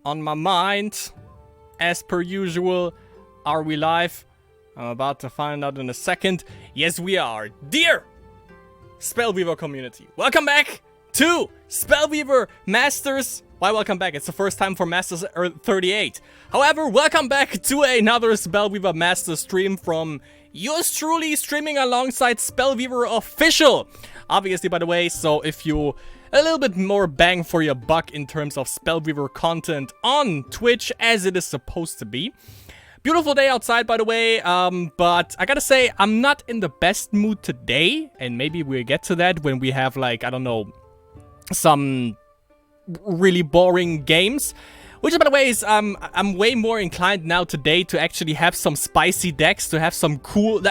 on my mind. As per usual, are we live? I'm about to find out in a second. Yes, we are. Dear Spellweaver community, welcome back to Spellweaver Masters. Why welcome back? It's the first time for Masters 38. However, welcome back to another Spellweaver Masters stream from yours truly, streaming alongside Spellweaver Official. Obviously, by the way, so if you a little bit more bang for your buck in terms of Spellweaver content on Twitch, as it is supposed to be. Beautiful day outside, by the way, but I gotta say, I'm not in the best mood today, and maybe we'll get to that when we have, like, I don't know, some really boring games. Which, by the way, is, I'm way more inclined now today to actually have some spicy decks, to have some cool...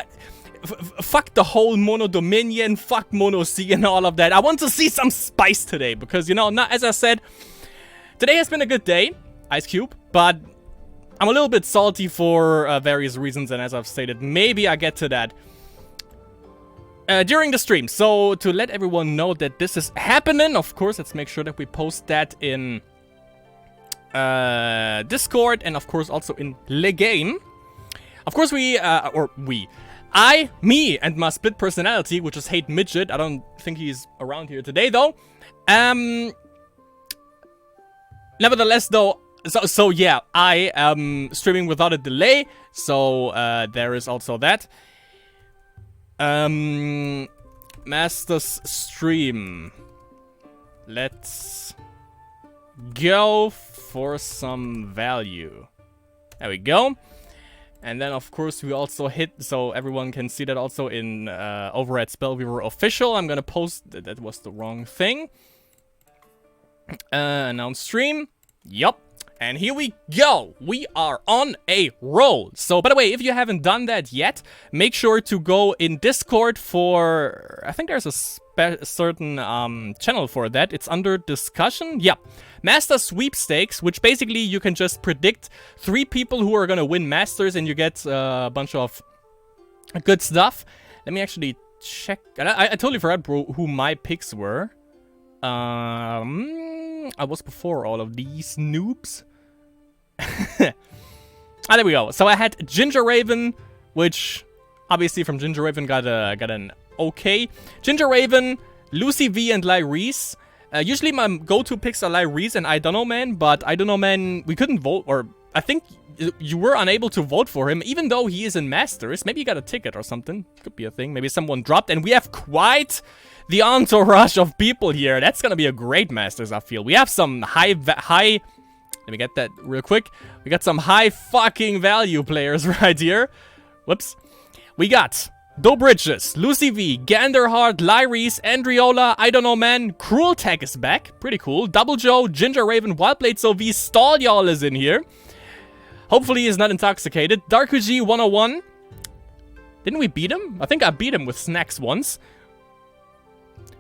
fuck the whole Mono Dominion, fuck Mono C and all of that. I want to see some spice today, because, you know, as I said, today has been a good day, Ice Cube, but I'm a little bit salty for various reasons, and as I've stated, maybe I get to that during the stream. So, to let everyone know that this is happening, of course, let's make sure that we post that in Discord, and of course also in Le Game. Of course me, and my split personality, which is Hate Midget. I don't think he's around here today, though. Nevertheless, though, so yeah, I am streaming without a delay, so there is also that. Masters stream. Let's go for some value. There we go. And then, of course, we also hit, so everyone can see that also in over at Spellweaver Official. I'm gonna post, that was the wrong thing. Announce stream. Yup. And here we go. We are on a roll. So, by the way, if you haven't done that yet, make sure to go in Discord for, I think there's a certain channel for that. It's under discussion. Yeah. Master Sweepstakes, which basically you can just predict 3 people who are gonna win Masters, and you get a bunch of good stuff. Let me actually check. I totally forgot, bro, who my picks were. I was before all of these noobs. There we go. So I had Ginger Raven, which obviously from Ginger Raven got an okay. Ginger Raven, Lucy V, and Lyreese. Usually my go-to picks are Lyreese and I Don't Know Man, but I Don't Know Man, we couldn't vote, or I think you were unable to vote for him, even though he is in Masters. Maybe he got a ticket or something. Could be a thing. Maybe someone dropped, and we have quite the entourage of people here. That's gonna be a great Masters, I feel. We have some high... Let me get that real quick. We got some high fucking value players right here. Whoops. We got Do Bridges, Lucy V, Ganderheart, Lyreese, Andriola, I Don't Know Man, Cruel Tech is back. Pretty cool. Double Joe, Ginger Raven, Wildblade Sylvie, Stall Y'all is in here. Hopefully he's not intoxicated. Darkuji 101. Didn't we beat him? I think I beat him with snacks once.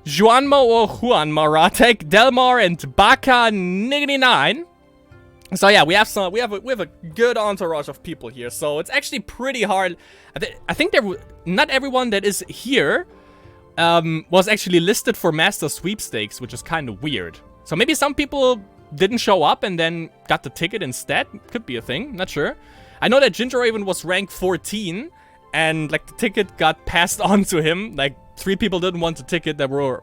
Juanma or Juan Maratek, Delmar, and Baka 99. So yeah, we have a good entourage of people here. So it's actually pretty hard. I think not everyone that is here was actually listed for Master Sweepstakes, which is kind of weird. So maybe some people didn't show up and then got the ticket instead. Could be a thing, not sure. I know that Ginger Raven was ranked 14, and like the ticket got passed on to him. Like 3 people didn't want the ticket that were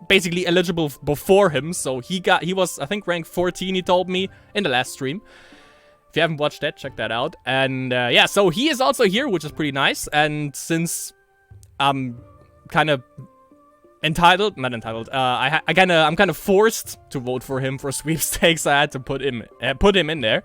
basically eligible before him, so he was, I think, ranked 14, he told me, in the last stream. If you haven't watched that, check that out. And, yeah, so he is also here, which is pretty nice, and since I'm kind of I'm kind of forced to vote for him for sweepstakes, I had to put him in there.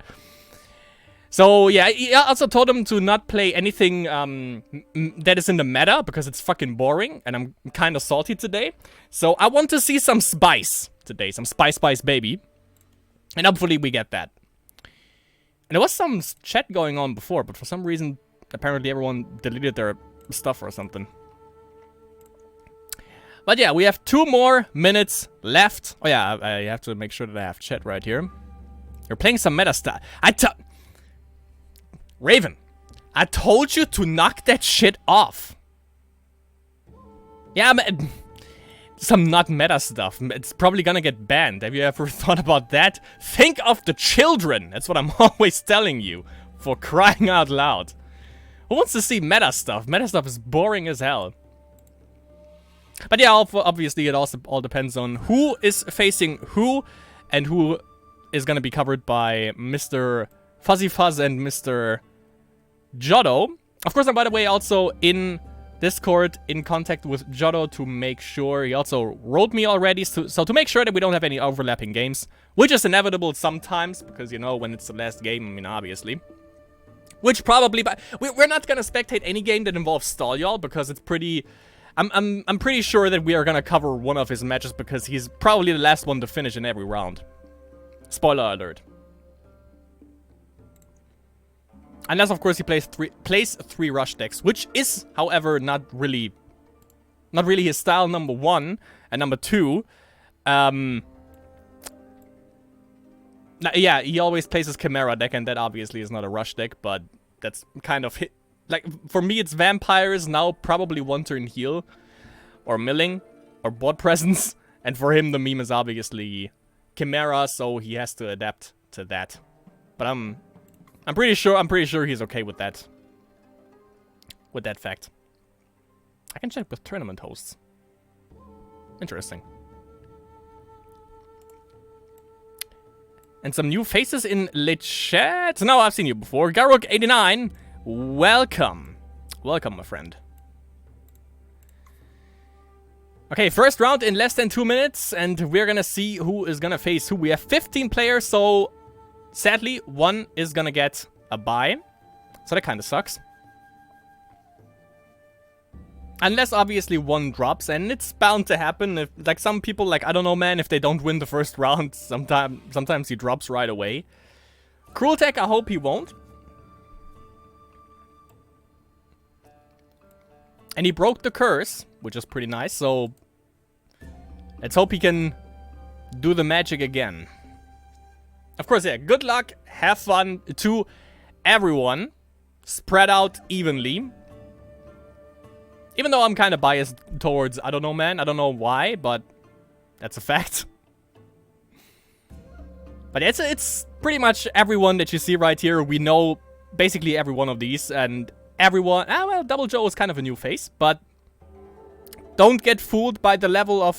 So, yeah, he also told him to not play anything that is in the meta, because it's fucking boring, and I'm kind of salty today. So, I want to see some spice today, some spice baby. And hopefully we get that. And there was some chat going on before, but for some reason, apparently everyone deleted their stuff or something. But yeah, we have 2 more minutes left. Oh yeah, I have to make sure that I have chat right here. You're playing some meta stuff. Raven, I told you to knock that shit off. Yeah, man. some not meta stuff. It's probably gonna get banned. Have you ever thought about that? Think of the children. That's what I'm always telling you. For crying out loud. Who wants to see meta stuff? Meta stuff is boring as hell. But yeah, obviously it also all depends on who is facing who and who is gonna be covered by Mr. Fuzzy Fuzz and Mr. Jotto. Of course, I'm, by the way, also in Discord in contact with Jotto to make sure. He also wrote me already, so to make sure that we don't have any overlapping games, which is inevitable sometimes, because, you know, when it's the last game, I mean, obviously. Which probably, but we're not gonna spectate any game that involves Stall, y'all, because it's pretty... I'm pretty sure that we are gonna cover one of his matches, because he's probably the last one to finish in every round. Spoiler alert. Unless, of course, he plays three rush decks, which is, however, not really his style, number one. And number two, yeah, he always plays his Chimera deck, and that obviously is not a rush deck, but that's kind of hit. Like, for me, it's Vampires, now probably one turn heal, or milling, or board presence, and for him, the meme is obviously Chimera, so he has to adapt to that. But I'm pretty sure he's okay with that. With that fact. I can check with tournament hosts. Interesting. And some new faces in the chat. No, I've seen you before. Garuk89, welcome. Welcome, my friend. Okay, first round in less than 2 minutes, and we're gonna see who is gonna face who. We have 15 players, so sadly, one is gonna get a bye. So that kind of sucks. Unless, obviously, one drops, and it's bound to happen. If, like, some people, like, I don't know, man, if they don't win the first round, sometimes he drops right away. Cruel Tech, I hope he won't. And he broke the curse, which is pretty nice, so let's hope he can do the magic again. Of course, yeah, good luck, have fun to everyone. Spread out evenly. Even though I'm kind of biased towards, I don't know, man. I don't know why, but that's a fact. But it's pretty much everyone that you see right here. We know basically every one of these, and everyone... Ah, well, Double Joe is kind of a new face, but don't get fooled by the level of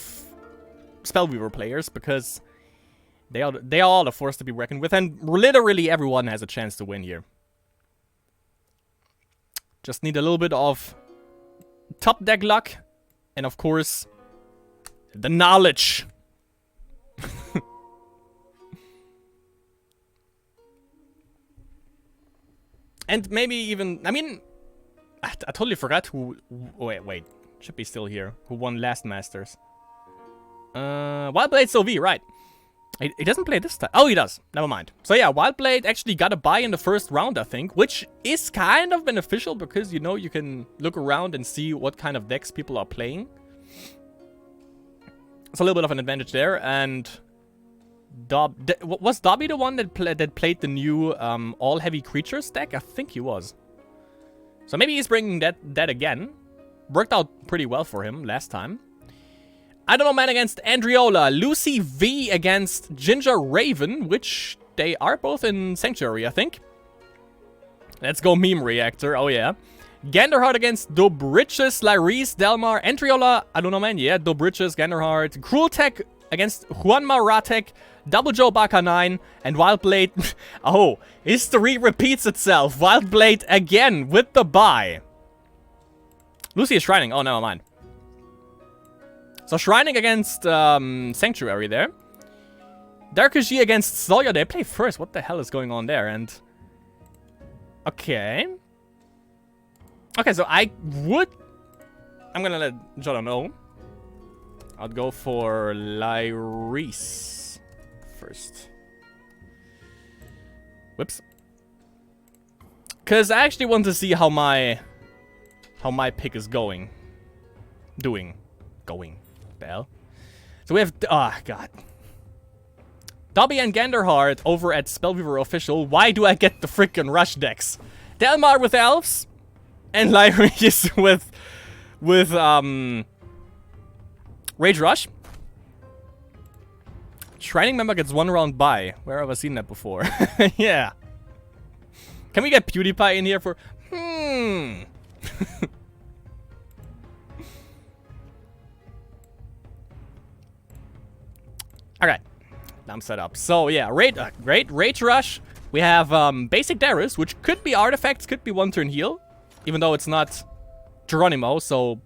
Spellweaver players, because they are all a force to be reckoned with, and literally everyone has a chance to win here. Just need a little bit of top deck luck, and of course, the knowledge. And maybe even, I mean, I totally forgot who, wait, should be still here, who won last Masters. Wildblade Sylvie, right. He doesn't play this time. Oh, he does. Never mind. So yeah, Wildblade actually got a bye in the first round, I think, which is kind of beneficial because, you know, you can look around and see what kind of decks people are playing. It's a little bit of an advantage there. And was Dobby the one that played the new all heavy creatures deck? I think he was. So maybe he's bringing that again. Worked out pretty well for him last time. I don't know, man, against Andriola. Lucy V against Ginger Raven, which they are both in Sanctuary, I think. Let's go meme reactor. Oh, yeah. Ganderheart against Dobriches, Lyris, Delmar, Andriola. I don't know, man. Yeah, Dobriches, Ganderheart. Cruel Tech against Juanma Ratek, Double Joe Baka 9, and Wildblade. Oh, history repeats itself. Wildblade again with the bye. Lucy is shrining. Oh, never mind. So shrining against Sanctuary there. Darkaji against Sawyer. They play first. What the hell is going on there? And okay. Okay, so I'm gonna let Jotto know. I'll go for Lyris first. Whoops. Cause I actually want to see how my pick is going. Going. Bell. So we have... Oh, God. Dobby and Ganderheart over at Spellweaver Official. Why do I get the freaking rush decks? Delmar with elves. And Lyris with Rage Rush. Shrining member gets 1 round by. Where have I seen that before? Yeah. Can we get PewDiePie in here for... Alright. I'm set up. So, yeah. Great. Rage Rush. We have basic Darius, which could be artifacts, could be 1-turn heal. Even though it's not Geronimo, so...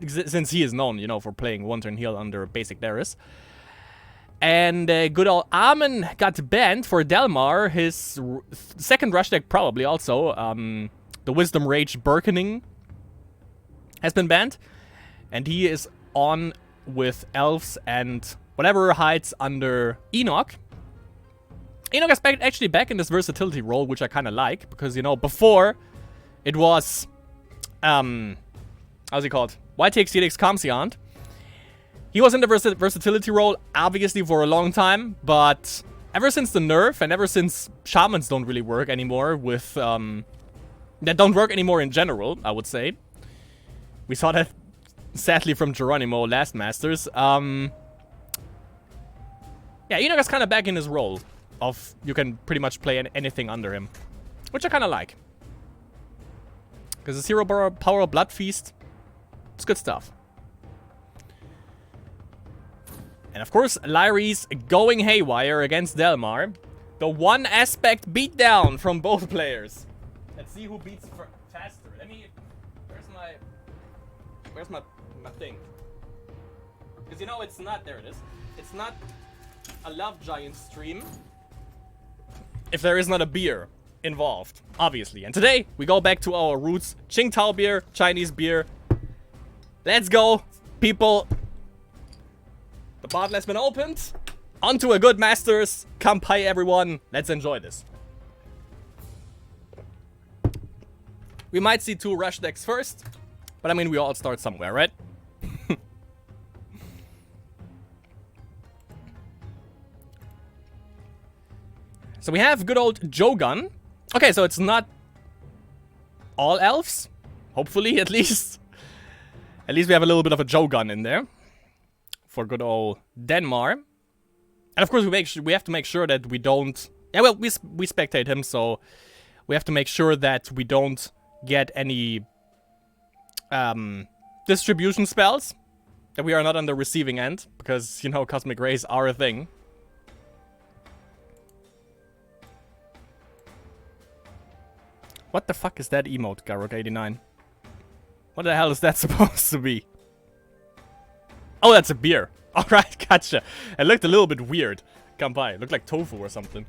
since he is known, you know, for playing 1-turn heal under basic Darius. And good old Armin got banned for Delmar. His second rush deck probably also. The Wisdom Rage Birkening has been banned. And he is on with Elves and whatever hides under Enoch. Enoch is actually back in this versatility role, which I kind of like. Because, you know, before it was... how's he called? YTX CDX Comsiant. He was in the versatility role, obviously, for a long time, but ever since the nerf, and ever since shamans don't really work anymore with, that don't work anymore in general, I would say. We saw that, sadly, from Geronimo last Masters. Yeah, Enoch is kind of back in his role of you can pretty much play anything under him, which I kind of like. Because the 0 power Blood Feast, it's good stuff. And of course, Lyris going haywire against Delmar. The one aspect beatdown from both players. Let's see who beats faster. Where's my thing? Because you know it's not, there it is. It's not a Love Giant stream if there is not a beer involved, obviously. And today, we go back to our roots. Qingtao beer, Chinese beer. Let's go, people. The bottle has been opened. Onto a good Masters. Kampai, everyone. Let's enjoy this. We might see 2 rush decks first. But I mean, we all start somewhere, right? So we have good old Jogun. Okay, so it's not all elves. Hopefully, at least. At least we have a little bit of a Jogun in there. For good old Denmar. And of course, we have to make sure that we don't... Yeah, well, we spectate him, so... We have to make sure that we don't get any... distribution spells. That we are not on the receiving end. Because, you know, Cosmic Rays are a thing. What the fuck is that emote, Garrock89? What the hell is that supposed to be? Oh, that's a beer. Alright, gotcha. It looked a little bit weird. Come by. It looked like tofu or something.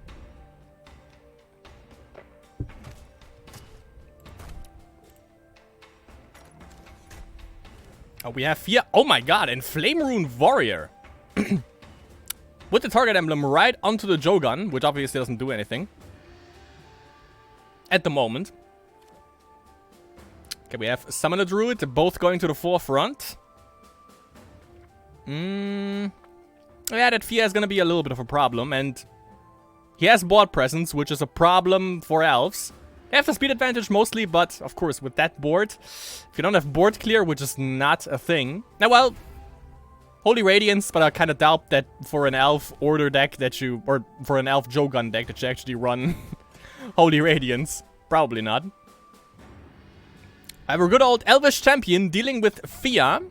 Oh, we have Fia. Oh my god, and Flame Rune Warrior. With the target emblem right onto the Jogun, which obviously doesn't do anything. At the moment. Okay, we have Summoner Druid, both going to the forefront. Yeah, that Fia is gonna be a little bit of a problem, and he has board presence, which is a problem for elves. They have the speed advantage mostly, but of course, with that board, if you don't have board clear, which is not a thing. Now, well, Holy Radiance, but I kind of doubt that for an elf order deck that you, or for an elf Jogun deck that you actually run Holy Radiance. Probably not. I have a good old Elvish champion dealing with Fia.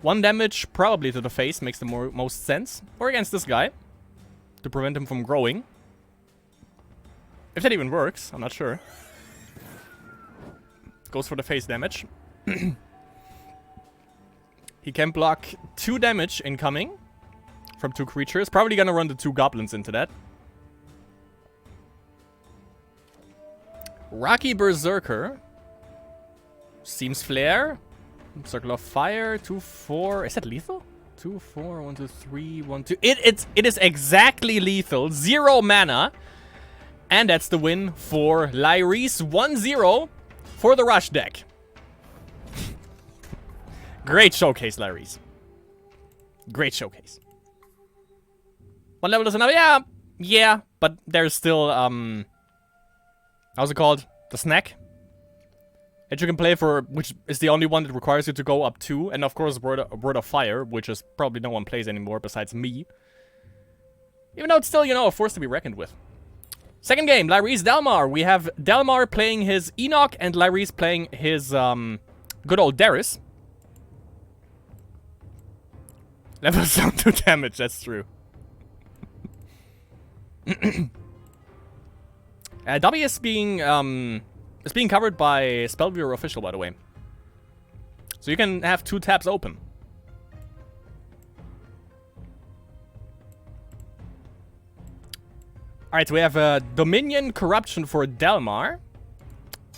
1 damage probably to the face makes the most sense. Or against this guy. To prevent him from growing. If that even works, I'm not sure. Goes for the face damage. He can block 2 damage incoming. From 2 creatures. Probably gonna run the 2 goblins into that. Rocky Berserker. Seems Flare. Circle of Fire. 2/4. Is that lethal? 2/4. 1, 2, 3. 1, 2. It is exactly lethal. 0 mana. And that's the win for Lyris. 1-0 for the Rush deck. Great showcase, Lyris. Great showcase. What level does it now? Yeah, but there's still, how's it called? The snack? that you can play for, which is the only one that requires you to go up 2. And of course, Word of Fire, which is probably no one plays anymore besides me. Even though it's still, you know, a force to be reckoned with. Second game, Lyrese Delmar. We have Delmar playing his Enoch and Lyrese playing his good old Darius. Levels down 2 damage, that's true. W is being covered by Spellweaver official, by the way. So you can have 2 tabs open. Alright, so we have a Dominion Corruption for Delmar.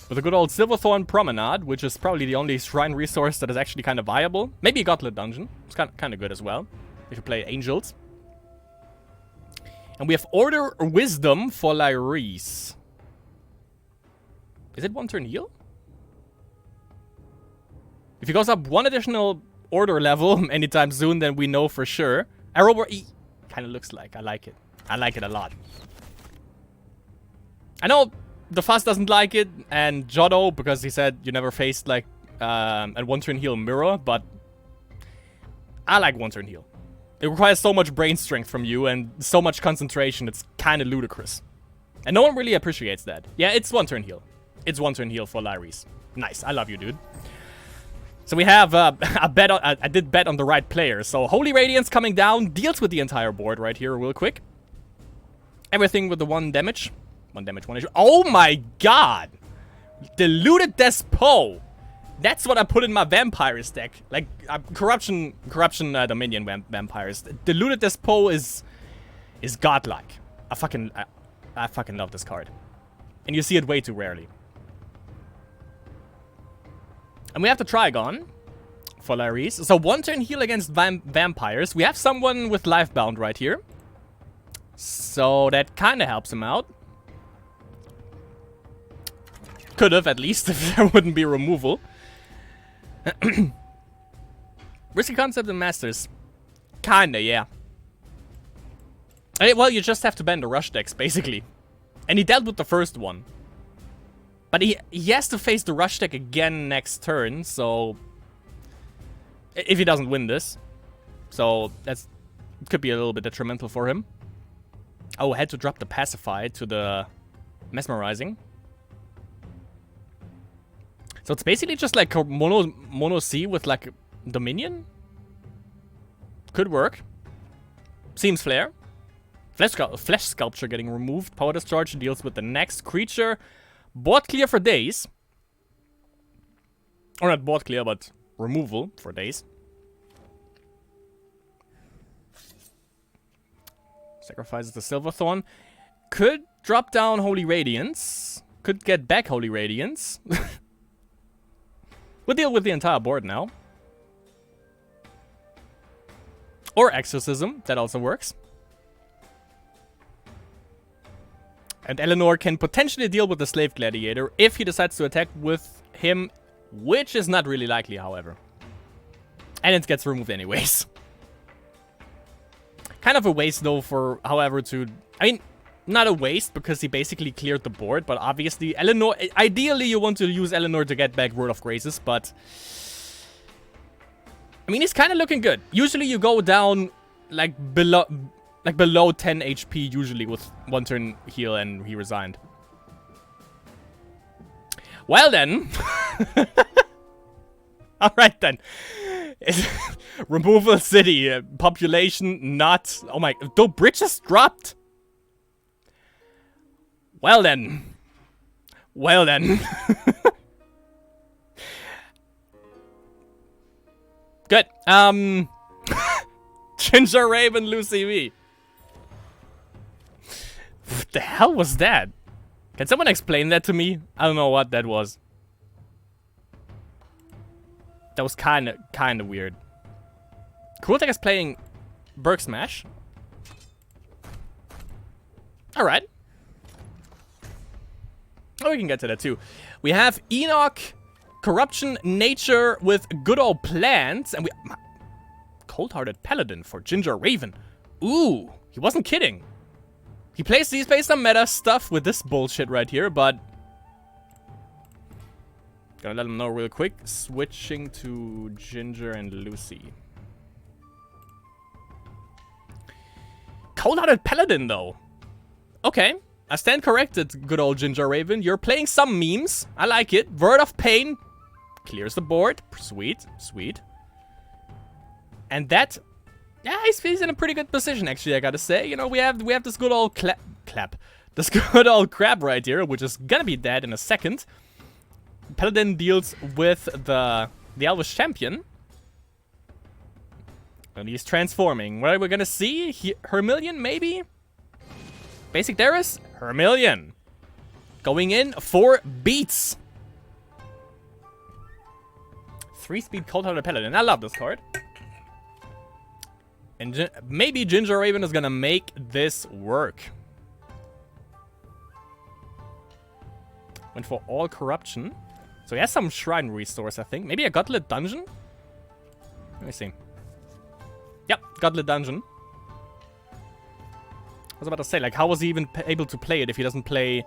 With a good old Silverthorn Promenade, which is probably the only shrine resource that is actually kind of viable. Maybe a Gauntlet Dungeon. It's kind of good as well, if you play Angels. And we have Order Wisdom for Lyrese. Is it 1 turn heal? If he goes up 1 additional order level anytime soon, then we know for sure. Arrowbore E kind of looks like. I like it. I like it a lot. I know the Fuss doesn't like it, and Jodo, because he said you never faced like a 1 turn heal mirror, but I like 1 turn heal. It requires so much brain strength from you and so much concentration, it's kind of ludicrous. And no one really appreciates that. Yeah, it's 1 turn heal. It's 1 turn heal for Lyrese. Nice, I love you, dude. So we have I did bet on the right player. So Holy Radiance coming down, deals with the entire board right here real quick. Everything with the 1 damage. 1 damage, 1 issue. Oh my god! Diluted Despo! That's what I put in my Vampires deck. Like, Corruption Dominion Vampires. Diluted Despo is godlike. I fucking love this card. And you see it way too rarely. And we have the Trigon for Lyrese. So 1 turn heal against Vampires. We have someone with Lifebound right here. So that kind of helps him out. Could have, at least, if there wouldn't be removal. Risky Concept and Masters. Kinda, yeah. Well, you just have to ban the rush decks, basically. And he dealt with the first one. But he has to face the rush deck again next turn, so... If he doesn't win this. So, that's... Could be a little bit detrimental for him. Oh, had to drop the Pacify to the Mesmerizing. So it's basically just like a mono C with like Dominion. Could work. Seems fair. Flesh Sculpture getting removed. Power Discharge deals with the next creature. Board clear for days. Or not board clear, but removal for days. Sacrifices the Silverthorn. Could drop down Holy Radiance. Could get back Holy Radiance. We'll deal with the entire board now. Or Exorcism, that also works. And Eleanor can potentially deal with the Slave Gladiator if he decides to attack with him, which is not really likely, however. And it gets removed anyways. Kind of a waste, though, for, however, to... I mean, not a waste, because he basically cleared the board, but obviously, Eleanor... Ideally, you want to use Eleanor to get back Word of Graces, but... I mean, he's kind of looking good. Usually, you go down, like, below 10 HP, usually, with 1 turn heal, and he resigned. Well, then... Alright, then. Removal city. Population not... Oh my... The bridges dropped? Well, then. Well, then. Good. Ginger Raven, Lucy V. What the hell was that? Can someone explain that to me? I don't know what that was. That was kind of weird. Krultek is playing Berg Smash. Alright. Oh, we can get to that too. We have Enoch, Corruption, Nature with good old plants. And we... Cold-Hearted Paladin for Ginger Raven. Ooh, he wasn't kidding. He plays some meta stuff with this bullshit right here, but... Gonna let him know real quick. Switching to Ginger and Lucy. Cold-hearted Paladin, though. Okay. I stand corrected, good old Ginger Raven. You're playing some memes. I like it. Word of Pain. Clears the board. Sweet. Sweet. And that... Yeah, he's in a pretty good position, actually, I gotta say. You know, we have this good old clap. This good old crab right here, which is gonna be dead in a second. Paladin deals with the Elvish Champion. And he's transforming. What are we gonna see? Hermillion, maybe? Basic Darius? Hermillion. Going in for beats. 3-speed Cold-Hearted Paladin. I love this card. And maybe Ginger Raven is gonna make this work. Went for all corruption. So he has some shrine resource, I think. Maybe a Gauntlet Dungeon? Let me see. Yep, Gauntlet Dungeon. I was about to say, like, how was he even able to play it if he doesn't play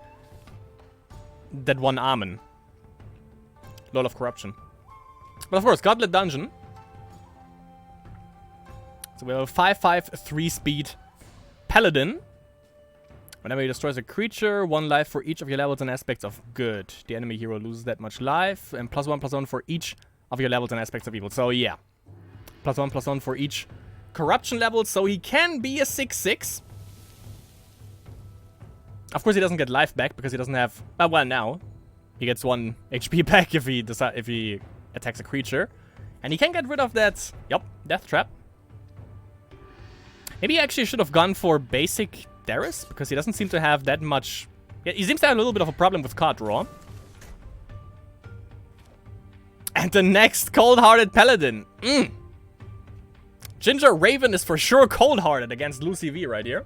that one Armen? Lot of corruption. But of course, Gauntlet Dungeon. So we have a 5/5 3-speed Paladin. Whenever he destroys a creature, 1 life for each of your levels and aspects of good. The enemy hero loses that much life, and +1/+1 for each of your levels and aspects of evil. So yeah, +1/+1 for each corruption level, so he can be a 6/6. Of course, he doesn't get life back because he doesn't have... well, now he gets 1 HP back if he attacks a creature, and he can get rid of that. Yep, Death Trap. Maybe he actually should have gone for basic Darius, because he doesn't seem to have that much... Yeah, he seems to have a little bit of a problem with card draw. And the next Cold-Hearted Paladin. Ginger Raven is for sure cold-hearted against Lucy V right here.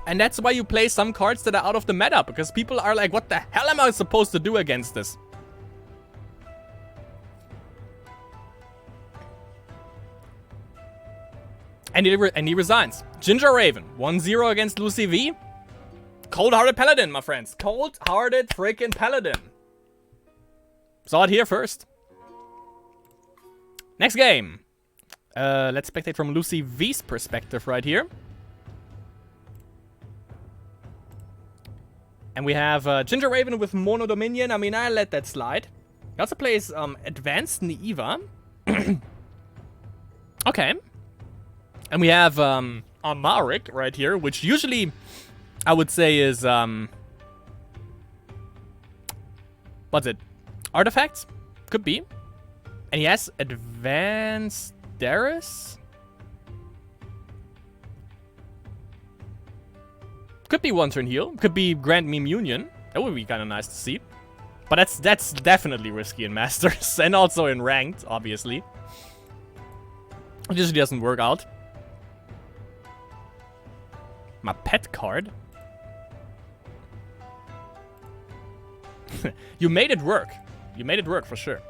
And that's why you play some cards that are out of the meta, because people are like, what the hell am I supposed to do against this? And he resigns. Ginger Raven, 1-0 against Lucy V. Cold-Hearted Paladin, my friends. Cold-Hearted freaking Paladin. Saw it here first. Next game. Let's spectate from Lucy V's perspective right here. And we have Ginger Raven with Mono Dominion. I mean, I let that slide. He also plays Advanced Naiva. Okay. And we have Amaric right here, which usually I would say is... what's it? Artifacts? Could be. And he has Advanced Darius? Could be 1-turn heal. Could be Grand Meme Union. That would be kind of nice to see. But that's definitely risky in Masters. And also in Ranked, obviously. It usually doesn't work out. My pet card? You made it work. You made it work for sure.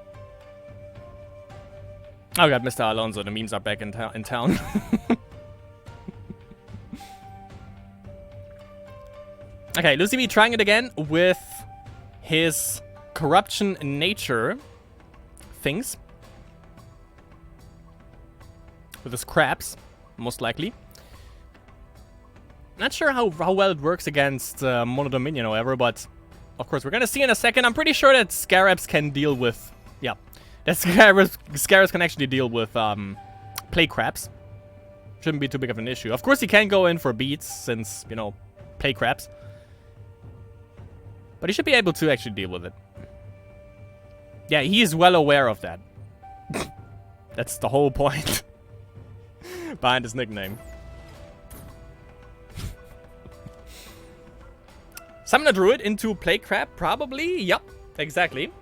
Oh god, Mr. Alonso, the memes are back in town. Okay, Lucy B trying it again with his corruption nature things. With his crabs, most likely. Not sure how well it works against Mono Dominion, however, but of course we're gonna see in a second. I'm pretty sure that Scarabs can deal with... Yeah, that Scarabs can actually deal with play crabs. Shouldn't be too big of an issue. Of course he can go in for beats, since, you know, play crabs. But he should be able to actually deal with it. Yeah, he is well aware of that. That's the whole point behind his nickname. Summon a druid into play crab, probably. Yep, exactly.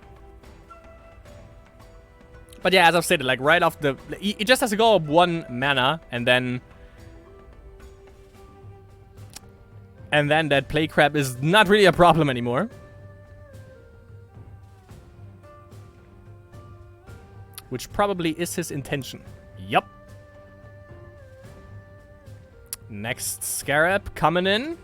But yeah, as I've stated, like right off the... He just has to go up 1 mana, and then... And then that play crab is not really a problem anymore. Which probably is his intention. Yup. Next Scarab coming in.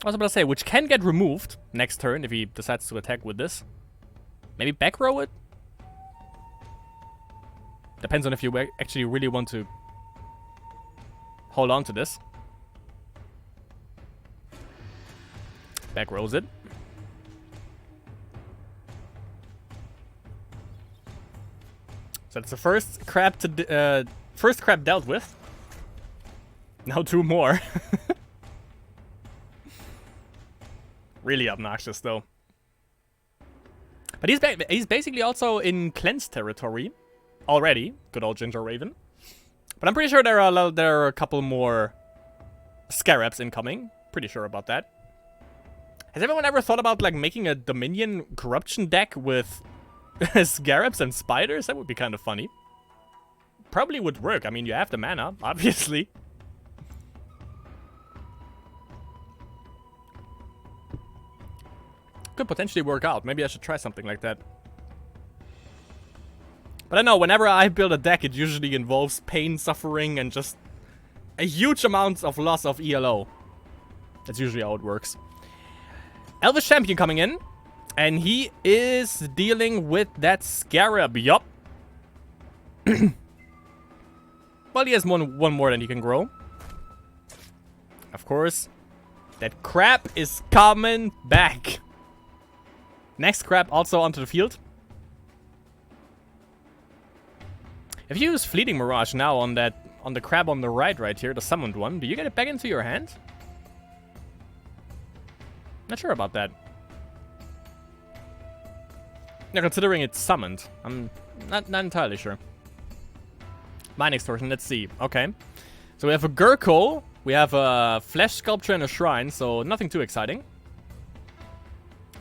I was about to say, which can get removed next turn if he decides to attack with this. Maybe back row it? Depends on if you actually really want to hold on to this. Back rows it. So that's the first crab dealt with. Now 2 more. Really obnoxious though. But he's basically also in cleanse territory already. Good old Ginger Raven. But I'm pretty sure there are a couple more scarabs incoming. Pretty sure about that. Has everyone ever thought about like making a Dominion corruption deck with scarabs and spiders? That would be kind of funny. Probably would work. I mean, you have the mana, obviously. Could potentially work out. Maybe I should try something like that. But I know, whenever I build a deck, it usually involves pain, suffering, and just a huge amount of loss of ELO. That's usually how it works. Elvish Champion coming in. And he is dealing with that Scarab. Yup. Well, he has one more than he can grow. Of course. That crab is coming back. Next crab also onto the field. If you use Fleeting Mirage now on the crab on the right here, the summoned one, do you get it back into your hand? Not sure about that. Yeah, considering it's summoned, I'm not entirely sure. Mind Extortion, let's see. Okay. So we have a Gurkle, we have a Flesh Sculpture and a Shrine, so nothing too exciting.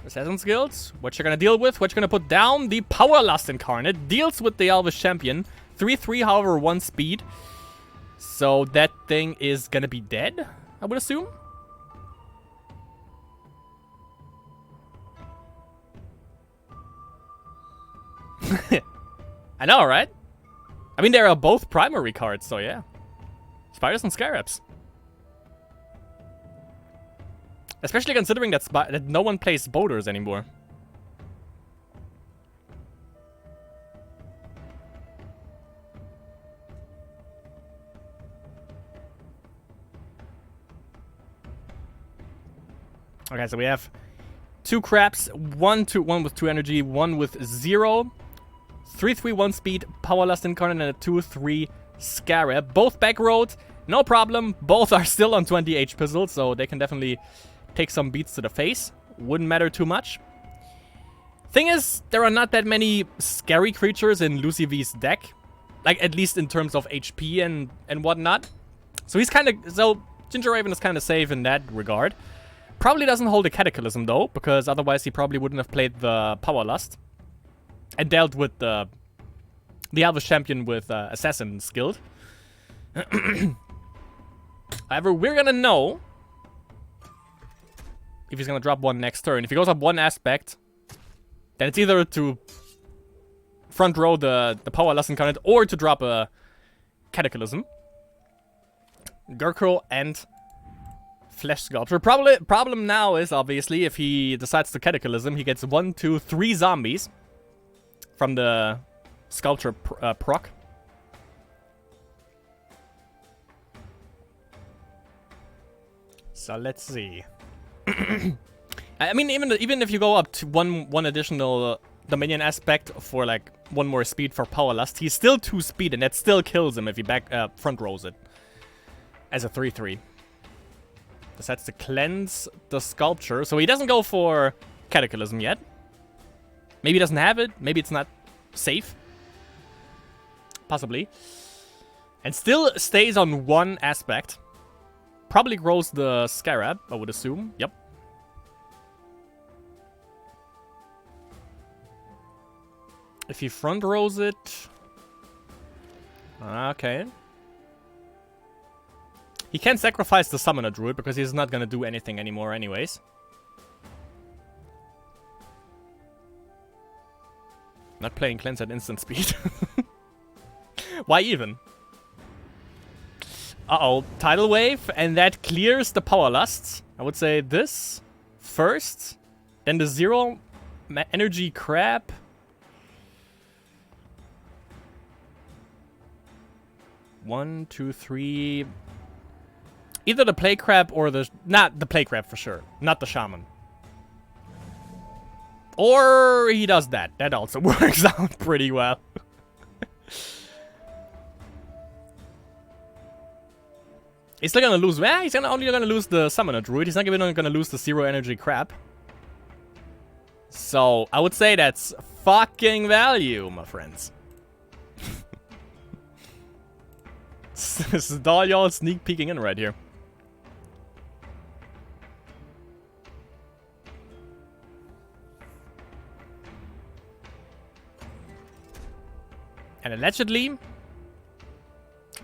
Assassin's Guild, what you're gonna deal with, what you're gonna put down, the Power Lust Incarnate, deals with the Elvish Champion. 3/3, however, 1 speed. So that thing is gonna be dead, I would assume. I know, right? I mean, they are both primary cards, so yeah. Spiders and Scarabs. Especially considering that no one plays Boulders anymore. Okay, so we have 2 crabs, one with 2 energy, 1 with 0. 3/3, 1 speed, Power Lust Incarnate, and a 2/3 Scarab. Both back road, no problem. Both are still on 20 HP pistols, so they can definitely take some beats to the face. Wouldn't matter too much. Thing is, there are not that many scary creatures in Lucy V's deck. Like, at least in terms of HP and whatnot. So he's kind of... So, Ginger Raven is kind of safe in that regard. Probably doesn't hold a Cataclysm, though, because otherwise he probably wouldn't have played the Power Lust. And dealt with the Elvish Champion with Assassin's Guild. However, we're gonna know if he's gonna drop 1 next turn. If he goes up 1 aspect, then it's either to front row the Power Lust Incarnate or to drop a Cataclysm. Gurkle and Flesh Sculpture. Problem now is, obviously, if he decides to Cataclysm, he gets 1, 2, 3 zombies from the Sculpture proc. So let's see. I mean, even if you go up to one additional Dominion aspect for like 1 more speed for Power Lust, he's still 2 speed, and that still kills him if he front rows it as a 3/3. Decides to cleanse the Sculpture, so he doesn't go for Cataclysm yet. Maybe he doesn't have it. Maybe it's not safe. Possibly. And still stays on 1 aspect. Probably grows the Scarab, I would assume. Yep. If he front rows it... Okay. He can't sacrifice the Summoner Druid because he's not gonna do anything anymore anyways. Not playing Cleanse at instant speed. Why even? Uh-oh, tidal wave, and that clears the power lusts. I would say this first, then the zero energy crab. One, two, three. Either the play crab or the... Not the play crab for sure. Not the shaman. Or he does that. That also works out pretty well. He's still gonna lose... Well, he's only gonna lose the summoner druid. He's not even gonna lose the zero energy crab. So, I would say that's fucking value, my friends. This is all y'all sneak peeking in right here. And allegedly,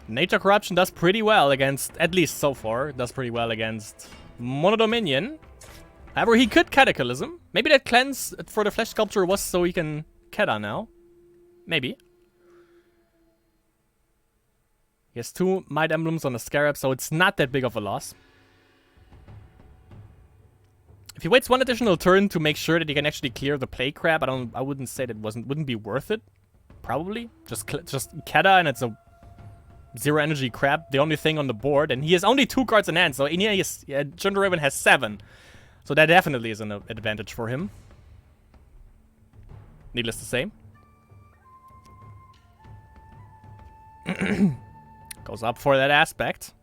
Nature Corruption does pretty well against, at least so far, does pretty well against Monodominion. However, he could Cataclysm. Maybe that cleanse for the Flesh Sculpture was so he can Kata now. Maybe. He has 2 Might Emblems on the Scarab, so it's not that big of a loss. If he waits 1 additional turn to make sure that he can actually clear the Play Crab, I wouldn't say that wouldn't be worth it. Probably. Just Kata and it's a 0 energy crab, the only thing on the board, and he has only 2 cards in hand, so Ginger Raven has 7. So that definitely is an advantage for him. Needless to say. Goes up for that aspect.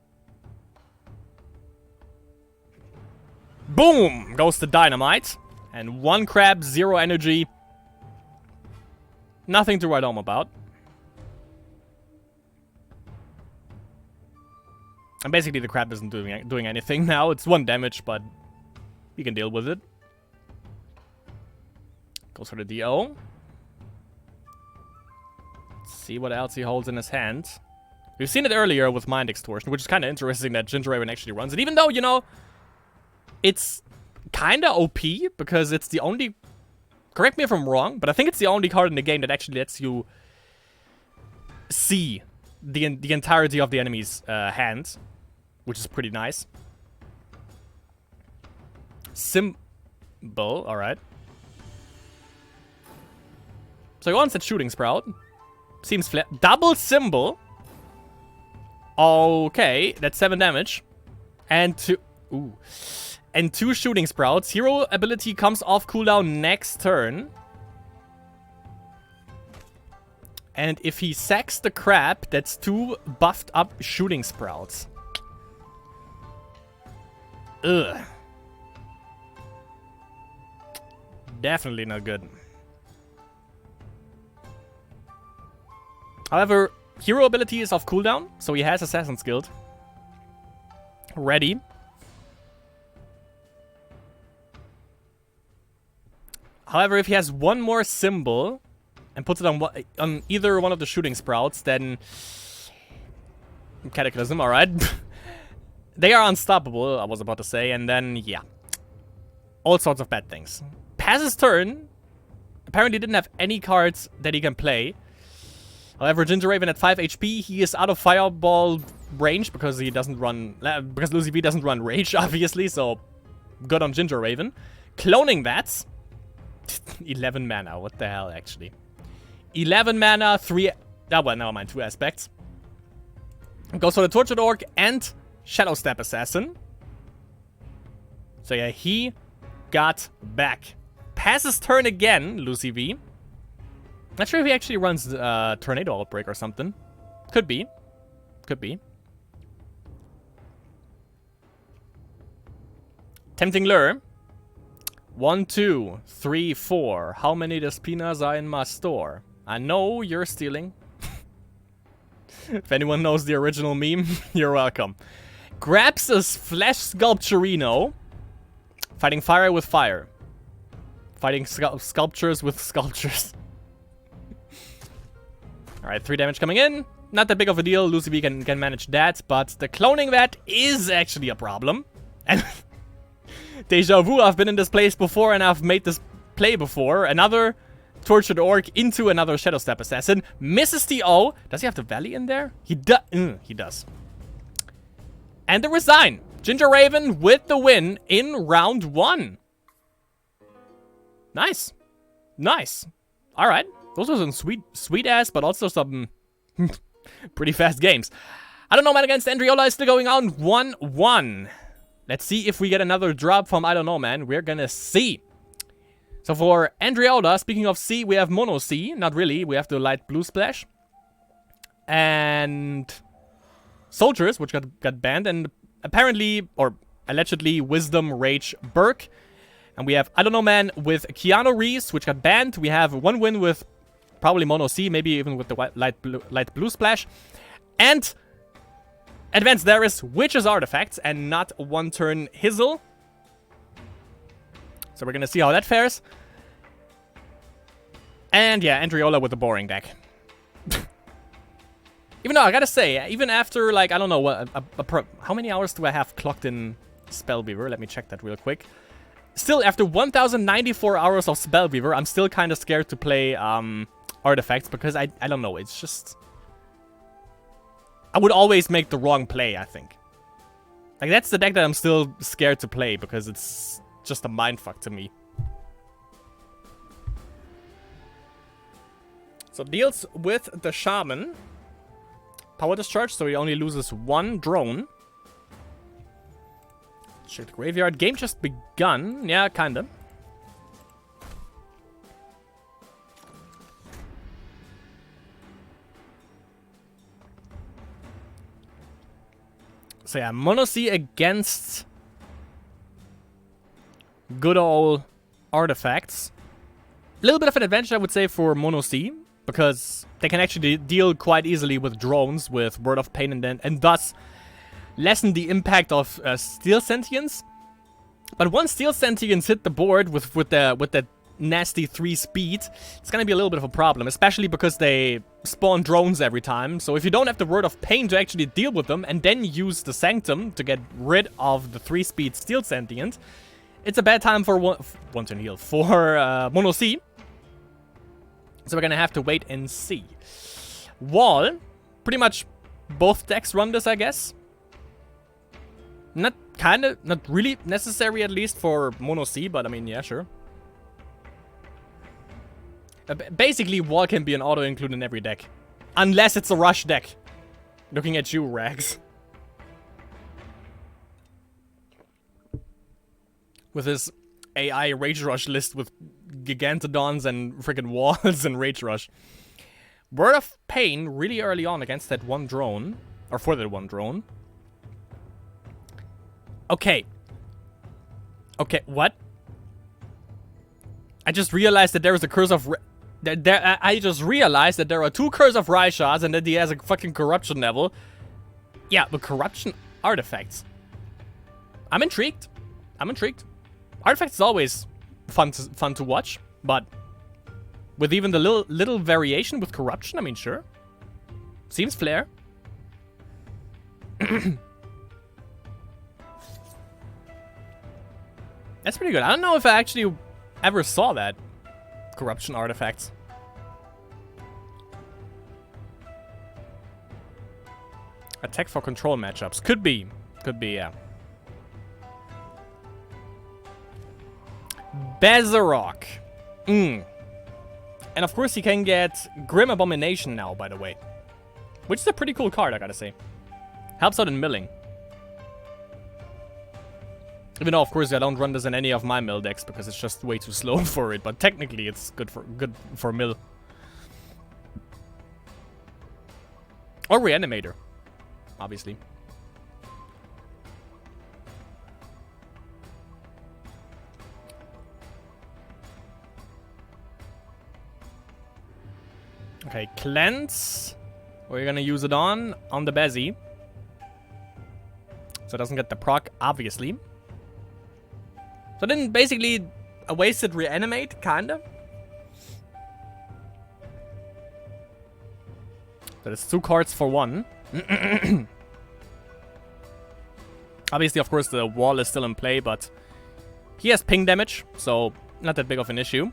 Boom! Goes the Dynamite. And 1 crab, 0 energy. Nothing to write home about. And basically the crab isn't doing anything now. It's 1 damage, but you can deal with it. Goes for the DO. Let's see what else he holds in his hand. We've seen it earlier with Mind Extortion, which is kind of interesting that Ginger Raven actually runs it. Even though, you know, it's kind of OP, because it's the only... Correct me if I'm wrong, but I think it's the only card in the game that actually lets you see the entirety of the enemy's hand, which is pretty nice. Symbol, alright. So he wants that Shooting Sprout. Seems flat. Double Symbol. Okay, that's 7 damage. And 2 Shooting Sprouts. Hero ability comes off cooldown next turn. And if he sacks the crab, that's 2 buffed up Shooting Sprouts. Ugh. Definitely not good. However, hero ability is off cooldown, so he has Assassin's Guild ready. However, if he has 1 more symbol and puts it on either one of the Shooting Sprouts, then Cataclysm, alright. They are unstoppable, I was about to say, and then, yeah. All sorts of bad things. Passes turn. Apparently didn't have any cards that he can play. However, Ginger Raven at 5 HP, he is out of Fireball range because he doesn't run... because Lucy V doesn't run Rage, obviously, so good on Ginger Raven. Cloning that. 11 mana, what the hell, actually. 11 mana, 3... Oh, well, never mind, 2 aspects. Goes for the Tortured Orc and Shadow Step Assassin. So yeah, he got back. Passes turn again, Lucy V. Not sure if he actually runs Tornado Outbreak or something. Could be. Could be. Tempting Lure. 1, 2, 3, 4. How many Despinas are in my store? I know you're stealing. If anyone knows the original meme, you're welcome. Grabs a Flesh Sculpturino. Fighting fire with fire. Fighting sculptures with sculptures. Alright, 3 damage coming in. Not that big of a deal. Lucy V can manage that, but the cloning that is actually a problem. And Deja vu, I've been in this place before and I've made this play before. Another Tortured Orc into another Shadow Step Assassin. Misses the O. Does he have the Valley in there? He does. He does. And the Resign. Ginger Raven with the win in round 1. Nice. Nice. Alright. Those were some sweet ass, but also some pretty fast games. I don't know, man, against Andriola is still going on 1-1. Let's see if we get another drop from I don't know, man. We're gonna see. So for Andriola, speaking of C, we have Mono C. Not really. We have the light blue splash. And Soldiers, which got banned, and apparently, or allegedly, Wisdom, Rage, Burke. And we have, I don't know, man, with Keanu Reeves, which got banned. We have one win with probably Mono C, maybe even with the light blue splash. And Advanced Darius, which is artifacts, and not one turn Hizzle. So we're gonna see how that fares. And yeah, Andriola with the boring deck. Even though, I gotta say, even after, like, I don't know, what, how many hours do I have clocked in Spellweaver? Let me check that real quick. Still, after 1,094 hours of Spellweaver, I'm still kind of scared to play artifacts, because I don't know, it's just... I would always make the wrong play, I think. Like, that's the deck that I'm still scared to play, because it's just a mindfuck to me. So, deals with the Shaman. Power Discharge, so he only loses 1 drone. Check the graveyard. Game just begun. Yeah, kinda. So yeah, Mono C against good old artifacts. A little bit of an advantage, I would say, for Mono C, because they can actually deal quite easily with drones, with Word of Pain, and thus lessen the impact of Steel Sentience. But once Steel Sentience hit the board with that nasty 3 speed, it's gonna be a little bit of a problem, especially because they spawn drones every time. So if you don't have the Word of Pain to actually deal with them, and then use the Sanctum to get rid of the 3 speed Steel Sentient, it's a bad time for one turn heal for Mono C. So we're gonna have to wait and see. Wall, pretty much both decks run this, I guess. Not really necessary, at least for Mono C, but I mean, yeah, sure. Basically, Wall can be an auto-include in every deck. Unless it's a rush deck. Looking at you, Rags. With his AI Rage Rush list with Gigantodons and freaking Walls and Rage Rush. Word of Pain really early on against that 1 drone. Or for that 1 drone. Okay. Okay, what? I just realized that there is a Curse of... I just realized that there are 2 Curse of Raishas and that he has a fucking Corruption level. Yeah, but Corruption artifacts. I'm intrigued. I'm intrigued. Artifacts is always fun to watch, but with even the little variation with Corruption, I mean, sure. Seems flair. That's pretty good. I don't know if I actually ever saw that. Corruption artifacts. Attack for control matchups. Could be. Could be, yeah. Bazarok. And of course he can get Grim Abomination now, by the way. Which is a pretty cool card, I gotta say. Helps out in milling. Even though, of course, I don't run this in any of my mill decks because it's just way too slow for it. But technically, it's good for mill. Or Reanimator, obviously. Okay, Cleanse. We're gonna use it on the Bezzy. So it doesn't get the proc, obviously. So then basically a wasted Reanimate, kinda. That is 2 cards for 1. Obviously, of course, the Wall is still in play, but he has ping damage, so not that big of an issue.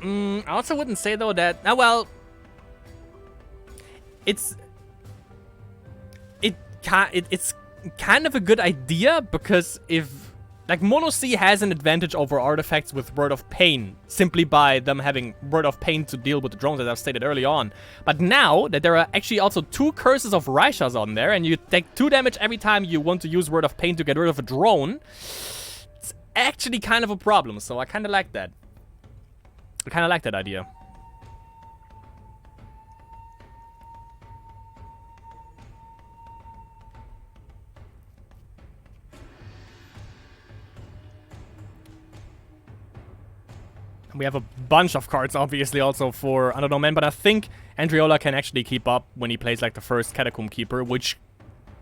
I also wouldn't say, though, that... well... it's kind of a good idea, because if... Like, Mono C has an advantage over artifacts with Word of Pain, simply by them having Word of Pain to deal with the drones, as I've stated early on. But now that there are actually also 2 Curses of Raishas on there, and you take 2 damage every time you want to use Word of Pain to get rid of a drone, it's actually kind of a problem, so I kind of like that. I kind of like that idea. We have a bunch of cards, obviously, also for I don't know, man, but I think Andriola can actually keep up when he plays like the first Catacomb Keeper, which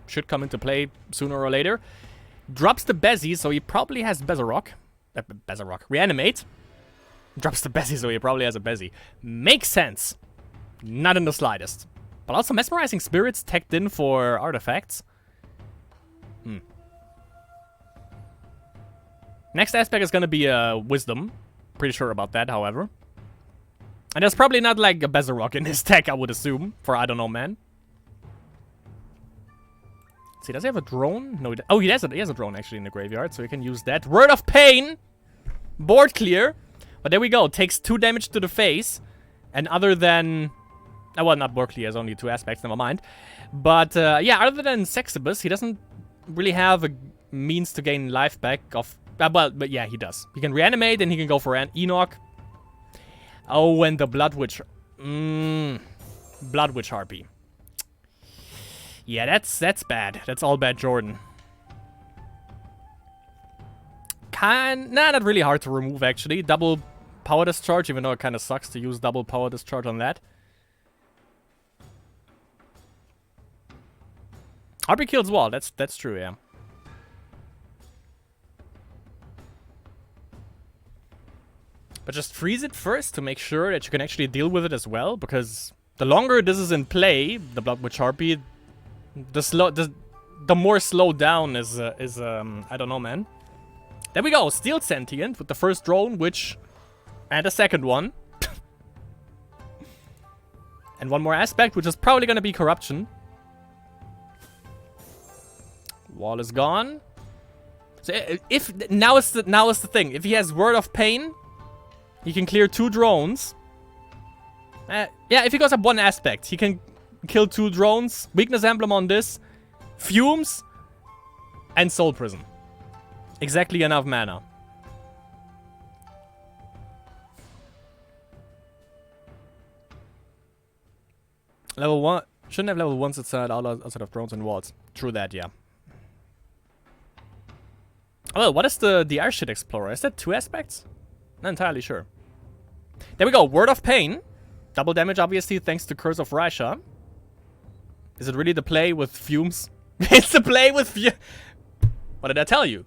should come into play sooner or later. Drops the Bezzy, so he probably has Bezarok. Reanimate. Drops the Bezzy, so he probably has a Bezzy. Makes sense. Not in the slightest. But also Mesmerizing Spirits tagged in for artifacts. Next aspect is gonna be Wisdom. Pretty sure about that, however. And there's probably not like a Bezarok in his deck, I would assume, for I don't know, man. Let's see, does he have a drone? No, he has a drone actually in the graveyard, so he can use that. Word of Pain! Board clear. But there we go, takes 2 damage to the face. And other than... well, not board clear, has only 2 aspects, never mind. But, yeah, other than Sexibus, he doesn't really have a means to gain life back of... well, but yeah, he does. He can reanimate, and he can go for an Enoch. Oh, and the Blood Witch. Blood Witch Harpy. Yeah, that's bad. That's all bad, Jordan. Not really hard to remove, actually. Double Power Discharge, even though it kind of sucks to use double Power Discharge on that. Harpy kills wall. That's true, yeah. But just freeze it first to make sure that you can actually deal with it as well, because the longer this is in play, the Blood Witch Harpy, the more slowed down is I don't know, man. There we go, Steel Sentient with the first drone, and a second one. And one more aspect, which is probably gonna be Corruption. Wall is gone. So now is the thing. If he has Word of Pain, he can clear 2 drones. Yeah, if he goes up 1 aspect, he can kill 2 drones. Weakness Emblem on this. Fumes. And Soul Prison. Exactly enough mana. Level 1. Shouldn't have level 1s outside of drones and walls. True that, yeah. Oh, what is the Airship Explorer? Is that 2 aspects? Not entirely sure. There we go. Word of Pain. Double damage, obviously, thanks to Curse of Raisha. Is it really the play with Fumes? It's the play with Fumes. What did I tell you?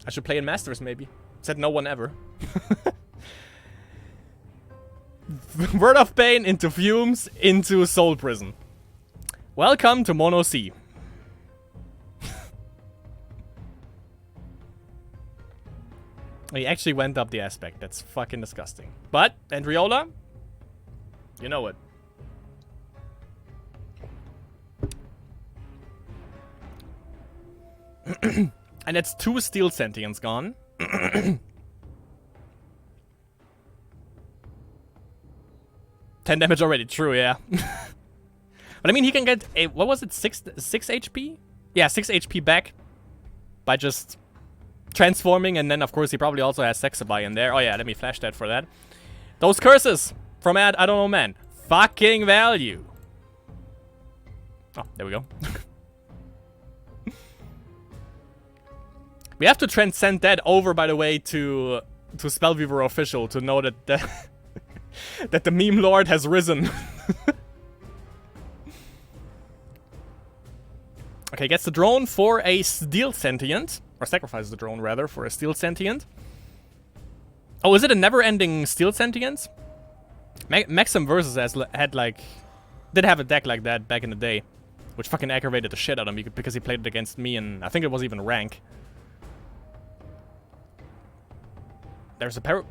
I should play in Masters, maybe. Said no one ever. Word of Pain into Fumes into Soul Prison. Welcome to Mono C. He actually went up the aspect. That's fucking disgusting. But, Andriola, you know it. And that's 2 Steel Sentients gone. 10 damage already, true, yeah. But I mean, he can get a, what was it, 6 HP? Yeah, 6 HP back by just transforming, and then of course he probably also has Sexabai in there. Oh yeah, let me flash that for that. Those curses from I don't know, man. Fucking value. Oh, there we go. We have to transcend that over, by the way, to Spellweaver official to know that that the meme lord has risen. Okay, gets the drone for a Steel Sentient. Or sacrifices the drone, rather, for a Steel Sentient. Oh, is it a never-ending Steel Sentient? Maxim Versus had, like... did have a deck like that back in the day. Which fucking aggravated the shit out of me because he played it against me, and I think it was even rank. There's a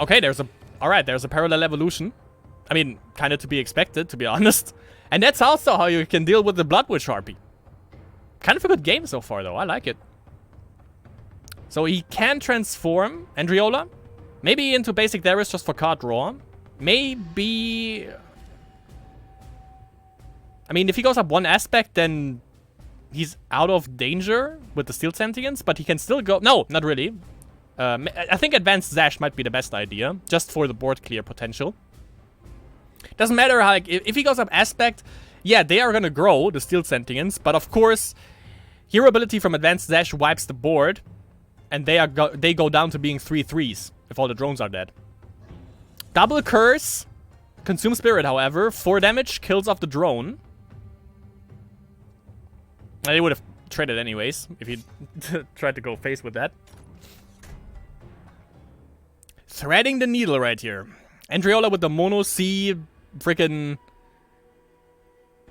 okay, alright, there's a Parallel Evolution. I mean, kinda to be expected, to be honest. And that's also how you can deal with the Blood Witch Harpy. Kind of a good game so far, though. I like it. So he can transform Andriola. Maybe into basic Darius just for card draw. Maybe... I mean, if he goes up one aspect, then he's out of danger with the Steel Sentience, but he can still go... No, not really. I think Advanced Zash might be the best idea, just for the board clear potential. Doesn't matter how, like, if he goes up aspect, yeah, they are gonna grow, the Steel Sentience, but of course, hero ability from Advanced Zash wipes the board, and they go down to being 3/3s, if all the drones are dead. Double Curse, Consume Spirit, however, 4 damage, kills off the drone. They would have traded anyways, if he tried to go face with that. Threading the needle right here. Andriola with the Mono C freaking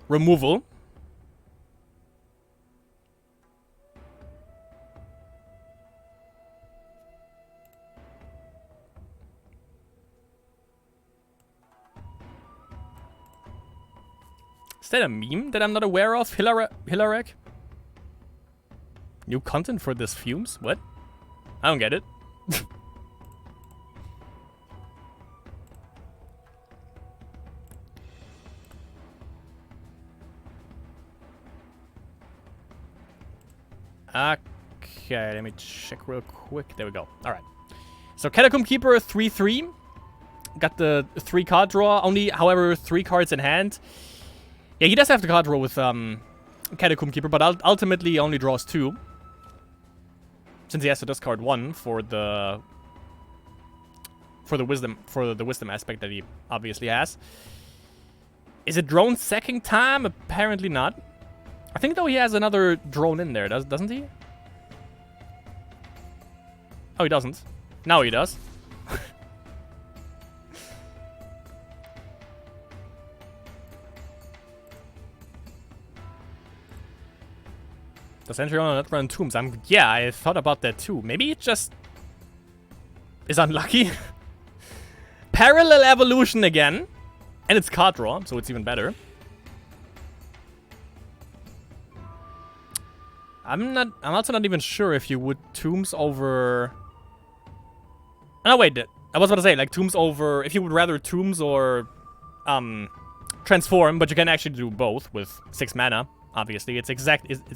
removal. Is that a meme that I'm not aware of? Hilarek? New content for this Fumes? What? I don't get it. Okay, let me check real quick. There we go. Alright. So Catacomb Keeper 3/3. Got the 3 card draw. Only, however, 3 cards in hand. Yeah, he does have the card draw with Catacomb Keeper, but ultimately he only draws 2. Since he has to discard 1 for the wisdom aspect that he obviously has. Is it drone second time? Apparently not. I think though he has another drone in there, doesn't he? Oh, he doesn't. Now he does. Does Andriola not run Tombs? Yeah, I thought about that too. Maybe it just is unlucky. Parallel Evolution again. And it's card draw, so it's even better. I'm also not even sure if you would Tombs over... Oh, wait. I was about to say, like, Tombs over... If you would rather Tombs or... Transform, but you can actually do both with 6 mana. Obviously, it's the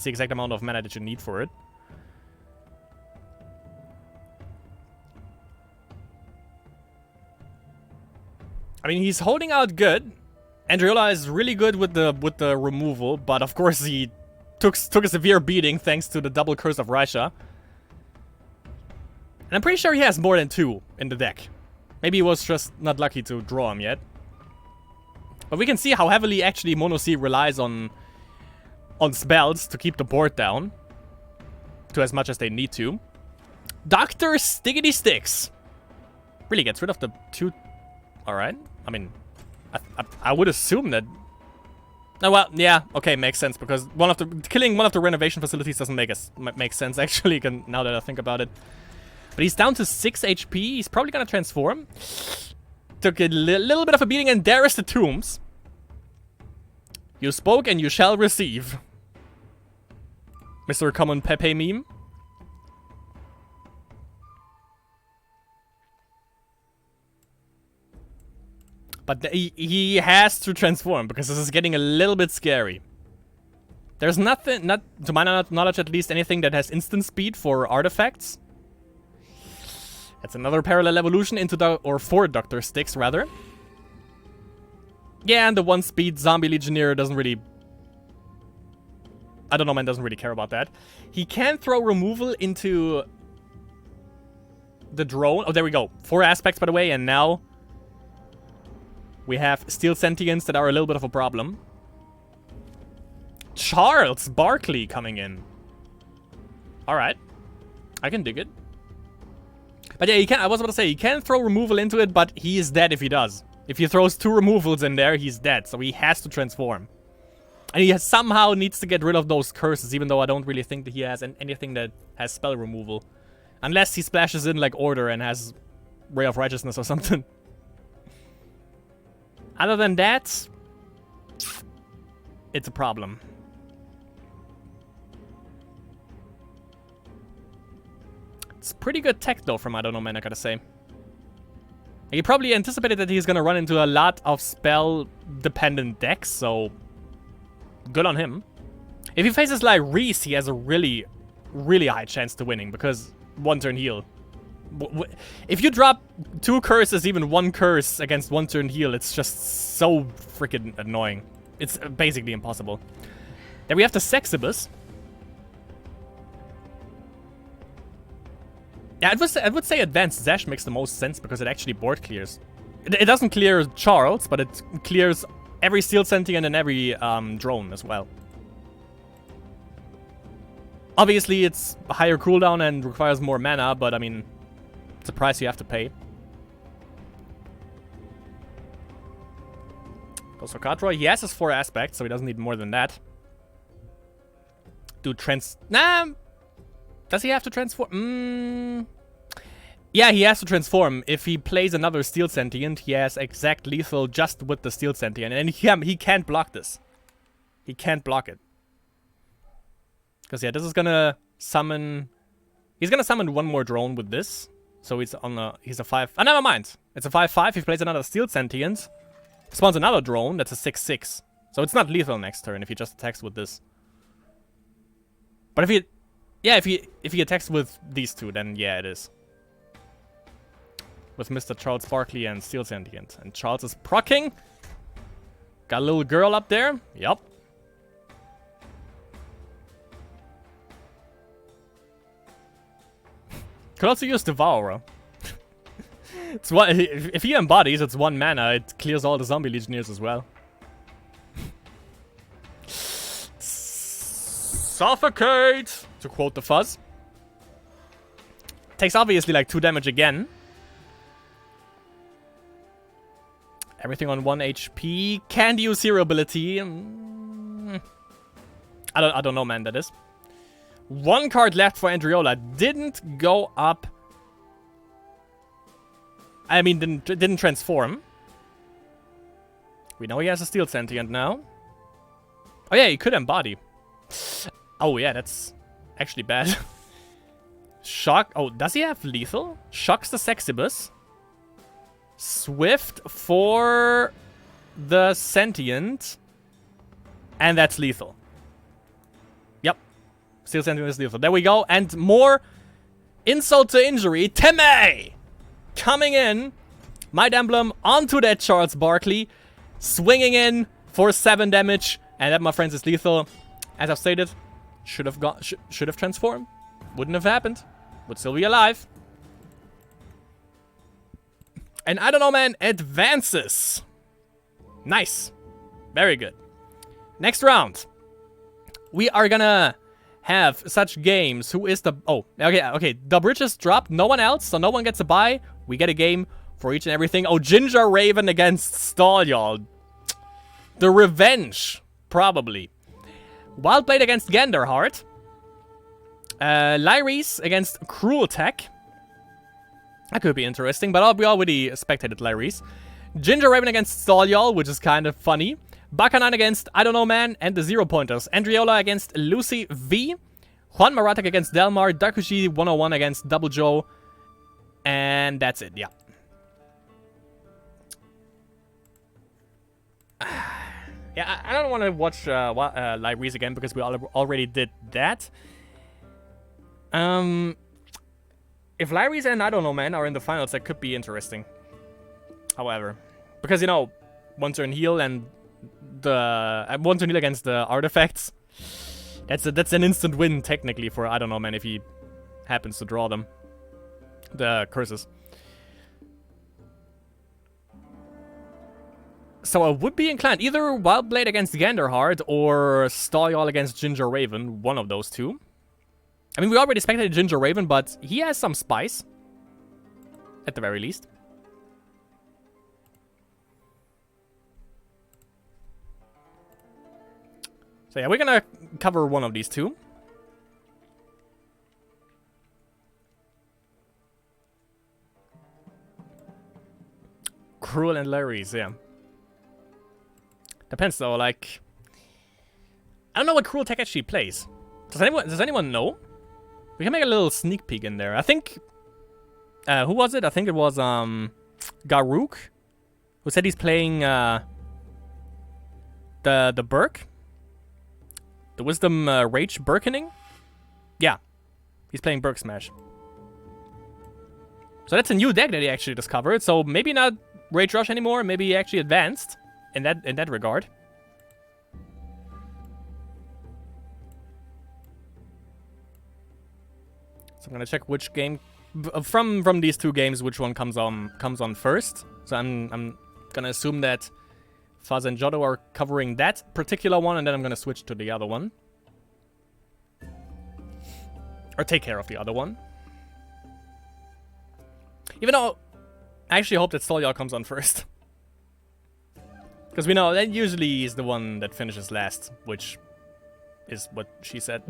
exact amount of mana that you need for it. I mean, he's holding out good. Andriola is really good with the removal, but of course he took a severe beating thanks to the double curse of Raisha. And I'm pretty sure he has more than 2 in the deck. Maybe he was just not lucky to draw him yet. But we can see how heavily actually Mono C relies on spells to keep the board down to as much as they need to. Dr. Stiggity Sticks really gets rid of the 2. Alright. I mean, I would assume that... Oh, well, yeah. Okay, makes sense, because killing one of the renovation facilities doesn't make sense, actually, now that I think about it. But he's down to 6 HP. He's probably gonna transform. Took a little bit of a beating, and there is the Tombs. You spoke and you shall receive. Mr. Common Pepe meme. But he has to transform, because this is getting a little bit scary. There's nothing, not to my knowledge at least, anything that has instant speed for artifacts. That's another parallel evolution into or 4 Dr. Sticks, rather. Yeah, and the 1 speed zombie legionnaire doesn't really... I don't know, man, doesn't really care about that. He can throw removal into the drone. Oh, there we go. 4 aspects, by the way, and now we have Steel Sentients that are a little bit of a problem. Charles Barkley coming in. Alright. I can dig it. But yeah, I was about to say, he can throw removal into it, but he is dead if he does. If he throws 2 removals in there, he's dead. So he has to transform. And he somehow needs to get rid of those curses, even though I don't really think that he has anything that has spell removal. Unless he splashes in like Order and has Ray of Righteousness or something. Other than that, it's a problem. Pretty good tech, though, from I don't know, man, I gotta say. He probably anticipated that he's gonna run into a lot of spell-dependent decks, so... Good on him. If he faces like Reese, he has a really, really high chance to winning, because one turn heal. If you drop 2 curses, even 1 curse against 1 turn heal, it's just so freaking annoying. It's basically impossible. Then we have the Sexibus. Yeah, I would say Advanced Zash makes the most sense because it actually board clears. It doesn't clear Charles, but it clears every Steel Sentient and every drone as well. Obviously, it's a higher cooldown and requires more mana, but I mean, it's a price you have to pay. Goes for Katroy. He has his 4 aspects, so he doesn't need more than that. Nah. Does he have to transform? Yeah, he has to transform. If he plays another Steel Sentient, he has exact lethal just with the Steel Sentient. And he can't block this. He can't block it. Because, yeah, this is gonna summon... He's gonna summon 1 more drone with this. So he's on a... He's a 5... Oh, never mind. It's a 5/5. If he plays another Steel Sentient, spawns another drone. That's a 6/6. So it's not lethal next turn if he just attacks with this. But if he... Yeah, if he attacks with these 2, then yeah, it is. With Mr. Charles Barkley and Steel Sentient. And Charles is proccing. Got a little girl up there. Yup. Could also use Devourer. It's one, if he embodies, it's 1 mana. It clears all the Zombie Legionnaires as well. Suffocate! To quote the Fuzz. Takes obviously like 2 damage again. Everything on 1 HP. Can't use hero ability. I don't know, man, that is. 1 card left for Andriola. Didn't go up. I mean, didn't transform. We know he has a Steel Sentient now. Oh yeah, he could embody. Oh yeah, that's actually bad. Shock. Oh, does he have lethal? Shocks the Sexibus. Swift for the Sentient. And that's lethal. Yep. Steel Sentient is lethal. There we go. And more insult to injury. Teme! Coming in. Might Emblem onto that Charles Barkley. Swinging in for 7 damage. And that, my friends, is lethal. As I've stated, should have transformed. Wouldn't have happened. Would still be alive. And I don't know, man, advances. Nice. Very good. Next round. We are gonna have such games. Who is the... Oh, okay. The bridges dropped. No one else, so no one gets a bye. We get a game for each and everything. Oh, Ginger Raven against Stall, y'all. The revenge, probably. Wildblade against Ganderheart. Lyris against Cruel Tech. That could be interesting, but we already spectated Lyris. Ginger Raven against Stall, which is kind of funny. Bakanan against I Don't Know Man and the Zero Pointers. Andriola against Lucy V. Juan Maratek against Delmar. Dakushi 101 against Double Joe. And that's it, yeah. Yeah, I don't want to watch Lyris again because we already did that. If Lyris and I Don't Know Man are in the finals, that could be interesting. However, because, you know, 1 turn heal and the 1 turn heal against the artifacts, that's an instant win technically for I Don't Know Man if he happens to draw them, the curses. So I would be inclined either Wildblade against Ganderheart or Stall against Ginger Raven, one of those 2. I mean, we already spectated Ginger Raven, but he has some spice. At the very least. So yeah, we're gonna cover one of these 2. Cruel and Larry's, yeah. Depends though, like... I don't know what Cruel Tech actually plays. Does anyone know? We can make a little sneak peek in there. I think Who was it? I think it was Garuk, who said he's playing the Burk, the Wisdom Rage Burkening. Yeah, he's playing Burk Smash. So that's a new deck that he actually discovered. So maybe not Rage Rush anymore. Maybe he actually advanced in that regard. So I'm gonna check which game from these two games, which one comes on first. So I'm gonna assume that Fuzz and Jodo are covering that particular one, and then I'm gonna switch to the other one, or take care of the other one. Even though I actually hope that Stolyard comes on first, because we know that usually is the one that finishes last, which is what she said.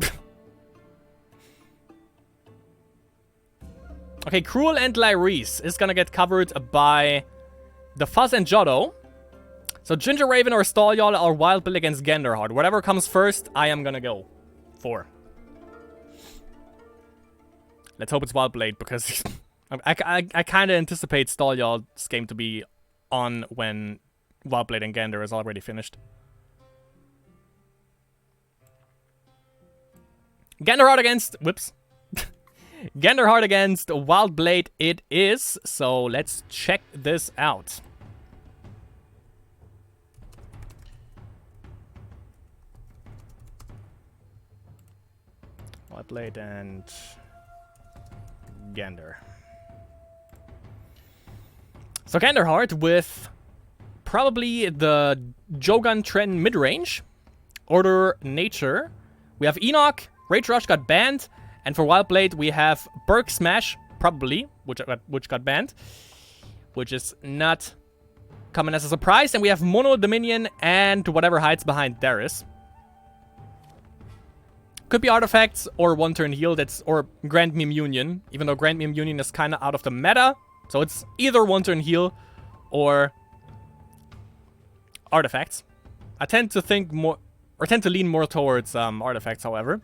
Okay, Cruel and Lyrese is gonna get covered by the Fuzz and Jodo. So Ginger Raven or Stolyard or Wild Bill against Genderheart. Whatever comes first, I am gonna go for. Let's hope it's Wild Blade, because I kind of anticipate Stolyard's game to be on when Wild Blade and Gander is already finished. Genderheart against... Whoops. Genderheart against Wild Blade it is. So let's check this out. Wild Blade and Gander. So Genderheart with probably the Jogan Trend mid-range. Order Nature. We have Enoch. Rage Rush got banned. And for Wild Blade, we have Burk Smash, probably, which got banned. Which is not coming as a surprise. And we have Mono Dominion and whatever hides behind Darius. Could be artifacts or one turn heal, or Grand Meme Union. Even though Grand Meme Union is kind of out of the meta. So it's either one turn heal or artifacts. I tend to think more, or tend to lean more towards artifacts, however.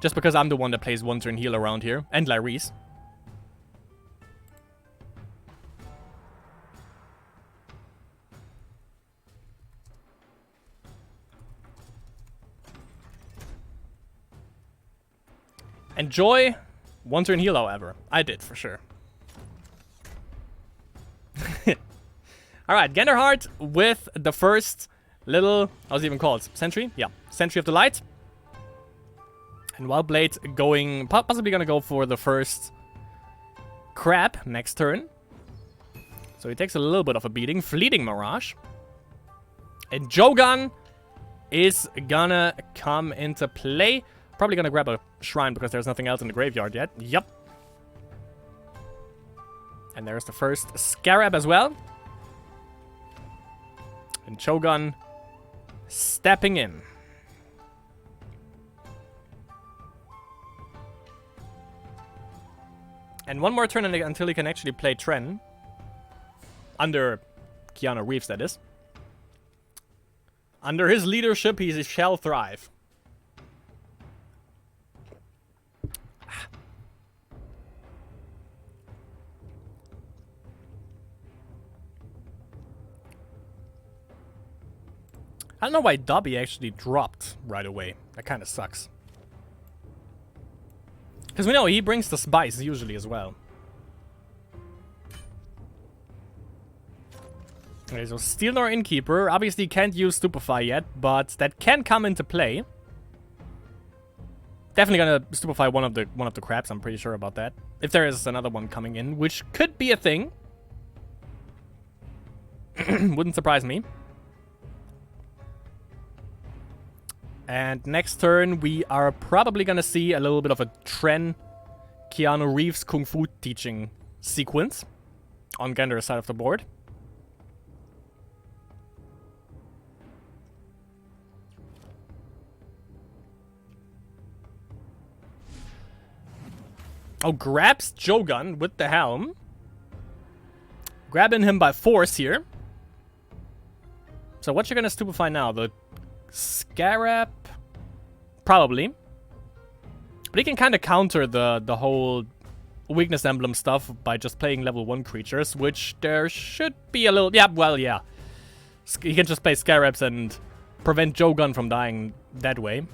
Just because I'm the one that plays one turn heal around here. And Lyrese. Enjoy one turn heal, however. I did, for sure. Alright, Genderheart with the first little... how's it even called? Sentry? Yeah. Sentry of the Light. And Wild Blade going... possibly gonna go for the first crab next turn. So he takes a little bit of a beating. Fleeting Mirage. And Jogan is gonna come into play. Probably gonna grab a shrine because there's nothing else in the graveyard yet. Yup. And there's the first Scarab as well. And Shogun stepping in. And one more turn until he can actually play Tren. Under Keanu Reeves, that is. Under his leadership, he shall thrive. I don't know why Dobby actually dropped right away. That kind of sucks. Because we know he brings the spice usually as well. Okay, so Steelnor Innkeeper. Obviously can't use Stupefy yet, but that can come into play. Definitely gonna Stupefy one of the crabs, I'm pretty sure about that. If there is another one coming in, which could be a thing. Wouldn't surprise me. And next turn, we are probably gonna see a little bit of a Tren Keanu Reeves Kung Fu teaching sequence on Gender's side of the board. Oh, grabs Jogun with the helm. Grabbing him by force here. So what you're gonna Stupefy now? The Scarab? Probably. But he can kind of counter the whole weakness emblem stuff by just playing level 1 creatures, which there should be a little... Yeah, well, yeah. He can just play Scarabs and prevent Jogun from dying that way.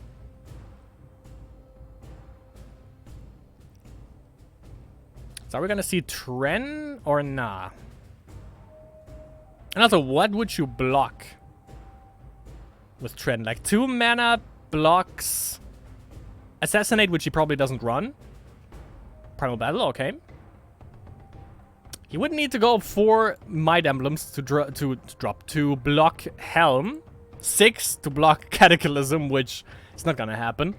So are we gonna see Tren or nah? And also, what would you block with Tren? Like 2 mana blocks Assassinate, which he probably doesn't run. Primal Battle, okay. He would need to go 4 Might Emblems to block Helm. 6 to block Cataclysm, which is not gonna happen.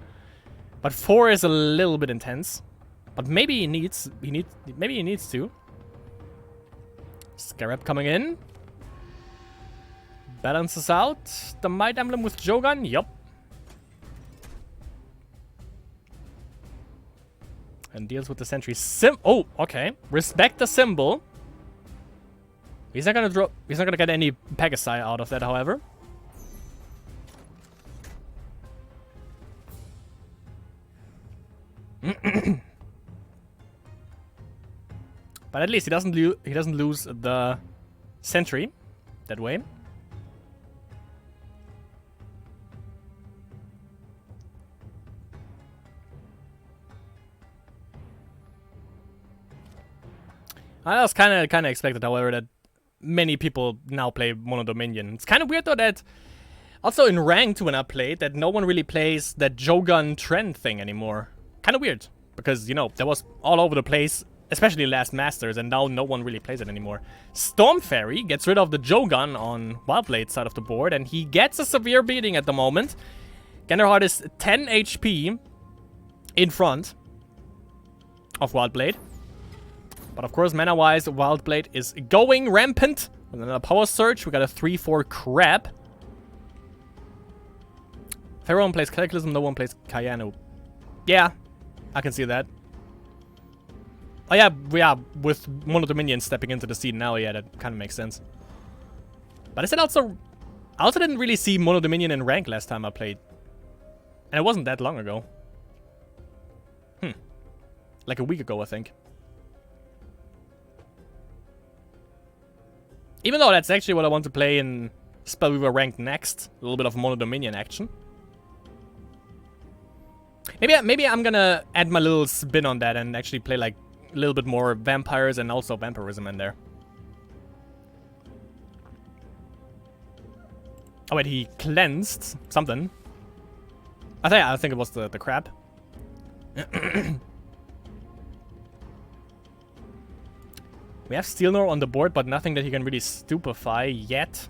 But 4 is a little bit intense. But maybe he needs to. Scarab coming in. Balances out the Might Emblem with Jogun. Yup. And deals with the Sentry oh, okay. Respect the symbol. He's not gonna get any Pegasi out of that, however. But at least he doesn't lose the Sentry that way. I was kind of expected, however, that many people now play Mono Dominion. It's kind of weird though that also in ranked when I played that no one really plays that Jogun trend thing anymore. Kind of weird because you know that was all over the place, especially last Masters, and now no one really plays it anymore. Storm Fairy gets rid of the Jogun on Wildblade side of the board, and he gets a severe beating at the moment. Genderheart is 10 HP in front of Wildblade. But of course, mana-wise, Wildblade is going rampant. With another Power Surge, we got a 3-4 Crab. If everyone plays Cataclysm, no one plays Kayanu. Yeah, I can see that. Oh yeah, with Mono Dominion stepping into the scene now, yeah, that kind of makes sense. But I said I also didn't really see Mono Dominion in rank last time I played. And it wasn't that long ago. Like a week ago, I think. Even though that's actually what I want to play in Spellweaver ranked next. A little bit of Mono Dominion action. Maybe I'm gonna add my little spin on that and actually play like a little bit more vampires and also vampirism in there. Oh wait, he cleansed something. I think it was the crab. We have Steelnor on the board, but nothing that he can really stupefy yet.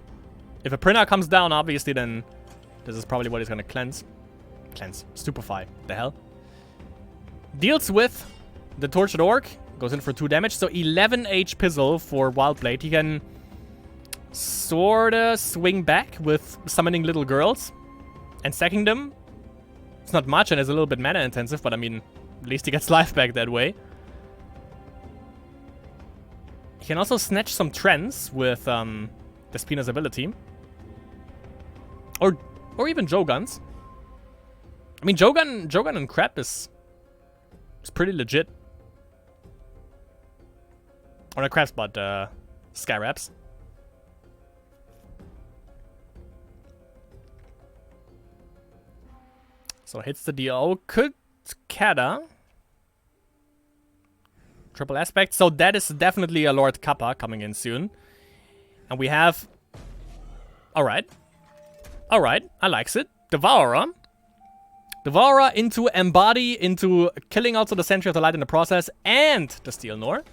If a printer comes down, obviously, then this is probably what he's gonna cleanse. Stupefy. The hell? Deals with the Tortured Orc. Goes in for 2 damage. So 11 H Pizzle for Wildblade. He can sorta swing back with summoning little girls and sacking them. It's not much and it's a little bit mana intensive, but I mean, at least he gets life back that way. He can also snatch some trends with Despina's ability. Or even Joguns. I mean, Jogun and Crab is pretty legit. Or not Crabs, but Scarabs. So hits the DO. Could Kata. Triple aspect. So that is definitely a Lord Kappa coming in soon. And we have... Alright. Alright. I likes it. Devourer. Devourer into Embody, into killing also the Sentry of the Light in the process, and the Steelnor.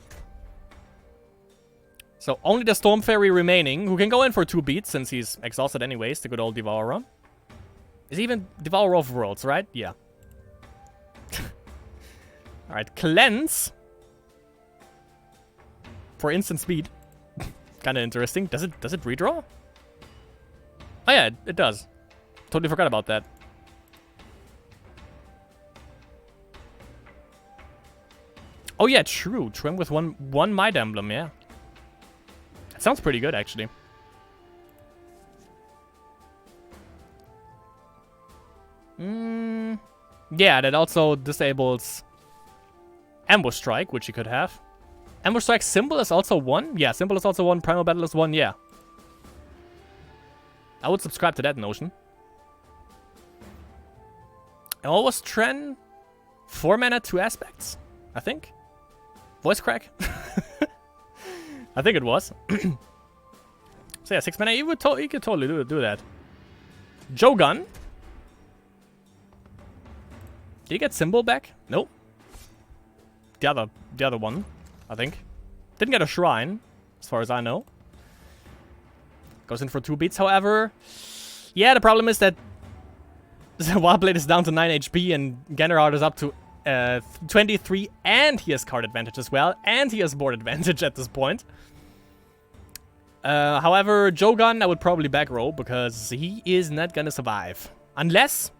So only the Storm Fairy remaining, who can go in for 2 beats since he's exhausted anyways, the good old Devourer. Is he even Devourer of Worlds, right? Yeah. Alright, Cleanse. For instant speed. Kinda interesting. Does it redraw? Oh yeah, it does. Totally forgot about that. Oh yeah, true. Trim with one Might Emblem, yeah. That sounds pretty good, actually. Yeah, that also disables Ambush Strike, which he could have. Ambush Strike Symbol is also 1? Yeah, Symbol is also 1. Primal Battle is 1, yeah. I would subscribe to that notion. And what was Tren? 4 mana, 2 aspects, I think. Voice crack? I think it was. So yeah, 6 mana, he could totally do that. Jogun. Did he get Symbol back? Nope. The other one, I think. Didn't get a Shrine, as far as I know. Goes in for 2 beats, however. Yeah, the problem is that Wildblade is down to 9 HP and Genderheart is up to 23, and he has card advantage as well, and he has board advantage at this point. However, Jogun I would probably back row because he is not gonna survive. Unless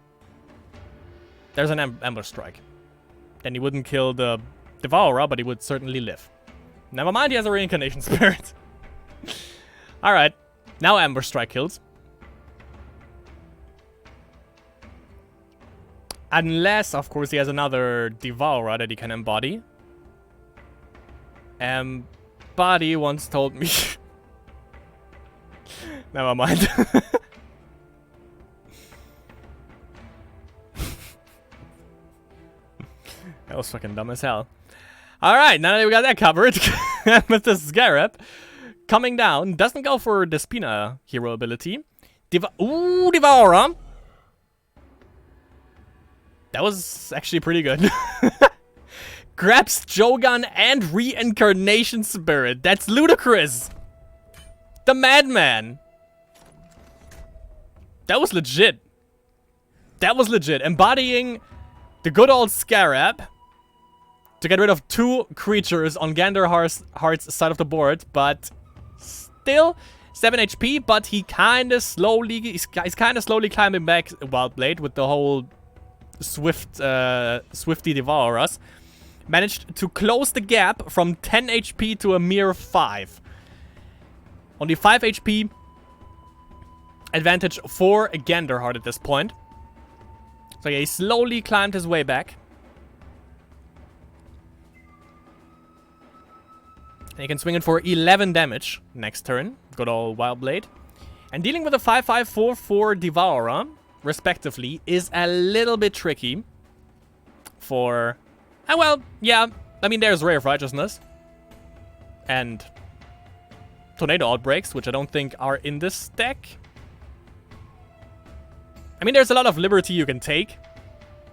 there's an Ambush Strike. Then he wouldn't kill the Devourer, but he would certainly live. Never mind, he has a Reincarnation Spirit. Alright, now Ambush Strike kills. Unless, of course, he has another Devourer that he can embody. Embody once told me... Never mind. That was fucking dumb as hell. Alright, now that we got that covered, with the Scarab coming down, doesn't go for the Spina hero ability. Ooh, Devourer! That was actually pretty good. Grabs Jogun and Reincarnation Spirit. That's ludicrous! The Madman! That was legit. That was legit. Embodying the good old Scarab to get rid of 2 creatures on Genderheart's side of the board, but still 7 HP, but he kind of slowly, he's kind of slowly climbing back Wildblade with the whole Swifty Devourers. Managed to close the gap from 10 HP to a mere 5. Only 5 HP advantage for Genderheart at this point. So yeah, he slowly climbed his way back. And he can swing it for 11 damage next turn. Good old Wildblade. And dealing with a 5/5, 4/4 Devourer, respectively, is a little bit tricky. For... well, yeah. I mean, there's Ray of Righteousness. And Tornado Outbreaks, which I don't think are in this deck. I mean, there's a lot of liberty you can take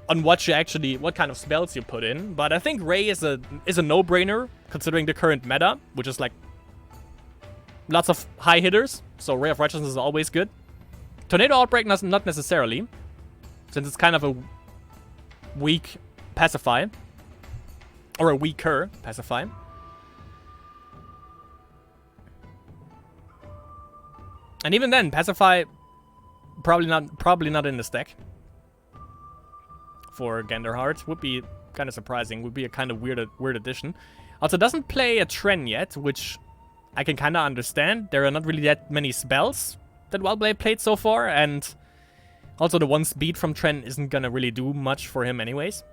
on what kind of spells you put in, but I think Ray is a no-brainer considering the current meta, which is like lots of high hitters. So Ray of Righteousness is always good. Tornado Outbreak not necessarily, since it's kind of a weak pacify, or a weaker pacify. And even then, pacify probably not in this deck. For Genderheart would be kind of surprising. Would be a kind of weird addition. Also, doesn't play a Tren yet, which I can kind of understand. There are not really that many spells that Wildblade played so far, and also the 1 speed from Tren isn't gonna really do much for him anyways.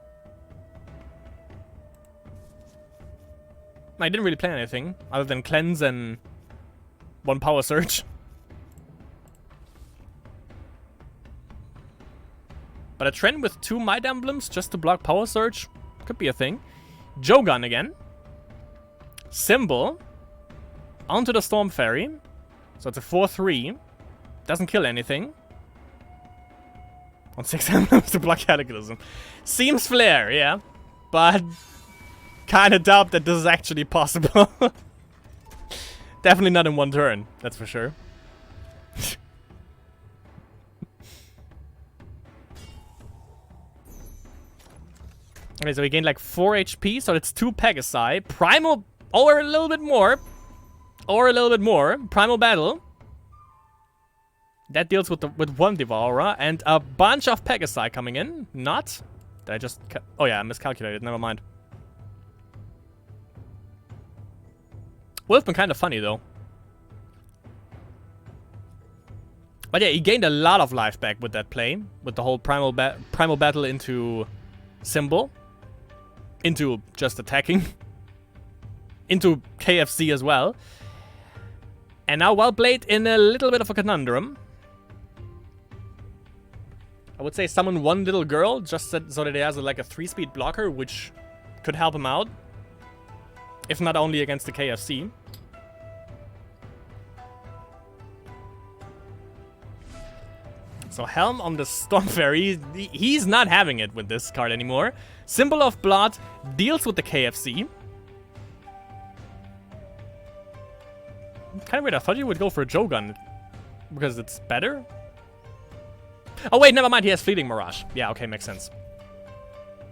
I didn't really play anything other than Cleanse and 1 Power Surge. But a Tren with 2 Might Emblems just to block Power Surge could be a thing. Jogun again. Symbol. Onto the Storm Fairy. So it's a 4/3. Doesn't kill anything. On 6 emblems to block Cataclysm. Seems flare, yeah. But kinda doubt that this is actually possible. Definitely not in 1 turn, that's for sure. Okay, so we gained like 4 HP, so it's 2 Pegasi. Primal, or a little bit more. Or a little bit more. Primal Battle. That deals with 1 Devourer and a bunch of Pegasi coming in. Not. Did I just... oh yeah, I miscalculated. Never mind. Would have been kind of funny, though. But yeah, he gained a lot of life back with that play. With the whole Primal Battle into Symbol. into just attacking. Into KFC as well. And now Wildblade in a little bit of a conundrum. I would say summon one little girl, just so that he has like a 3-speed blocker, which could help him out. If not only against the KFC. So Helm on the Storm Fairy, he's not having it with this card anymore. Symbol of Blood deals with the KFC. Kind of weird, I thought you would go for a Jogun, because it's better. Oh wait, never mind, he has Fleeting Mirage. Yeah, okay, makes sense.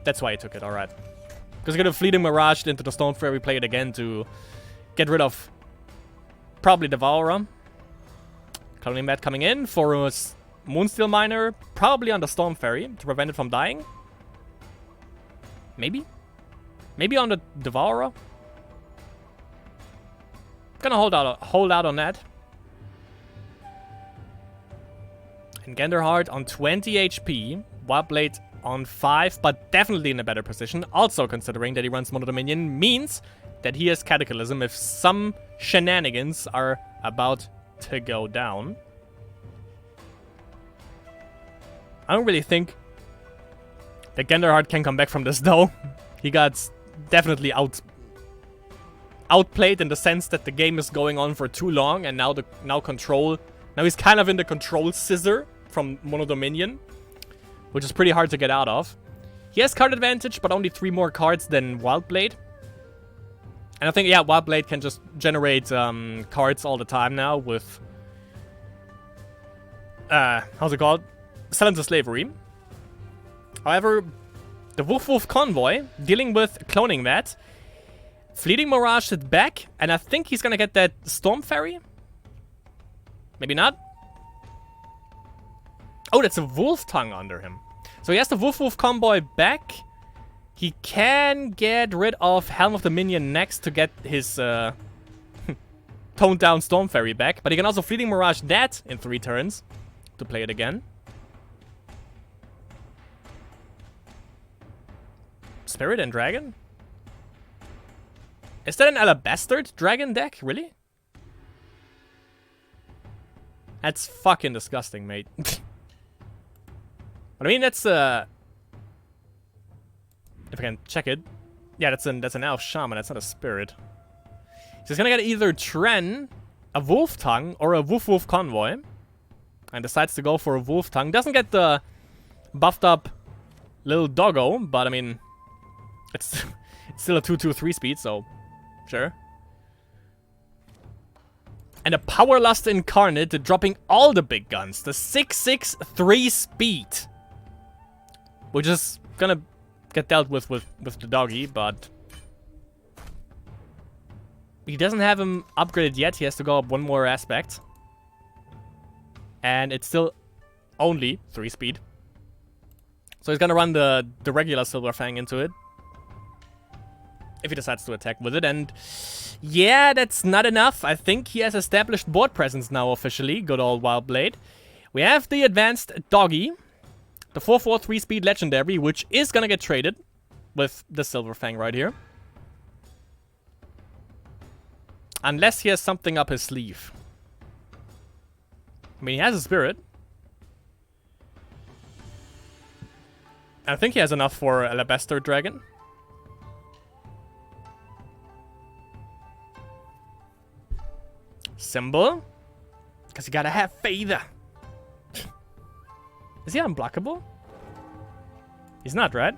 That's why he took it, alright. Because he could have Fleeting Mirage into the Storm Fairy, play it again to get rid of probably Devourer. Cloning Bat coming in for a Moonsteel Miner, probably on the Storm Fairy to prevent it from dying. Maybe? Maybe on the Devourer? Gonna hold out on that. And Genderheart on 20 HP. Wildblade on 5, but definitely in a better position. Also considering that he runs Mono Dominion means that he has Cataclysm if some shenanigans are about to go down. I don't really think that Genderheart can come back from this though. He got definitely outplayed in the sense that the game is going on for too long, and now now he's kind of in the control scissor from Mono Dominion, which is pretty hard to get out of. He has card advantage, but only 3 more cards than Wildblade. And I think, yeah, Wildblade can just generate cards all the time now with how's it called? Silence of Slavery. However, the Wolf Convoy, dealing with cloning that, Fleeting Mirage it back, and I think he's gonna get that Storm Fairy. Maybe not. Oh, that's a Wolf Tongue under him. So he has the Wolf Convoy back. He can get rid of Helm of the Minion next to get his toned down Storm Fairy back. But he can also Fleeting Mirage that in 3 turns to play it again. Spirit and Dragon? Is that an Alabaster Dragon deck? Really? That's fucking disgusting, mate. But I mean, that's if I can check it. Yeah, that's an Elf Shaman, that's not a Spirit. So he's gonna get either Tren, a Wolf Tongue, or a Wolf Convoy. And decides to go for a Wolf Tongue. Doesn't get the buffed up little doggo, but I mean, it's still a 2/2/3 speed, so sure. And a Power Lust Incarnate dropping all the big guns. The 6/6 3 speed. Which is gonna get dealt with the doggy, but he doesn't have him upgraded yet. He has to go up 1 more aspect. And it's still only 3 speed. So he's gonna run the regular Silver Fang into it. If he decides to attack with it, and yeah, that's not enough. I think he has established board presence now officially. Good old Wildblade. We have the advanced Doggy, the 4/4 3-speed legendary, which is gonna get traded with the Silver Fang right here. Unless he has something up his sleeve. I mean, he has a Spirit. I think he has enough for Alabaster Dragon. Symbol. Because you gotta have faith. Is he unblockable? He's not, right?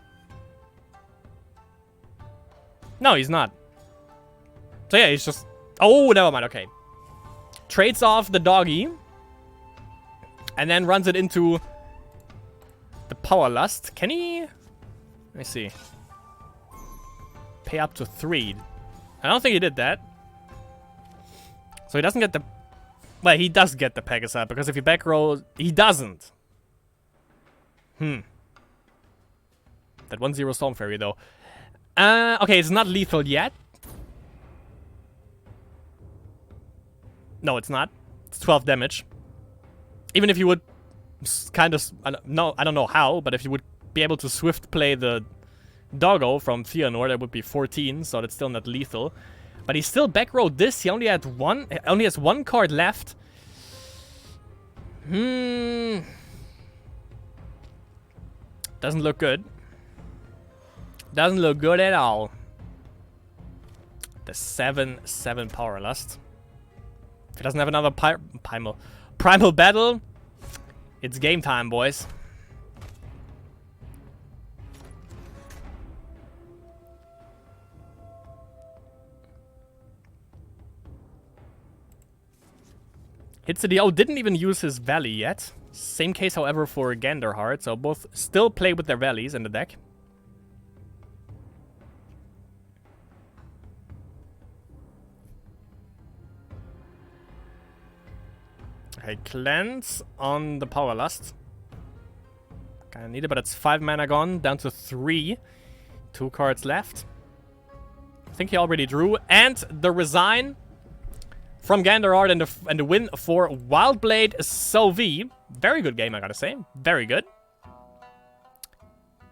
No, he's not. So yeah, he's just... Oh, never mind, okay. Trades off the doggy. And then runs it into the Power Lust. Can he... Let me see. Pay up to 3. I don't think he did that. So he doesn't get the... Well, he does get the Pegasus, because if he back rolls... He doesn't. That 1/0 Storm Fairy, though. Okay, it's not lethal yet. No, it's not. It's 12 damage. Even if you would kind of... I don't know how, but if you would be able to swift play the Doggo from Theonor, that would be 14, so that's still not lethal. But he still backrolled this. He only has one card left. Doesn't look good. Doesn't look good at all. The 7/7 Power Lust. If he doesn't have another primal battle, it's game time, boys. Hitsudio didn't even use his Valley yet. Same case, however, for Ganderheart, so both still play with their Valleys in the deck. Okay, Cleanse on the Power Lust. Kinda need it, but it's 5 mana gone, down to 3. 2 cards left. I think he already drew. And the Resign from Ganderheart and the win for Wildblade Sauvi. Very good game, I gotta say. Very good.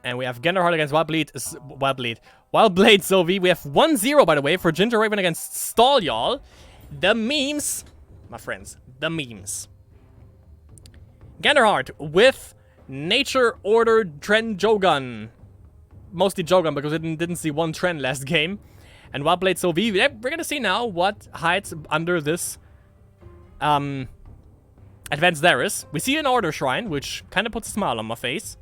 And we have Ganderheart against Wildblade Sauvi. We have 1-0, by the way, for Ginger Raven against Stall, y'all. The memes, my friends. The memes. Ganderheart with Nature Order Tren Jogun. Mostly Jogun because it didn't see one Tren last game. And Wildblade Sauvi, we're gonna see now what hides under this Advanced Darius. We see an Order Shrine, which kind of puts a smile on my face.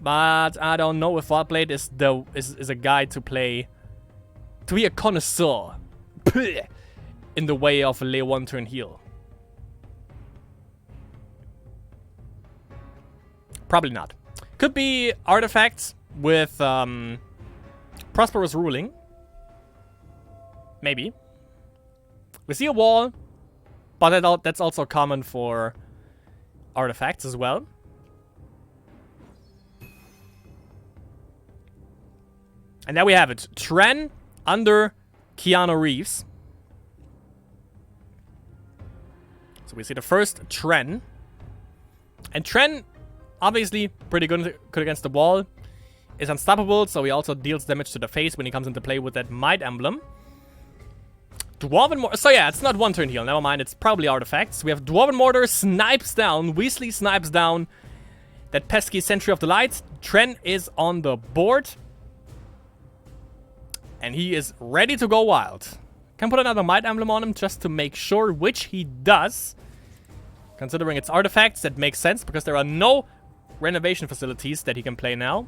But I don't know if Wildblade is a guy to play, to be a connoisseur in the way of a lay 1-turn heal. Probably not. Could be artifacts with Prosperous Ruling. Maybe. We see a wall, but that's also common for artifacts as well. And there we have it. Tren under Keanu Reeves. So we see the first Tren. And Tren, obviously, pretty good against the wall. Is unstoppable, so he also deals damage to the face when he comes into play with that Might Emblem. Dwarven Mortar. So yeah, it's not 1-turn heal. Never mind, it's probably artifacts. We have Dwarven Mortar snipes down. Weasley snipes down that pesky Sentry of the Light. Tren is on the board. And he is ready to go wild. Can put another Might Emblem on him just to make sure, which he does. Considering it's artifacts, that makes sense because there are no renovation facilities that he can play now.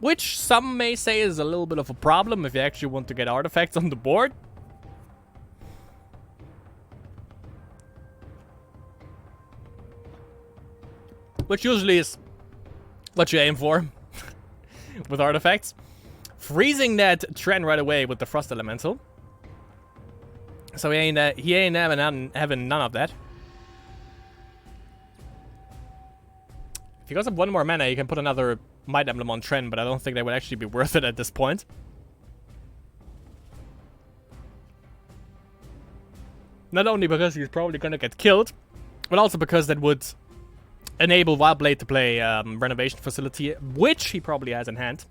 Which some may say is a little bit of a problem if you actually want to get artifacts on the board. Which usually is what you aim for with artifacts. Freezing that Tren right away with the Frost Elemental. So he ain't having none of that. If he goes up 1 more mana, he can put another Might Emblem on Tren, but I don't think that would actually be worth it at this point. Not only because he's probably gonna get killed, but also because that would enable Wildblade to play Renovation Facility, which he probably has in hand.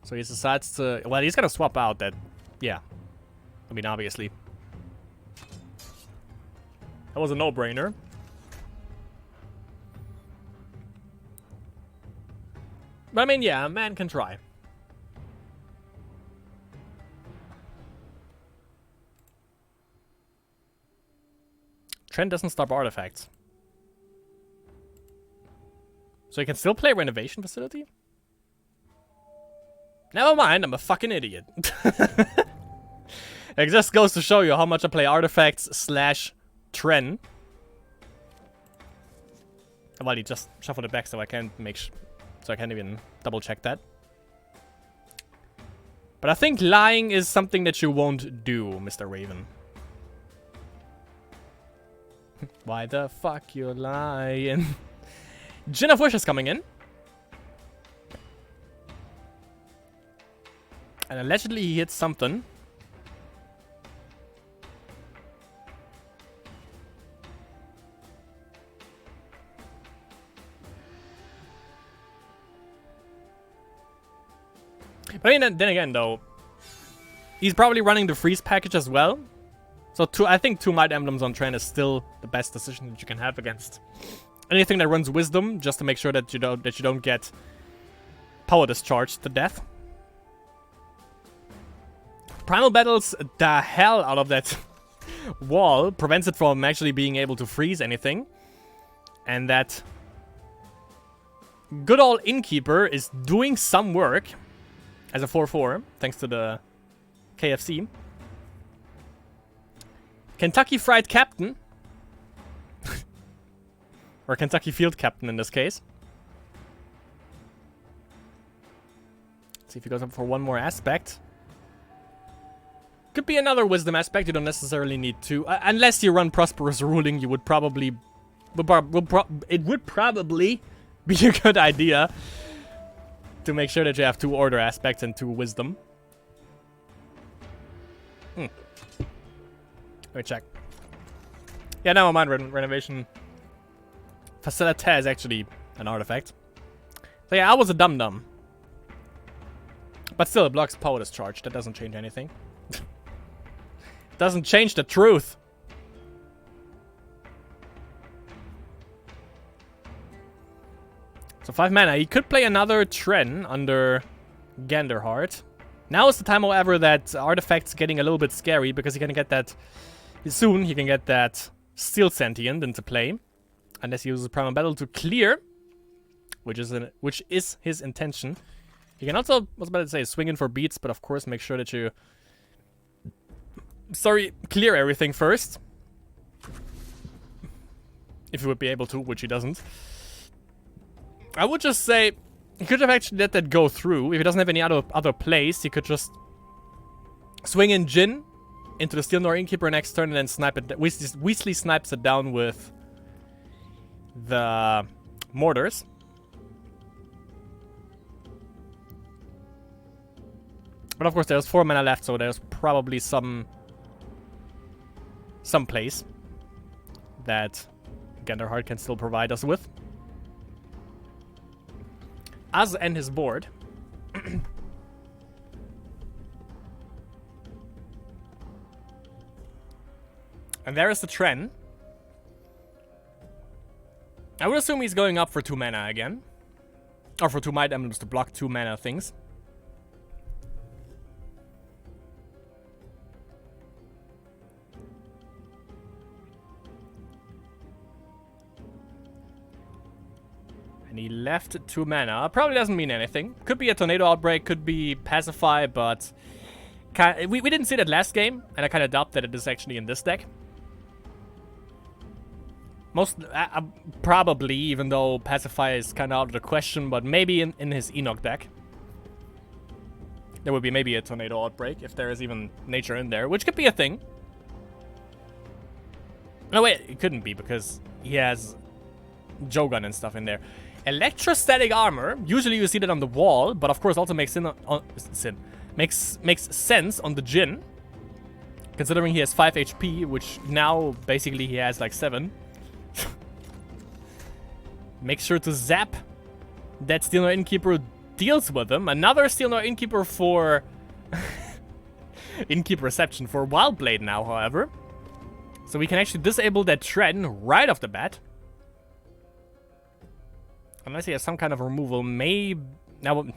So he decides to... Well, he's gonna swap out that... Yeah. I mean, obviously. That was a no-brainer. But I mean, yeah, a man can try. Trent doesn't stop artifacts. So you can still play Renovation Facility? Never mind, I'm a fucking idiot. It just goes to show you how much I play artifacts / Tren. Well, he just shuffled it back so I can't so I can't even double check that. But I think lying is something that you won't do, Mr. Raven. Why the fuck you lying? Gin of Wish is coming in. And allegedly he hits something. But I mean, then again, though, he's probably running the freeze package as well. So I think 2 Might Emblems on Tren is still the best decision that you can have against anything that runs Wisdom, just to make sure that you don't get power discharged to death. Primal battles the hell out of that wall, prevents it from actually being able to freeze anything. And that good old Innkeeper is doing some work as a 4/4, thanks to the KFC. Kentucky Fried Captain. Or Kentucky Field Captain in this case. Let's see if he goes up for one more aspect. Could be another Wisdom aspect, you don't necessarily need to. Unless you run Prosperous Ruling, you would probably... it would probably be a good idea to make sure that you have 2 Order aspects and 2 Wisdom. Let me check. Yeah, never mind. Renovation Facility is actually an artifact. So yeah, I was a dum-dum. But still, it blocks power discharge. That doesn't change anything. Doesn't change the truth. So 5 mana. He could play another Tren under Ganderheart. Now is the time, however, that Artifact's getting a little bit scary because he can get that... Soon he can get that Steel Sentient into play. Unless he uses Primal Battle to clear. Which is his intention. You can also, I was about to say, swing in for beats, but of course make sure that you... clear everything first. If you would be able to, which he doesn't. I would just say, he could have actually let that go through. If he doesn't have any other plays, he could just swing in Jin into the Steel Nor Innkeeper next turn and then snipe it. Weasley snipes it down with the Mortars. But of course, there's 4 mana left, so there's probably some place that Ganderheart can still provide us with. Us and his board. And there is the Tren. I would assume he's going up for 2 mana again. Or for 2 Might Emblems to block 2 mana things. And he left 2 mana. Probably doesn't mean anything. Could be a Tornado Outbreak, could be Pacify, but... we didn't see that last game, and I kind of doubt that it is actually in this deck. Probably, even though Pacify is kind of out of the question, but maybe in his Enoch deck. There would be maybe a Tornado Outbreak, if there is even nature in there, which could be a thing. No, wait, it couldn't be, because he has Jogun and stuff in there. Electrostatic Armor, usually you see that on the wall, but of course also makes makes sense on the Jin. Considering he has 5 HP, which now basically he has like 7. Make sure to zap that Steel Nor Innkeeper deals with him. Another Steel Nor Innkeeper for... Innkeeper Reception for Wildblade now, however. So we can actually disable that Tren right off the bat. Unless he has some kind of removal, maybe... Now,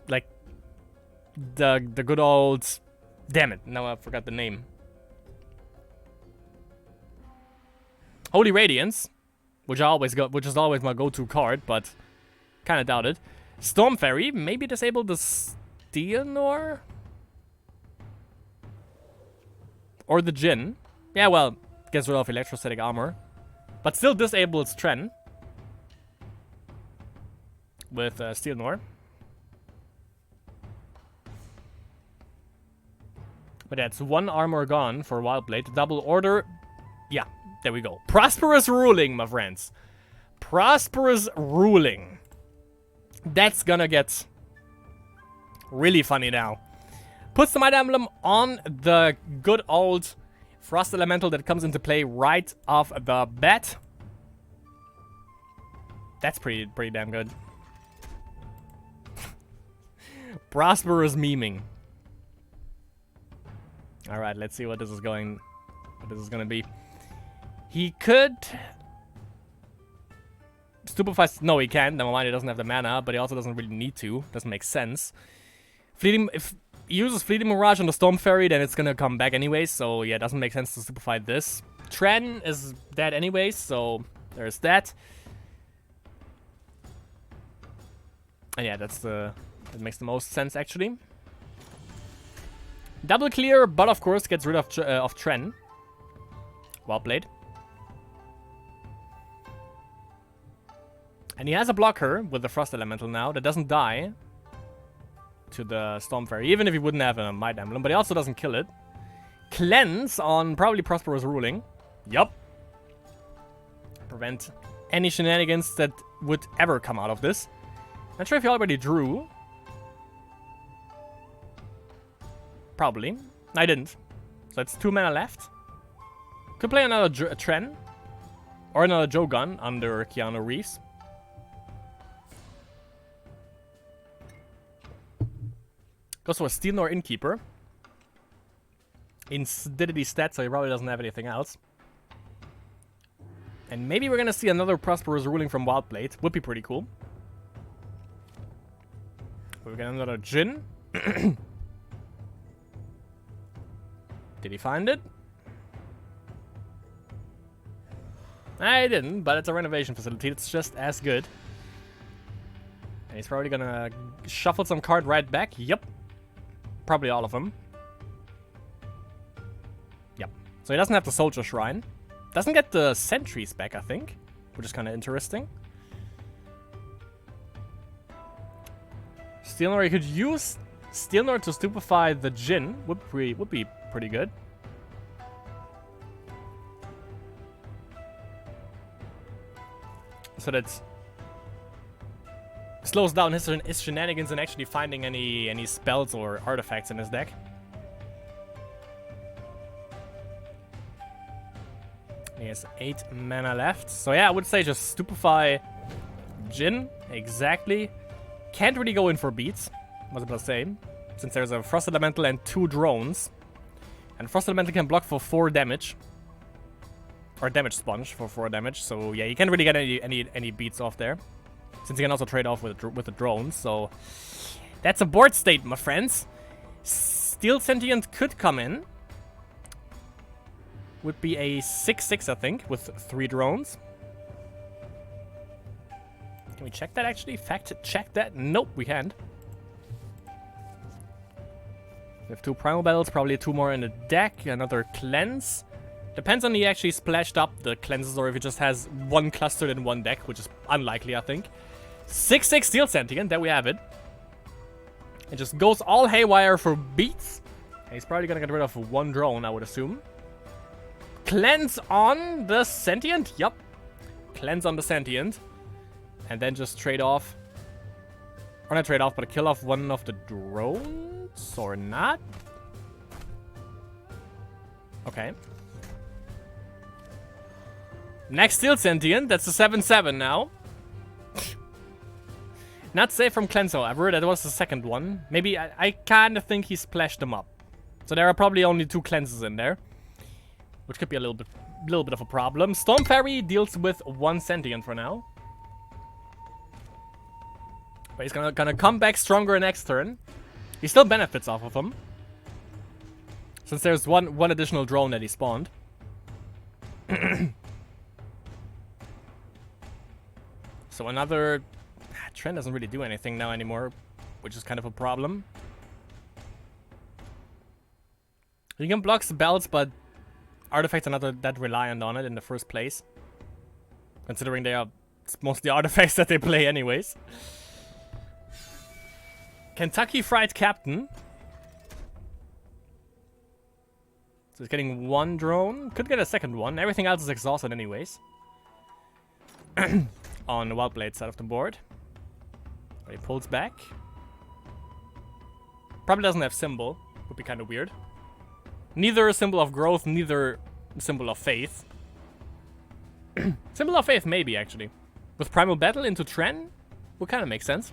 like... The good old... Damn it, now I forgot the name. Holy Radiance, which is always my go-to card, but kind of doubt it. Storm Fairy, maybe disable the Steel Nor? Or the Jin. Yeah, well, gets rid of Electrostatic Armor. But still disables Tren. With Steel Nor. But that's 1 armor gone for Wildblade. Double Order. Yeah, there we go. Prosperous Ruling, my friends. Prosperous Ruling. That's gonna get really funny now. Puts the Might Emblem on the good old Frost Elemental that comes into play right off the bat. That's pretty damn good. Prosperous memeing. Alright, let's see what this is gonna be. He could stupefy. No, he can't. Never mind, he doesn't have the mana, but he also doesn't really need to. Doesn't make sense. If he uses Fleeting Mirage on the Storm Fairy, then it's gonna come back anyways. So yeah, it doesn't make sense to stupefy this. Tren is dead anyways, so there's that. And yeah, that makes the most sense actually. Double clear, but of course gets rid of Tren. Well played. And he has a blocker with the Frost Elemental now that doesn't die to the Storm Fairy, even if he wouldn't have a Might Emblem, but he also doesn't kill it. Cleanse on probably Prosperous Ruling. Yup. Prevent any shenanigans that would ever come out of this. Not sure if he already drew. Probably. I didn't. So that's 2 mana left. Could play another Tren. Or another Jogun under Keanu Reeves. Goes for a Steel Nor Innkeeper. Incidity stats, so he probably doesn't have anything else. And maybe we're gonna see another Prosperous Ruling from Wildblade. Would be pretty cool. We get another Djinn. Did he find it? I didn't, but it's a renovation facility. It's just as good. And he's probably gonna shuffle some card right back. Yep. Probably all of them. Yep. So he doesn't have the Soldier Shrine. Doesn't get the Sentries back, I think. Which is kind of interesting. Steel Nor, he could use Steel Nor to stupefy the Djinn. Would be pretty good. So that slows down his shenanigans and actually finding any spells or artifacts in his deck. He has 8 mana left. So yeah, I would say just stupefy Djinn. Exactly. Can't really go in for beats, was about to say, since there's a Frost Elemental and 2 drones. And Frost Elemental can block for 4 damage. Or Damage Sponge for 4 damage, so yeah, you can't really get any beats off there. Since you can also trade off with the drones, so that's a board state, my friends. Steel Sentient could come in. Would be a 6/6, I think, with 3 drones. Can we check that actually? Fact check that? Nope, we can't. We have 2 Primal Battles, probably 2 more in the deck, another Cleanse. Depends on he actually splashed up the cleanses or if he just has 1 clustered in 1 deck, which is unlikely, I think. 6/6 Steel Sentient, there we have it. It just goes all haywire for beats. And he's probably gonna get rid of 1 drone, I would assume. Cleanse on the Sentient? Yup. Cleanse on the Sentient. And then just trade off. Or not trade off, but kill off 1 of the drones? Or not? Okay. Next Steel Sentient, that's a 7/7 now. Not safe from Cleanse, however, that was the second one. Maybe, I kind of think he splashed them up. So there are probably only 2 cleanses in there. Which could be a little bit of a problem. Storm Fairy deals with 1 Sentient for now. But he's gonna come back stronger next turn. He still benefits off of him. Since there's one additional drone that he spawned. So another... Trend doesn't really do anything now anymore, which is kind of a problem. You can block spells, but artifacts are not that reliant on it in the first place. Considering they are mostly artifacts that they play anyways. Kentucky Fried Captain. So he's getting 1 drone. Could get a second one. Everything else is exhausted anyways. On the Wildblade side of the board. He pulls back. Probably doesn't have Symbol. Would be kind of weird. Neither a Symbol of Growth, neither a Symbol of Faith. Symbol of Faith, maybe, actually. With Primal Battle into Tren? Would kind of make sense.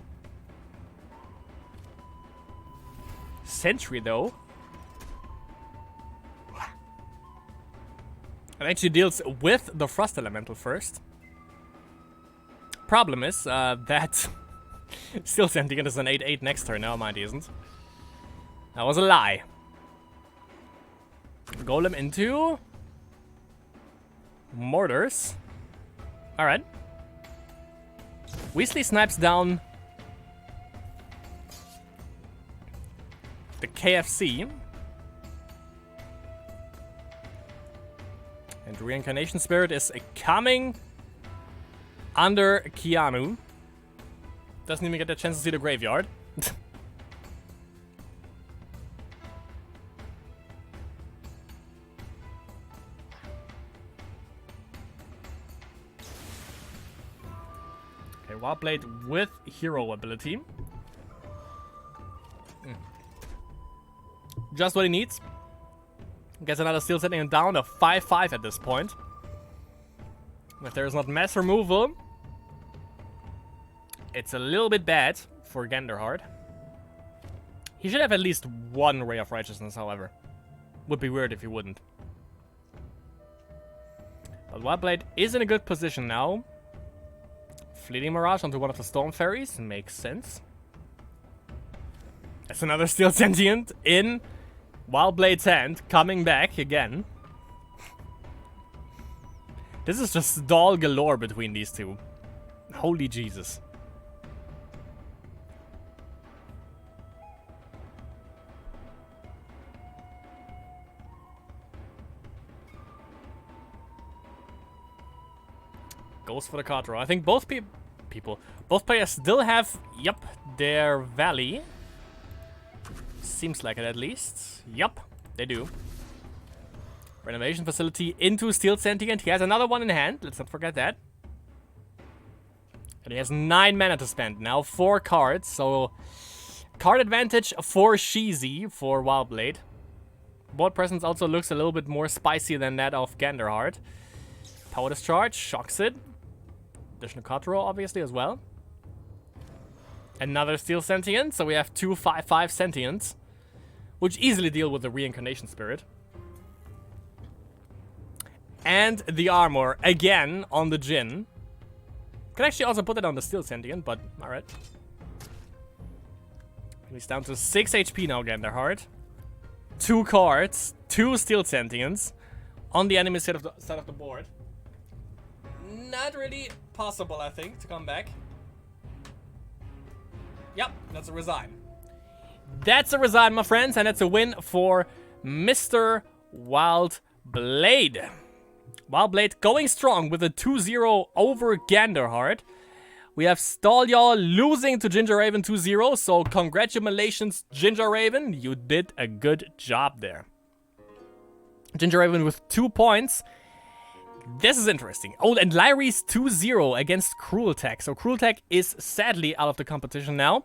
Sentry, though. It actually deals with the Frost Elemental first. Problem is that Steel Sentient is an 8/8 next turn. No, mind he isn't. That was a lie. Golem into Mortars. Alright. Weasley snipes down the KFC. And Reincarnation Spirit is coming under Keanu. Doesn't even get a chance to see the graveyard. Okay, Wild Blade with hero ability. Just what he needs. Gets another Steel Sentient down to 5/5 at this point. If there is not mass removal, it's a little bit bad for Genderhard. He should have at least one Ray of Righteousness, however. Would be weird if he wouldn't. But Wildblade is in a good position now. Fleeting Mirage onto one of the Storm Fairies makes sense. That's another Steel Sentient in Wildblade's hand, coming back again. This is just stall galore between these two. Holy Jesus. Goes for the card draw. I think both both players still have, yep, their Valley. Seems like it at least. Yup, they do. Renovation Facility into Steel Sentient. He has another one in hand. Let's not forget that. And he has 9 mana to spend. Now 4 cards. So card advantage for Sheezy for Wildblade. Board presence also looks a little bit more spicy than that of Genderhard. Power Discharge. Shocks it. Additional card draw obviously as well. Another Steel Sentient. So we have 2 5/5 Sentients, which easily deal with the Reincarnation Spirit. And the armor, again, on the Djinn. Could actually also put it on the Steel Sentient, but alright. He's down to 6 HP now, Genderhard. 2 cards, 2 Steel Sentients on the enemy side of the board. Not really possible, I think, to come back. Yep, that's a resign. That's a resign, my friends, and that's a win for Mr. Wildblade. Wildblade going strong with a 2-0 over Genderhard. We have Stalyar losing to Ginger Raven 2-0, so congratulations, Ginger Raven. You did a good job there. Ginger Raven with 2 points. This is interesting. Oh, and Lyri's 2-0 against Cruel Tech. So Cruel Tech is sadly out of the competition now.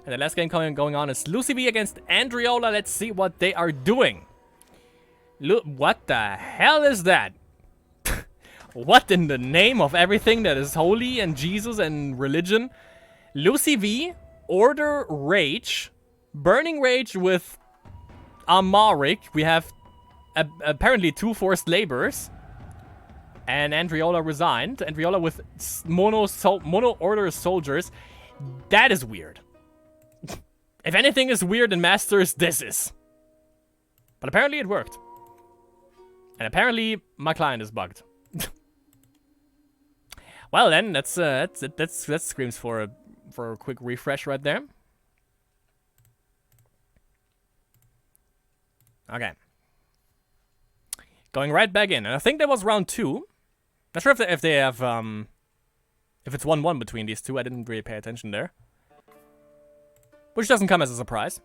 And the last game going on is Lucy B against Andriola. Let's see what they are doing. What the hell is that? What in the name of everything that is holy and Jesus and religion? Lucy V, Order Rage, Burning Rage with Amaric. We have apparently 2 Forced Labors. And Andriola resigned. Andriola with mono order soldiers. That is weird. If anything is weird in Masters, this is. But apparently it worked. And apparently my client is bugged. Well then, that screams for a quick refresh right there. Okay. Going right back in. And I think that was round 2. Not sure if they have if it's 1-1 between these two. I didn't really pay attention there. Which doesn't come as a surprise.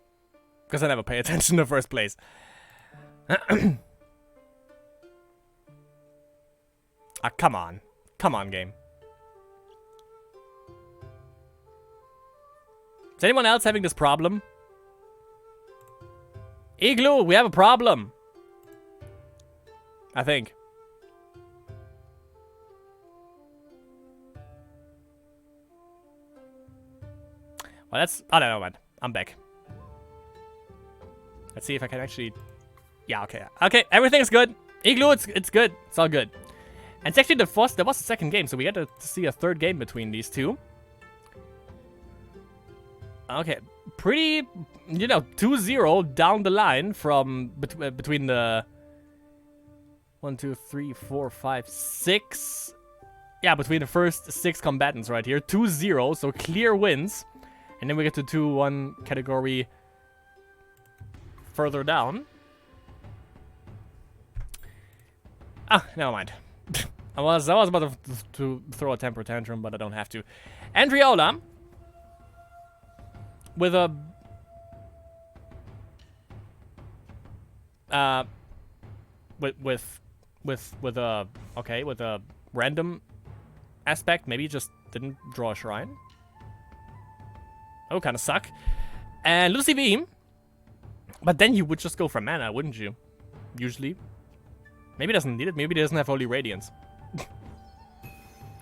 Because I never pay attention in the first place. Come on. Come on, game. Is anyone else having this problem? Igloo, we have a problem. I think. Well, that's... Oh, no, man. I'm back. Let's see if I can actually... Yeah, okay. Okay, everything's good. Igloo, it's good. It's all good. And it's actually there was a second game, so we get to see a third game between these two. Okay, pretty, you know, 2-0 down the line from between the 1, 2, 3, 4, 5, 6. Yeah, between the first 6 combatants right here. 2-0, so clear wins. And then we get to 2-1 category further down. Ah, never mind. I was about to throw a temper tantrum, but I don't have to. Andriola with a with a random aspect. Maybe just didn't draw a shrine. Oh, kind of suck. And Lucy V. But then you would just go for mana, wouldn't you? Usually. Maybe he doesn't need it. Maybe he doesn't have Holy Radiance.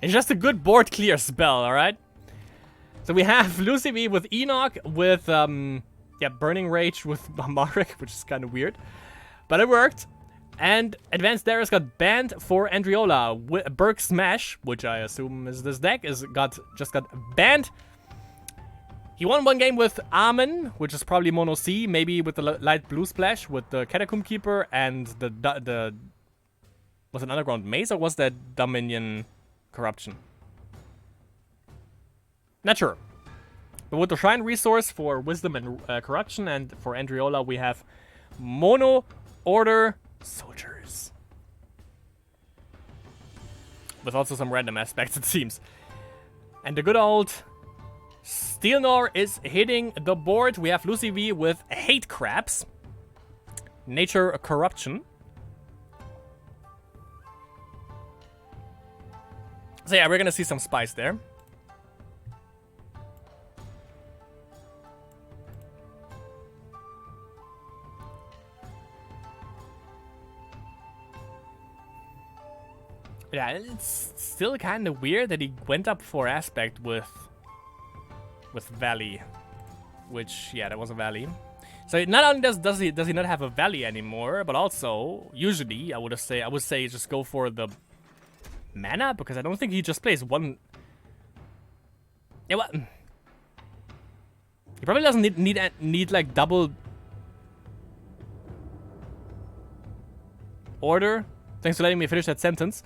It's just a good board clear spell, alright? So we have Lucy V with Enoch, with, Burning Rage with Marek, which is kind of weird. But it worked. And Advanced Darius got banned for Andriola. Berg Smash, which I assume is this deck, just got banned. He won one game with Amen, which is probably Mono C, maybe with the light blue splash with the Catacomb Keeper and the was it Underground Maze or was that Dominion Corruption? Not sure. But with the Shrine resource for Wisdom and Corruption, and for Andriola we have Mono Order Soldiers. With also some random aspects, it seems. And the good old Steelnor is hitting the board. We have Lucy V with Hate Crabs. Nature Corruption. So yeah, we're gonna see some spice there. Yeah, it's still kind of weird that he went up for aspect with Valley, which, yeah, that was a Valley. So not only does he not have a Valley anymore, but also usually I would say just go for the mana, because I don't think he just plays one. Yeah, what? He probably doesn't need like double order. Thanks for letting me finish that sentence.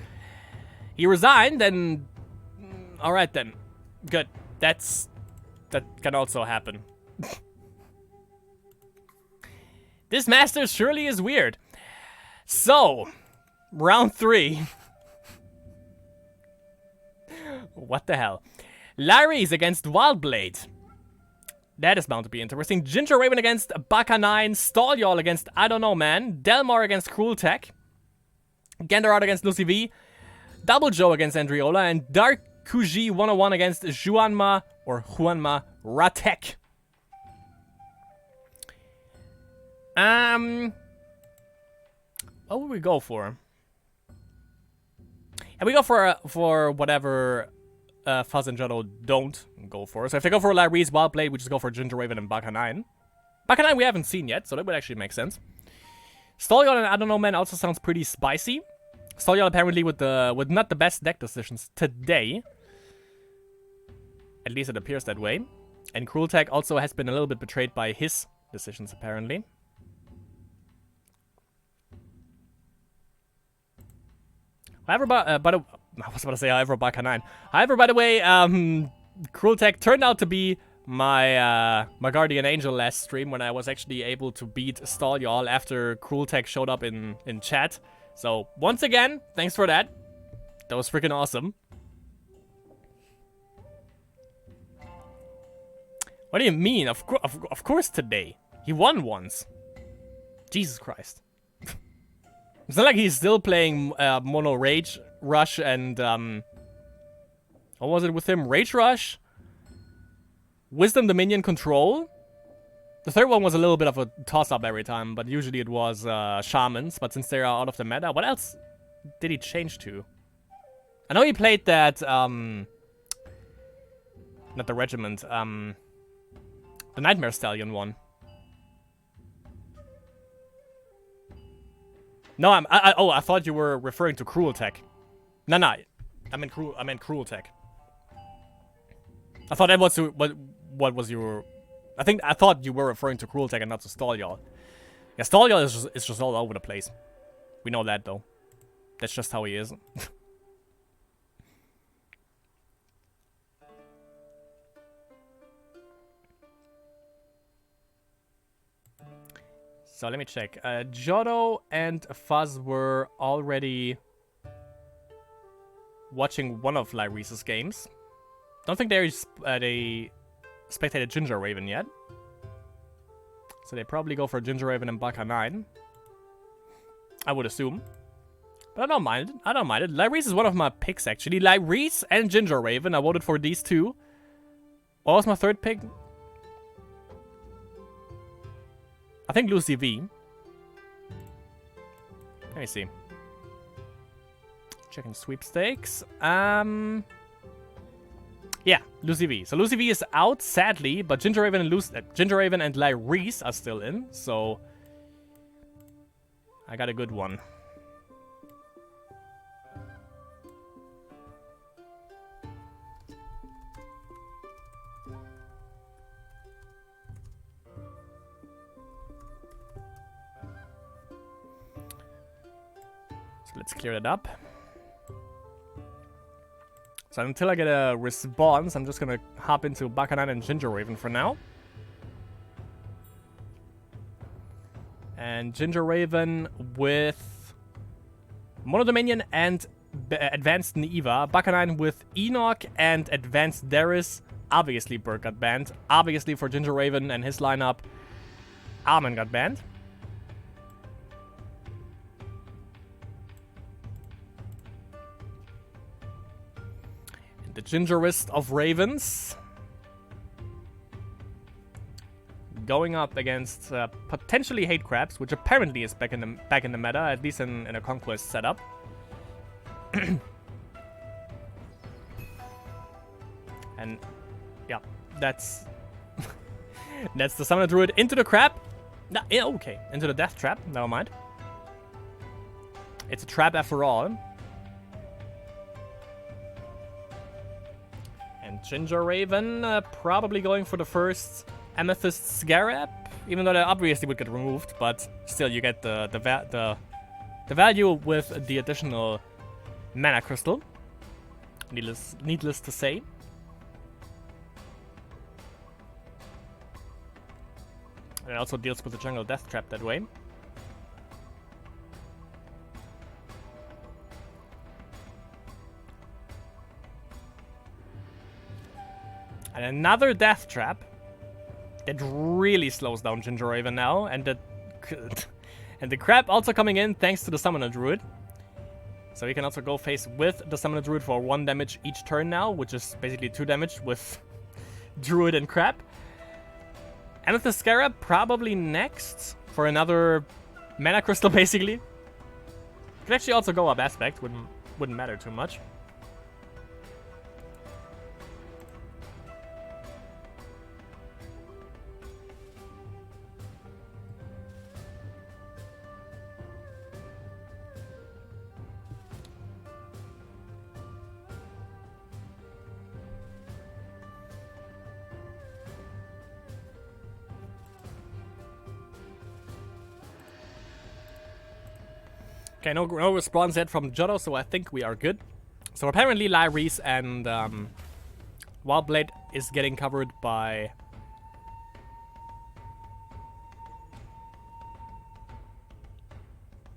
He resigned, and all right then, good. That can also happen. This master surely is weird. So, round 3. What the hell? Larry's against Wildblade. That is bound to be interesting. Ginger Raven against Baka 9. Stalljarl against I don't know man. Delmar against Cruel Tech. Genderat against Lucy V. Double Joe against Andriola. And Dark Kuji 101 against Juanma Ratek. What would we go for? And we go for whatever Fuzz and Jotto don't go for. So if they go for Larry's Wildblade, we just go for Ginger Raven and Baka 9. Baka 9 we haven't seen yet, so that would actually make sense. Stalljarl and I don't know man also sounds pretty spicy. Stalljarl apparently with not the best deck decisions today. At least it appears that way. And Cruel Tech also has been a little bit betrayed by his decisions apparently. However, I was about to say however Baka 9. However, by the way, Cruel Tech turned out to be my my guardian angel last stream when I was actually able to beat Stalljarl after Cruel Tech showed up in chat. So once again, thanks for that. That was freaking awesome. What do you mean? Of course today. He won once. Jesus Christ. It's not like he's still playing Mono Rage Rush and what was it with him? Rage Rush? Wisdom Dominion Control? The third one was a little bit of a toss-up every time, but usually it was Shamans, but since they are out of the meta, what else did he change to? I know he played that, not the Regiment, the Nightmare Stallion one. No, oh, I thought you were referring to Cruel Tech. No, I meant Cruel Tech. I thought that was what was your... I thought you were referring to Cruel Tech and not to Stalljaw. Yeah, Stalljaw is just all over the place. We know that, though. That's just how he is. So let me check. Jodo and Fuzz were already watching one of Lyrise's games. Don't think they spectated Ginger Raven yet. So they probably go for Ginger Raven and Baka 9. I would assume. But I don't mind it. I don't mind it. Lyrise is one of my picks, actually. Lyrise and Ginger Raven. I voted for these two. What was my third pick? I think Lucy V. Let me see. Checking sweepstakes. Yeah, Lucy V. So Lucy V is out, sadly, but Ginger Raven and Lyrise are still in, so I got a good one. So let's clear it up. So until I get a response, I'm just gonna hop into Bakanan and Ginger Raven for now. And Ginger Raven with Monodominion and Advanced Neva. Bakanan with Enoch and Advanced Darius. Obviously Burke got banned. Obviously for Ginger Raven and his lineup, Armin got banned. The Gingerist of Ravens going up against potentially Hate Crabs, which apparently is back in the meta, at least in a Conquest setup. And yeah, that's that's the Summoner Druid into the Crab. No, yeah, okay, into the Death Trap. Never mind. It's a trap after all. Ginger Raven probably going for the first Amethyst Scarab, even though that obviously would get removed, but still you get the value with the additional mana crystal. Needless to say. And it also deals with the jungle death trap that way. And another death trap that really slows down Ginger Raven now, and the crab also coming in thanks to the Summoner Druid. So he can also go face with the Summoner Druid for 1 damage each turn now, which is basically 2 damage with Druid and crab. Amethyst Scarab probably next for another mana crystal, basically. Could actually also go up Aspect, wouldn't matter too much. Okay, no response yet from Jodo, so I think we are good. So apparently Lyrise and Wildblade is getting covered by...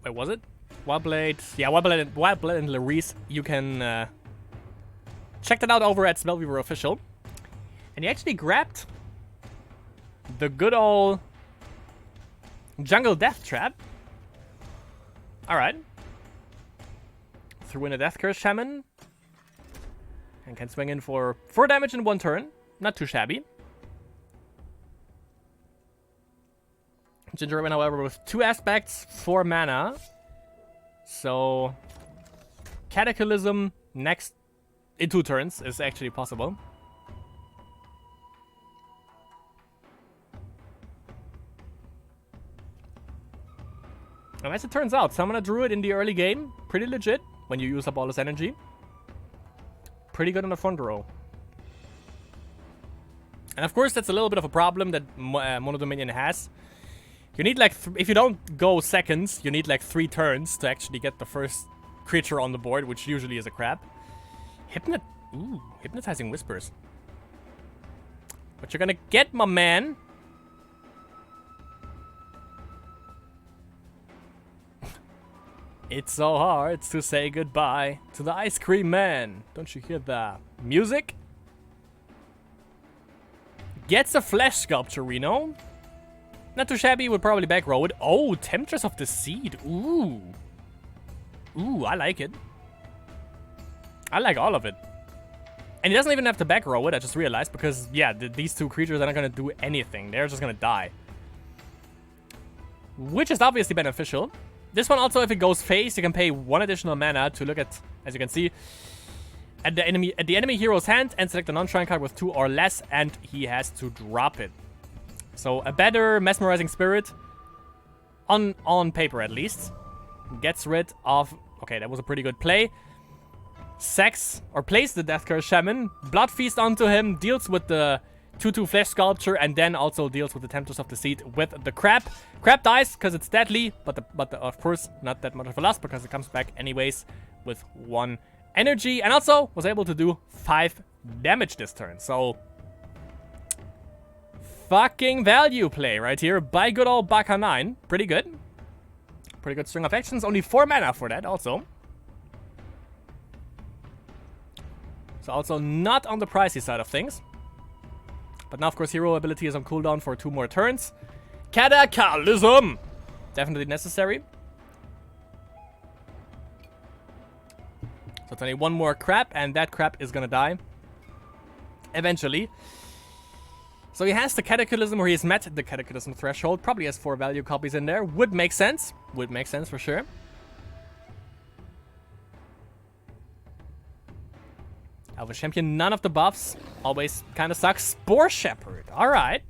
Wait, was it? Wildblade... Yeah, Wildblade and Lyrise. You can check that out over at Spellweaver Official. And he actually grabbed the good old Jungle Death Trap. Alright. Threw in a Death Curse Shaman. And can swing in for 4 damage in 1 turn. Not too shabby. Ginger Raven, however, with 2 aspects, 4 mana. So Cataclysm next in 2 turns is actually possible. And as it turns out, summon a druid in the early game, pretty legit when you use up all this energy. Pretty good on the front row. And of course, that's a little bit of a problem that Mono Dominion has. You need like, if you don't go seconds, you need like 3 turns to actually get the first creature on the board, which usually is a crab. Hypnotizing Whispers. What you're gonna get, my man? It's so hard to say goodbye to the ice cream man. Don't you hear the music? Gets a flesh sculpture, Reno. Not too shabby, would probably back row it. Oh, Temptress of the Seed. Ooh. Ooh, I like it. I like all of it. And he doesn't even have to back row it, I just realized, because, yeah, these 2 creatures are not going to do anything. They're just going to die. Which is obviously beneficial. This one also, if it goes face, you can pay 1 additional mana to look at, as you can see, at the enemy hero's hand and select a non-shrine card with 2 or less, and he has to drop it. So a better Mesmerizing Spirit, on paper at least, gets rid of... Okay, that was a pretty good play. Sacks, or plays the Death Curse Shaman, Blood Feast onto him, deals with the 2/2 Flesh Sculpture, and then also deals with the Temptress of the Seed with the Crab. Crab dies because it's deadly, but of course not that much of a loss because it comes back anyways with 1 energy, and also was able to do 5 damage this turn. So fucking value play right here by good old Baka 9. Pretty good. Pretty good string of actions. Only 4 mana for that also. So also not on the pricey side of things. But now, of course, hero ability is on cooldown for 2 more turns. Cataclysm! Definitely necessary. So it's only 1 more crap, and that crap is gonna die. Eventually. So he has the Cataclysm, or he has met the Cataclysm threshold. Probably has 4 value copies in there. Would make sense. Would make sense for sure. Elvish Champion, none of the buffs. Always kind of sucks. Spore Shepherd. Alright.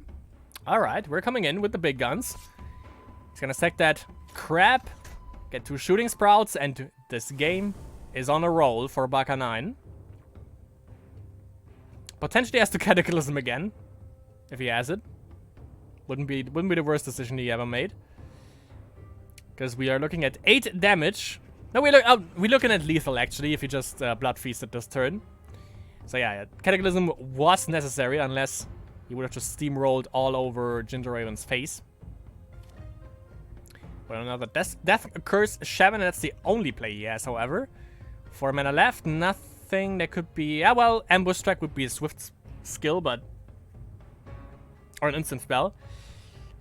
Alright, we're coming in with the big guns. He's gonna sack that crap. Get 2 Shooting Sprouts, and this game is on a roll for Baka 9. Potentially has to Cataclysm again. If he has it. Wouldn't be the worst decision he ever made. Because we are looking at 8 damage. No, we're looking at lethal, actually, if you just Blood Feasted this turn. So yeah, Cataclysm was necessary, unless he would have just steamrolled all over Ginger Raven's face. But another Death Curse Shaman, and that's the only play he has, however. 4 mana left, nothing that could be... Yeah, well, Ambush Strike would be a swift skill, but... Or an instant spell.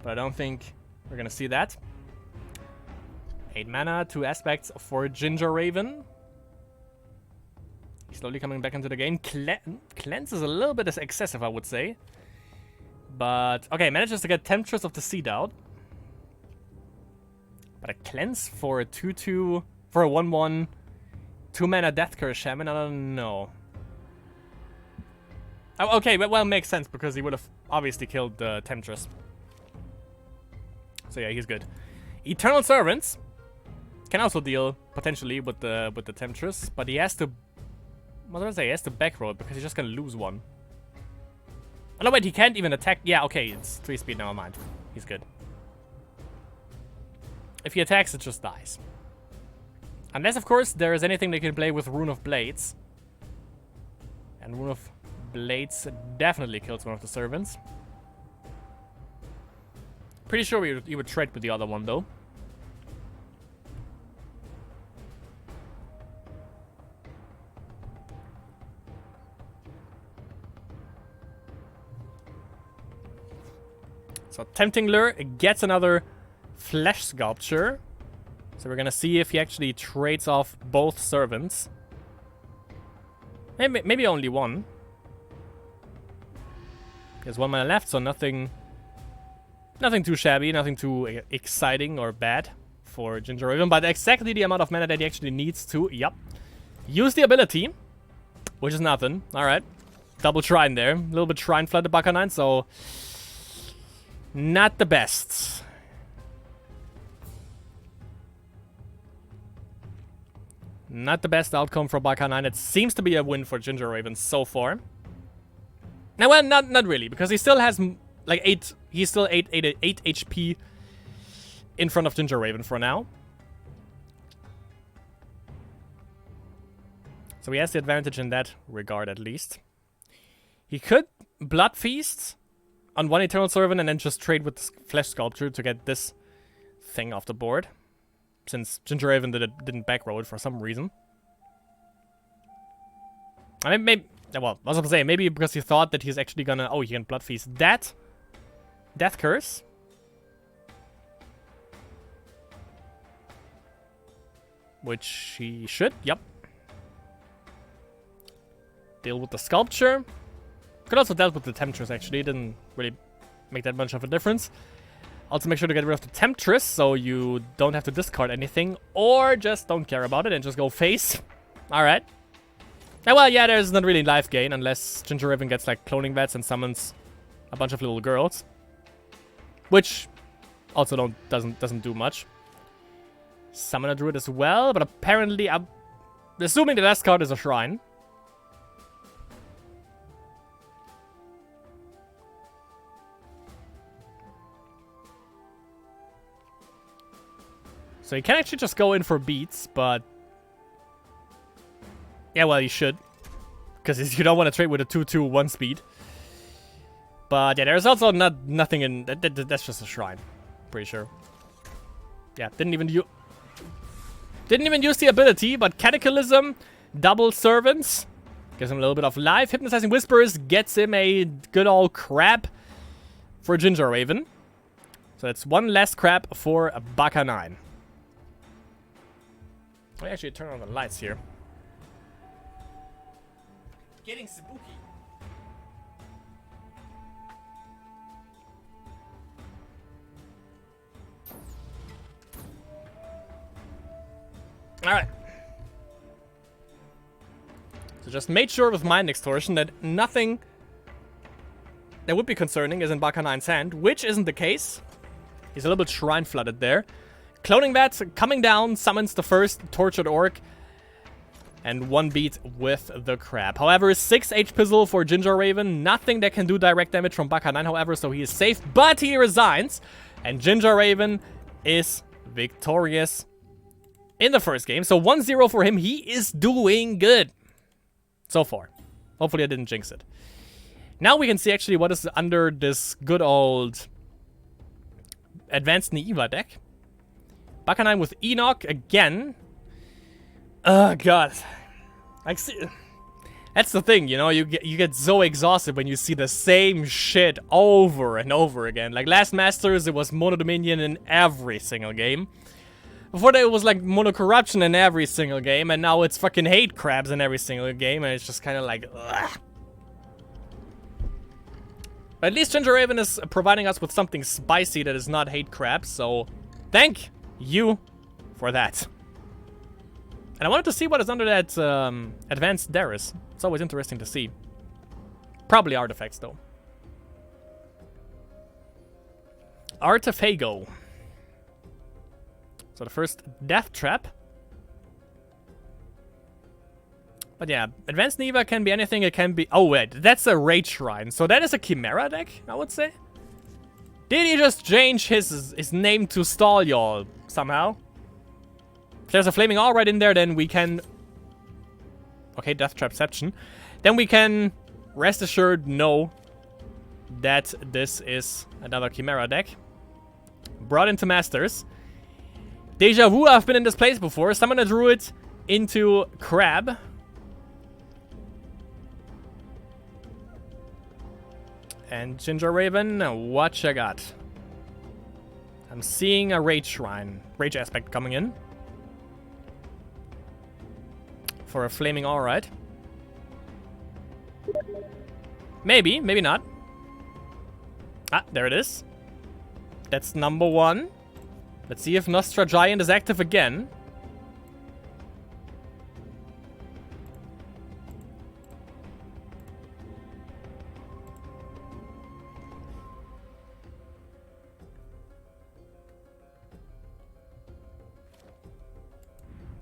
But I don't think we're gonna see that. 8 mana, 2 aspects for Ginger Raven. Slowly coming back into the game. Cleanse is a little bit excessive, I would say. But, okay, manages to get Temptress of the Seed out. But a Cleanse for a 2/2, for a 1/1, 2 mana Death Curse Shaman, I don't know. Oh, okay, but well, it makes sense because he would have obviously killed the Temptress. So yeah, he's good. Eternal Servants can also deal potentially with the Temptress, but he has to... What do I say? He has to back roll because he's just gonna lose 1. Oh no, wait, he can't even attack. Yeah, okay, it's 3 speed, never mind. He's good. If he attacks, it just dies. Unless, of course, there is anything they can play with Rune of Blades. And Rune of Blades definitely kills one of the servants. Pretty sure you would trade with the other one, though. So Tempting Lure gets another Flesh Sculpture. So we're gonna see if he actually trades off both servants. Maybe only 1. There's 1 mana left, so nothing too shabby, nothing too exciting or bad for Ginger Raven, but exactly the amount of mana that he actually needs to, use the ability, which is nothing. Alright. Double Shrine there. A little bit Shrine flooded Baka 9, so... Not the best. Not the best outcome for Baka 9. It seems to be a win for Ginger Raven so far. Now, well, not really, because he still has like 8. He's still 8 HP in front of Ginger Raven for now. So he has the advantage in that regard, at least. He could Blood Feast on one Eternal Servant and then just trade with the Flesh Sculpture to get this thing off the board. Since Ginger Raven didn't back roll it for some reason. I mean, maybe... Well, I was gonna say, maybe because he thought that he's actually gonna... Oh, he can Blood Feast that. Death Curse. Which he should, yep. Deal with the Sculpture. Could also deal with the Temptress, actually. Didn't really make that much of a difference. Also make sure to get rid of the Temptress, so you don't have to discard anything. Or just don't care about it and just go face. Alright. Well, yeah, there's not really life gain unless Ginger Raven gets, like, Cloning Vats and summons a bunch of little girls. Which also doesn't do much. Summon a Druid as well, but apparently I'm assuming the last card is a Shrine. So you can actually just go in for beats, but... Yeah, well, you should. Because you don't want to trade with a 2/2 1 speed. But yeah, there's also nothing in... That's just a Shrine. Pretty sure. Yeah, didn't even use the ability, but Cataclysm, double Servants. Gives him a little bit of life. Hypnotizing Whispers gets him a good old crab for Ginger Raven. So that's one less crab for Baka 9. Let me actually turn on the lights here. Getting spooky. Alright. So just made sure with Mind Extortion that nothing that would be concerning is in Baka 9's hand, which isn't the case. He's a little bit Shrine flooded there. Cloning Bat coming down, summons the first Tortured Orc. And one beat with the crab. However, 6 H-Pizzle for Ginger Raven. Nothing that can do direct damage from Baka 9, however, so he is safe. But he resigns. And Ginger Raven is victorious in the first game. So 1-0 for him. He is doing good. So far. Hopefully I didn't jinx it. Now we can see actually what is under this good old Advanced Naiva deck. Baka 9 with Enoch again. Oh god. Like, see, that's the thing, you know, you get so exhausted when you see the same shit over and over again. Like last Masters, it was Mono Dominion in every single game. Before that, it was like Mono Corruption in every single game, and now it's fucking Hate Crabs in every single game, and it's just kind of like, ugh. But at least Ginger Raven is providing us with something spicy that is not Hate Crabs, so thank you for that. And I wanted to see what is under that Advanced Darius. It's always interesting to see. Probably artifacts, though. Artifago. So the first Death Trap. But yeah, Advanced Neva can be anything. It can be... Oh, wait. That's a Rage Shrine. So that is a Chimera deck, I would say. Did he just change his name to Stall Y'all somehow? If there's a Flaming All right in there, then we can... Okay, Death Trapception. Then we can rest assured know that this is another Chimera deck. Brought into Masters. Deja Vu, I've been in this place before. Summon a Druid into Crab. And Ginger Raven, what you got? I'm seeing a Rage Shrine. Rage aspect coming in. For a Flaming Alright. Maybe, maybe not. Ah, there it is. That's number 1. Let's see if Nostra Giant is active again.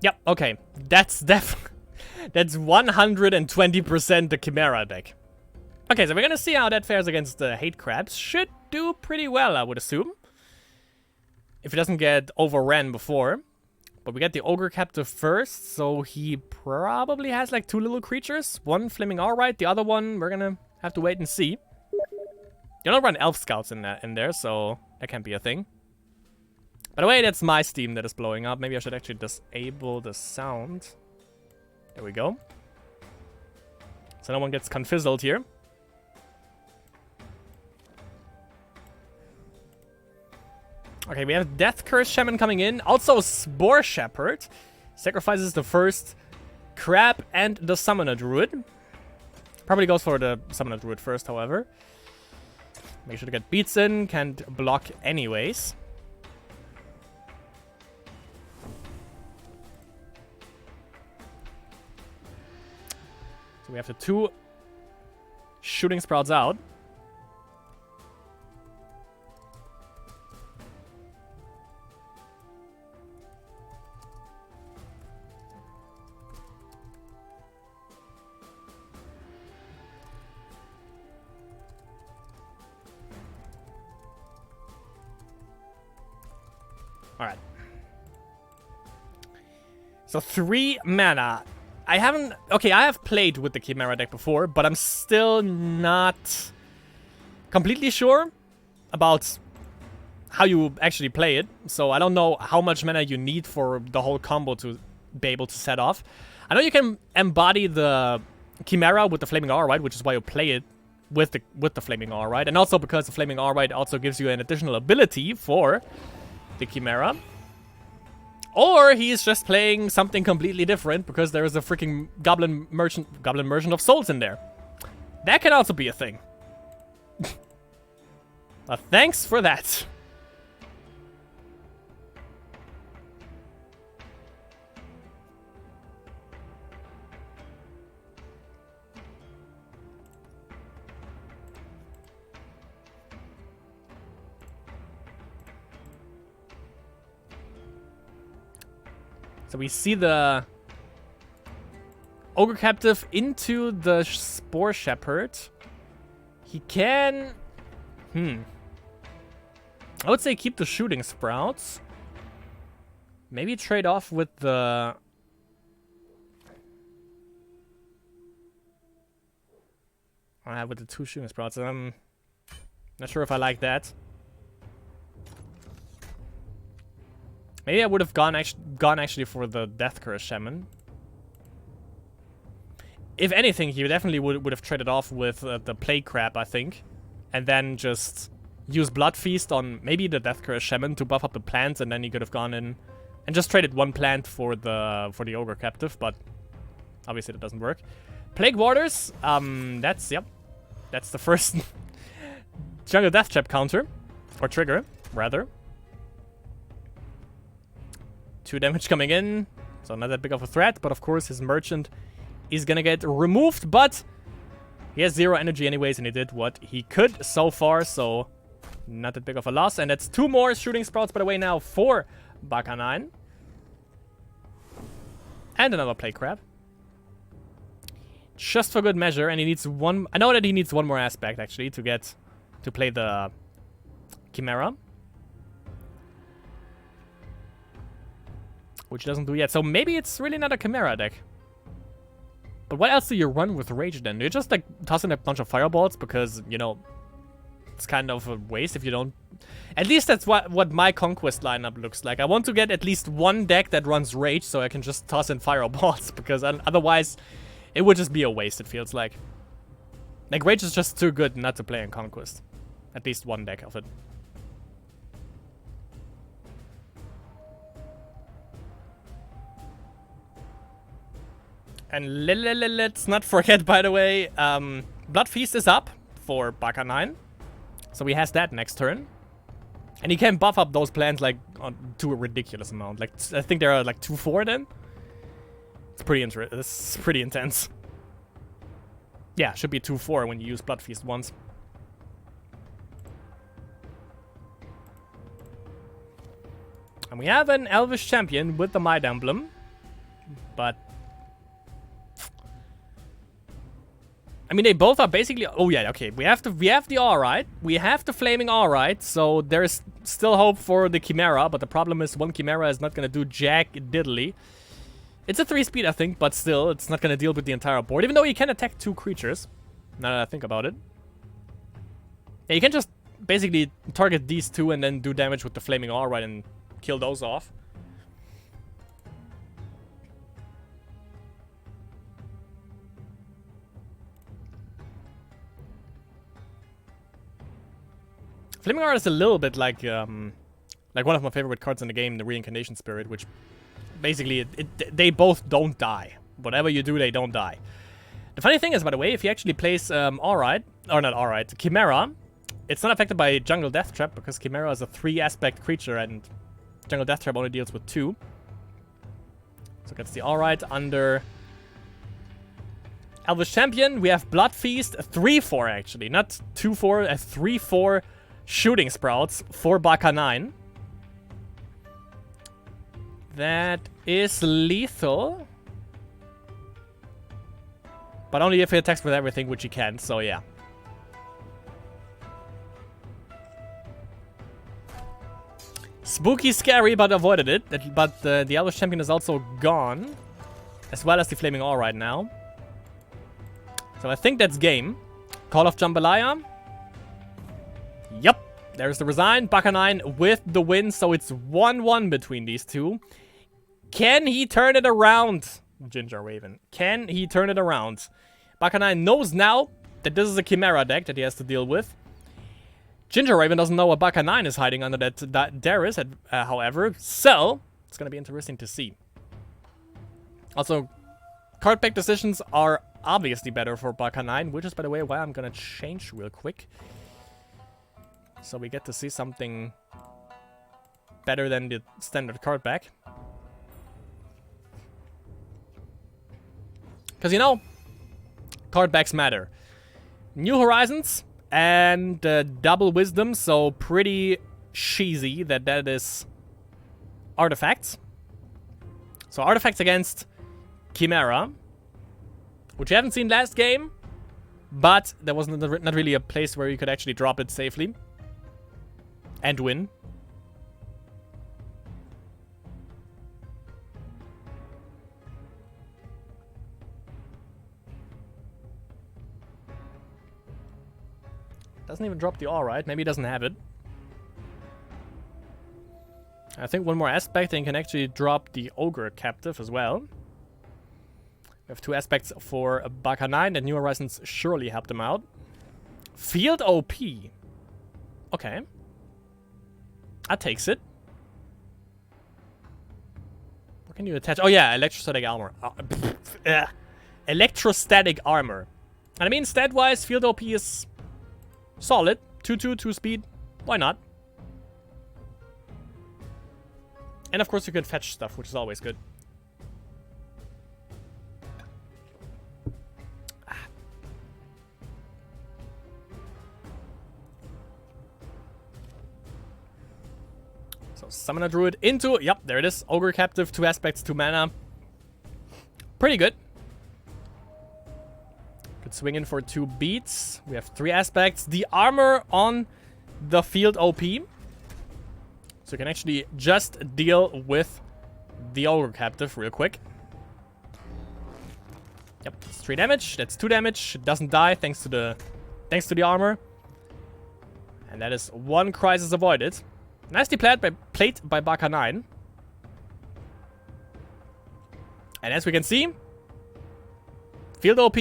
Yep, okay. That's 120% the Chimera deck. Okay, so we're gonna see how that fares against the Hate Crabs. Should do pretty well, I would assume. If he doesn't get overran before. But we get the Ogre Captive first, so he probably has like 2 little creatures. One Flaming Alright, the other one we're gonna have to wait and see. You don't run Elf Scouts in there, so that can't be a thing. By the way, that's my Steam that is blowing up. Maybe I should actually disable the sound. There we go. So no one gets confizzled here. Okay, we have Death Curse Shaman coming in. Also, Spore Shepherd. Sacrifices the first Crab and the Summoner Druid. Probably goes for the Summoner Druid first, however. Make sure to get beats in. Can't block anyways. So we have the 2 Shooting Sprouts out. Alright. So 3 mana. I haven't... Okay, I have played with the Chimera deck before, but I'm still not completely sure about how you actually play it. So I don't know how much mana you need for the whole combo to be able to set off. I know you can embody the Chimera with the Flaming Alright, which is why you play it with the Flaming Alright. And also because the Flaming Alright also gives you an additional ability for the Chimera. Or he's just playing something completely different because there is a freaking Goblin Merchant of Souls in there. That can also be a thing. Thanks for that. So we see the Ogre Captive into the Spore Shepherd. He can... I would say keep the Shooting Sprouts. Maybe trade off with the... with the 2 Shooting Sprouts. I'm not sure if I like that. Maybe I would have gone actually for the Death Curse Shaman. If anything, he definitely would have traded off with the Plague Crab, I think. And then just use Blood Feast on maybe the Death Curse Shaman to buff up the plants, and then he could have gone in and just traded 1 plant for the Ogre Captive, but obviously that doesn't work. Plague Warders, that's the first Jungle Death Trap counter. Or trigger, rather. 2 damage coming in, so not that big of a threat, but of course his merchant is gonna get removed, but he has 0 energy anyways, and he did what he could so far, so not that big of a loss. And that's 2 more Shooting Sprouts, by the way, now for Baka 9. And another Plague Crab. Just for good measure, and he needs 1... I know that he needs 1 more aspect, actually, to play the Chimera. Which doesn't do yet. So maybe it's really not a Chimera deck. But what else do you run with Rage then? Do you just like toss in a bunch of fireballs? Because, you know, it's kind of a waste if you don't... At least that's what my Conquest lineup looks like. I want to get at least 1 deck that runs Rage so I can just toss in fireballs. Because otherwise, it would just be a waste, it feels like. Like, Rage is just too good not to play in Conquest. At least 1 deck of it. And let's not forget, by the way, Blood Feast is up for Baka 9. So he has that next turn. And he can buff up those plants, like, to a ridiculous amount. Like, I think there are, like, 2-4 then. It's pretty intense. Yeah, should be 2-4 when you use Blood Feast once. And we have an Elvish Champion with the Might Emblem. but I mean, they both are basically. Oh yeah, okay. We have the Alright. We have the Flaming Alright. So there's still hope for the Chimera, but the problem is one Chimera is not gonna do jack diddly. It's a 3-speed, I think, but still, it's not gonna deal with the entire board. Even though you can attack 2 creatures. Now that I think about it, yeah, you can just basically target these 2 and then do damage with the Flaming Alright and kill those off. Flaming Alright is a little bit like one of my favorite cards in the game, the Reincarnation Spirit, which basically they both don't die. Whatever you do, they don't die. The funny thing is, by the way, if he actually plays Alright, or not Alright, Chimera, it's not affected by Jungle Death Trap because Chimera is a 3-aspect creature and Jungle Death Trap only deals with 2. So that's the Alright under Elvish Champion. We have Blood Feast, 3-4 actually, not 2-4, a 3-4 Shooting Sprouts for Baka 9. That is lethal. But only if he attacks with everything, which he can, so yeah. Spooky, scary, but avoided it. But the Elvish Champion is also gone. As well as the Flaming Alright now. So I think that's game. Call of Jambalaya. Yep, there's the Resign. Baka 9 with the win, so it's 1-1 between these two. Can he turn it around? Ginger Raven. Can he turn it around? Baka 9 knows now that this is a Chimera deck that he has to deal with. Ginger Raven doesn't know what Baka 9 is hiding under that Darius, however. So, it's going to be interesting to see. Also, card pack decisions are obviously better for Baka 9, which is, by the way, why I'm going to change real quick. So we get to see something better than the standard card pack. Because, you know, card backs matter. New Horizons and double Wisdom, so pretty cheesy that is artifacts. So artifacts against Chimera, which you haven't seen last game, but there was not really a place where you could actually drop it safely and win. Doesn't even drop the Alright. Maybe he doesn't have it. I think one more aspect and he can actually drop the Ogre Captive as well. We have 2 aspects for Baka 9 and New Horizons surely helped him out. Field OP. Okay. That takes it. What can you attach? Oh yeah, electrostatic armor. Electrostatic armor. And I mean, stat-wise, Field OP is solid. 2-2, 2-speed. Why not? And of course you can fetch stuff, which is always good. So summon a druid into, yep, there it is. Ogre Captive, 2 aspects, 2 mana. Pretty good. Could swing in for 2 beats. We have 3 aspects. The armor on the Field OP. So you can actually just deal with the Ogre Captive real quick. Yep, it's 3 damage. That's 2 damage. It doesn't die thanks to the armor. And that is 1 crisis avoided. Nicely played by Baka 9. And as we can see, Field OP,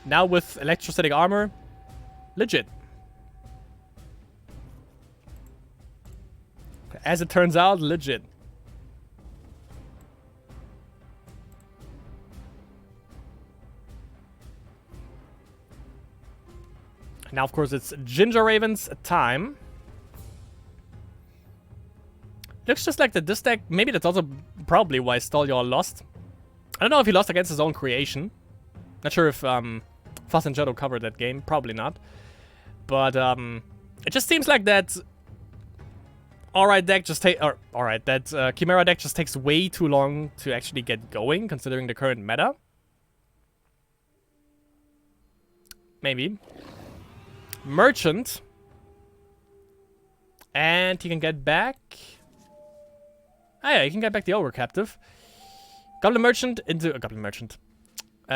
now with electrostatic armor, legit. As it turns out, legit. Now, of course, it's Ginger Raven's time. Looks just like that this deck, maybe that's also probably why Stolior lost. I don't know if he lost against his own creation. Not sure if Fast and Shadow covered that game. Probably not. But it just seems like that Alright deck just alright, that Chimera deck just takes way too long to actually get going, considering the current meta. Maybe. Merchant. And he can get back... Oh yeah, he can get back the Ogre Captive. Goblin Merchant into... Goblin Merchant.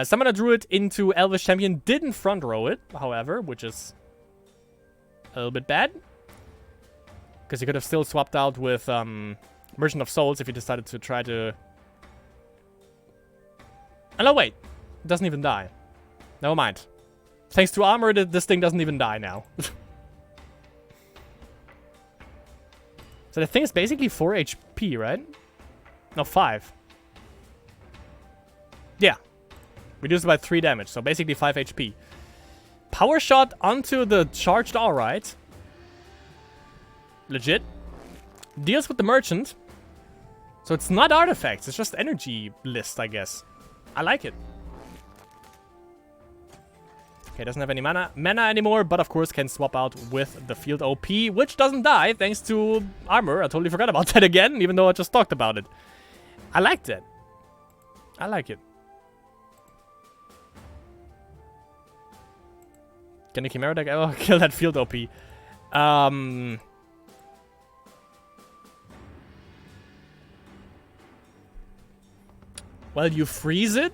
Summoner Druid into Elvish Champion. Didn't front row it, however, which is a little bit bad. Because he could have still swapped out with Merchant of Souls if he decided to try to... Oh no, wait. It doesn't even die. Never mind. Thanks to armor, this thing doesn't even die now. So the thing is basically 4 HP, right? No, 5. Yeah. Reduced by 3 damage, so basically 5 HP. Power shot onto the charged alright. Legit. Deals with the merchant. So it's not artifacts, it's just energy list, I guess. I like it. Okay, doesn't have any mana anymore, but of course can swap out with the field OP, which doesn't die thanks to armor. I totally forgot about that again, even though I just talked about it. I liked it. I like it. Can the Chimera deck ever kill that field OP? Well, you freeze it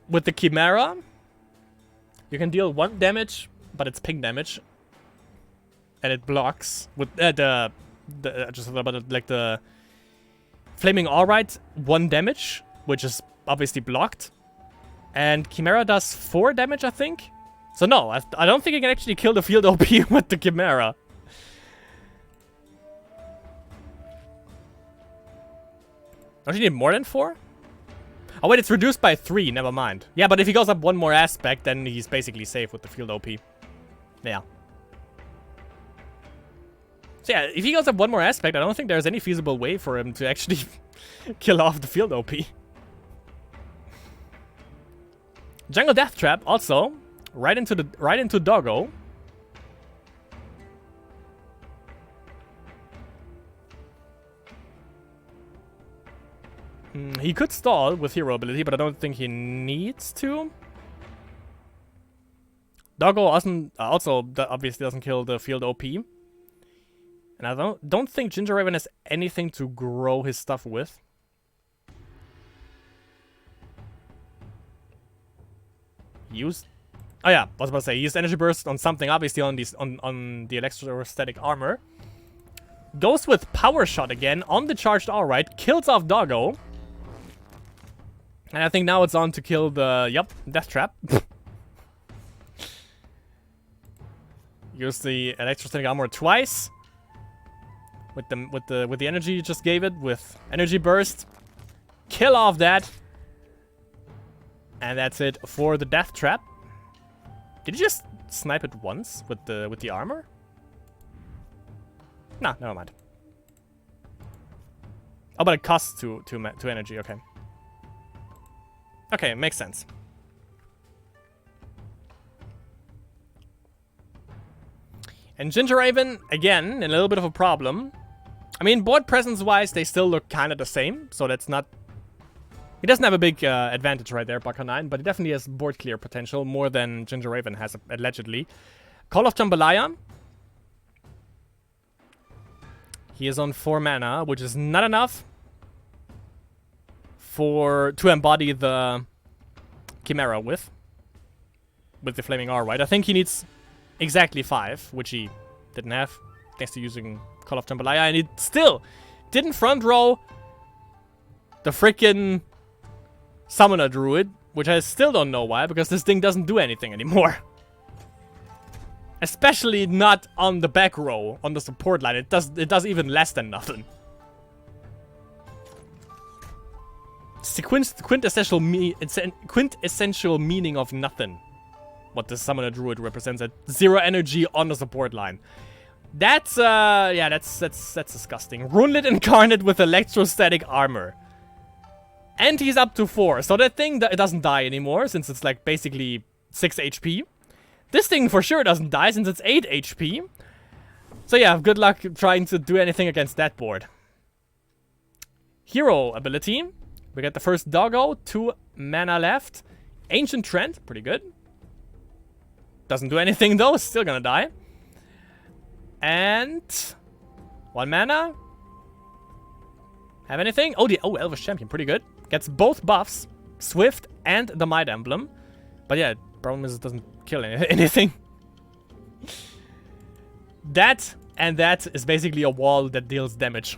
with the Chimera. You can deal 1 damage, but it's ping damage. And it blocks with just like the Flaming Alright 1 damage, which is obviously blocked. And Chimera does 4 damage, I think. So no, I don't think you can actually kill the field OP with the Chimera. Don't you need more than 4? Oh wait, it's reduced by 3, never mind. Yeah, but if he goes up 1 more aspect, then he's basically safe with the field OP. Yeah. So yeah, if he goes up 1 more aspect, I don't think there's any feasible way for him to actually kill off the field OP. Jungle Death Trap also. Right into Doggo. He could stall with hero ability, but I don't think he needs to. Doggo also obviously doesn't kill the field OP. And I don't think Ginger Raven has anything to grow his stuff with. Oh yeah, I was about to say, he used Energy Burst on something, obviously on the electrostatic armor. Goes with Power Shot again on the charged alright, kills off Doggo. And I think now it's on to kill the, Death Trap. Use the electrostatic armor twice. With the energy you just gave it, with Energy Burst. Kill off that. And that's it for the Death Trap. Did you just snipe it once with the armor? No, never mind. Oh, but it costs two energy. Okay. Okay, makes sense. And Ginger Raven, again, a little bit of a problem. I mean, board presence-wise, they still look kind of the same, so that's not... He doesn't have a big advantage right there, Baka9, but he definitely has board clear potential, more than Ginger Raven has, allegedly. Call of Jambalaya. He is on 4 mana, which is not enough to embody the Chimera with the Flaming Alright. I think he needs exactly 5, which he didn't have, thanks to using Call of Jambalaya, and he still didn't front row the freaking Summoner Druid, which I still don't know why, because this thing doesn't do anything anymore. Especially not on the back row, on the support line. It does even less than nothing. It's the quintessential meaning of nothing. What the Summoner Druid represents at 0 energy on the support line. That's yeah, that's disgusting. Runelit Incarnate with electrostatic armor. And he's up to 4. So that thing, it doesn't die anymore, since it's like basically 6 HP. This thing for sure doesn't die, since it's 8 HP. So yeah, good luck trying to do anything against that board. Hero ability. We get the first Doggo, 2 mana left. Ancient Trend, pretty good. Doesn't do anything though, still gonna die. And 1 mana. Have anything? Oh, Elvish Champion, pretty good. Gets both buffs, Swift and the Might Emblem. But yeah, problem is it doesn't kill anything. That and that is basically a wall that deals damage.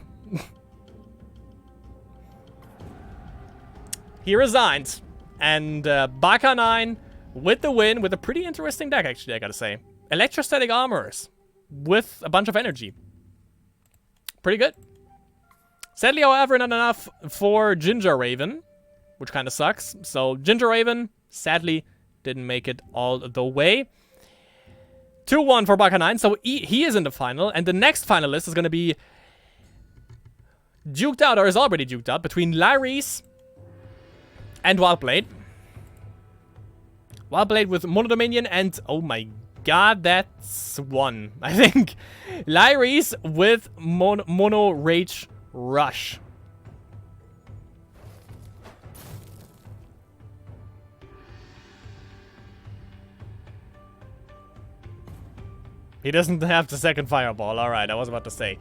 He resigned. And Baka 9 with the win, with a pretty interesting deck, actually, I gotta say. Electrostatic Armors with a bunch of energy. Pretty good. Sadly, however, not enough for Ginger Raven, which kind of sucks. So, Ginger Raven, sadly, didn't make it all the way. 2-1 for Baka 9, so he is in the final, and the next finalist is going to be duked out, or is already duked out, between Lyris and Wildblade. Wildblade with Mono Dominion, and oh my god, that's 1, I think. Lyris with Mono Rage Rush. He doesn't have the second Fireball. Alright, I was about to say.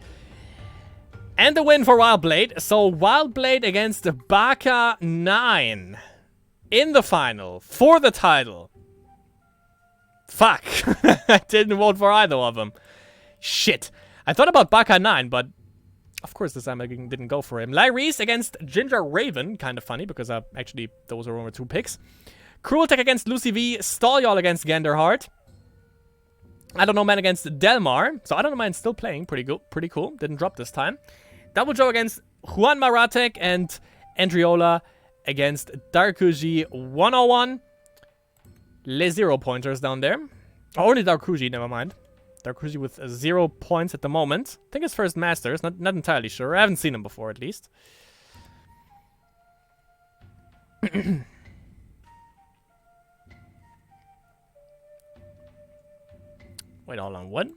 And the win for Wildblade. So, Wildblade against Baka 9. In the final. For the title. Fuck. I didn't vote for either of them. Shit. I thought about Baka 9, but... Of course, this time I didn't go for him. Lyris against Ginger Raven. Kind of funny, because actually, those are only 2 picks. Cruel Tech against Lucy V. Stall against Ganderheart. I Don't Know Man against Delmar. So I Don't Know Man still playing. Pretty good. Pretty cool. Didn't drop this time. Double Joe against Juan Maratek. And Andriola against Darkuji 101. Les 0 pointers down there. Oh, only Darkuji, never mind. Darkuji with 0 points at the moment. I think his first Masters. Not entirely sure. I haven't seen him before, at least. Wait, hold on, what?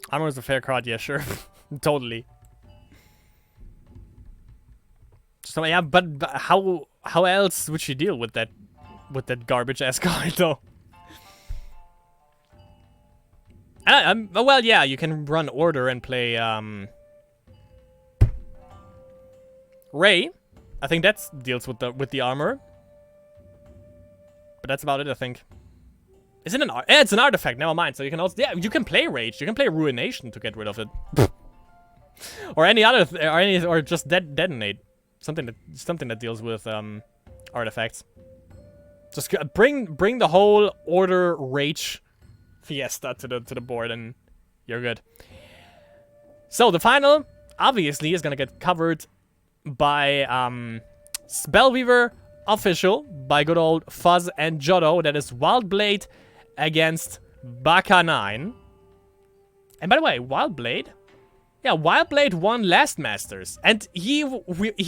Armor is a fair card, yeah, sure. Totally. So yeah, but how else would she deal with that garbage ass card though? Well, yeah, you can run Order and play Ray. I think that deals with the armor. But that's about it, I think. Is it an art? It's an artifact, never mind. So you can also... Yeah, you can play Rage. You can play Ruination to get rid of it. Or any other... or just detonate. Something that deals with artifacts. Just bring the whole Order Rage fiesta to the board and you're good. So the final, obviously, is going to get covered by Spellweaver Official by good old Fuzz and Jodo. That is Wildblade against Baka 9. And by the way, Wildblade? Yeah, Wildblade won last Masters. And he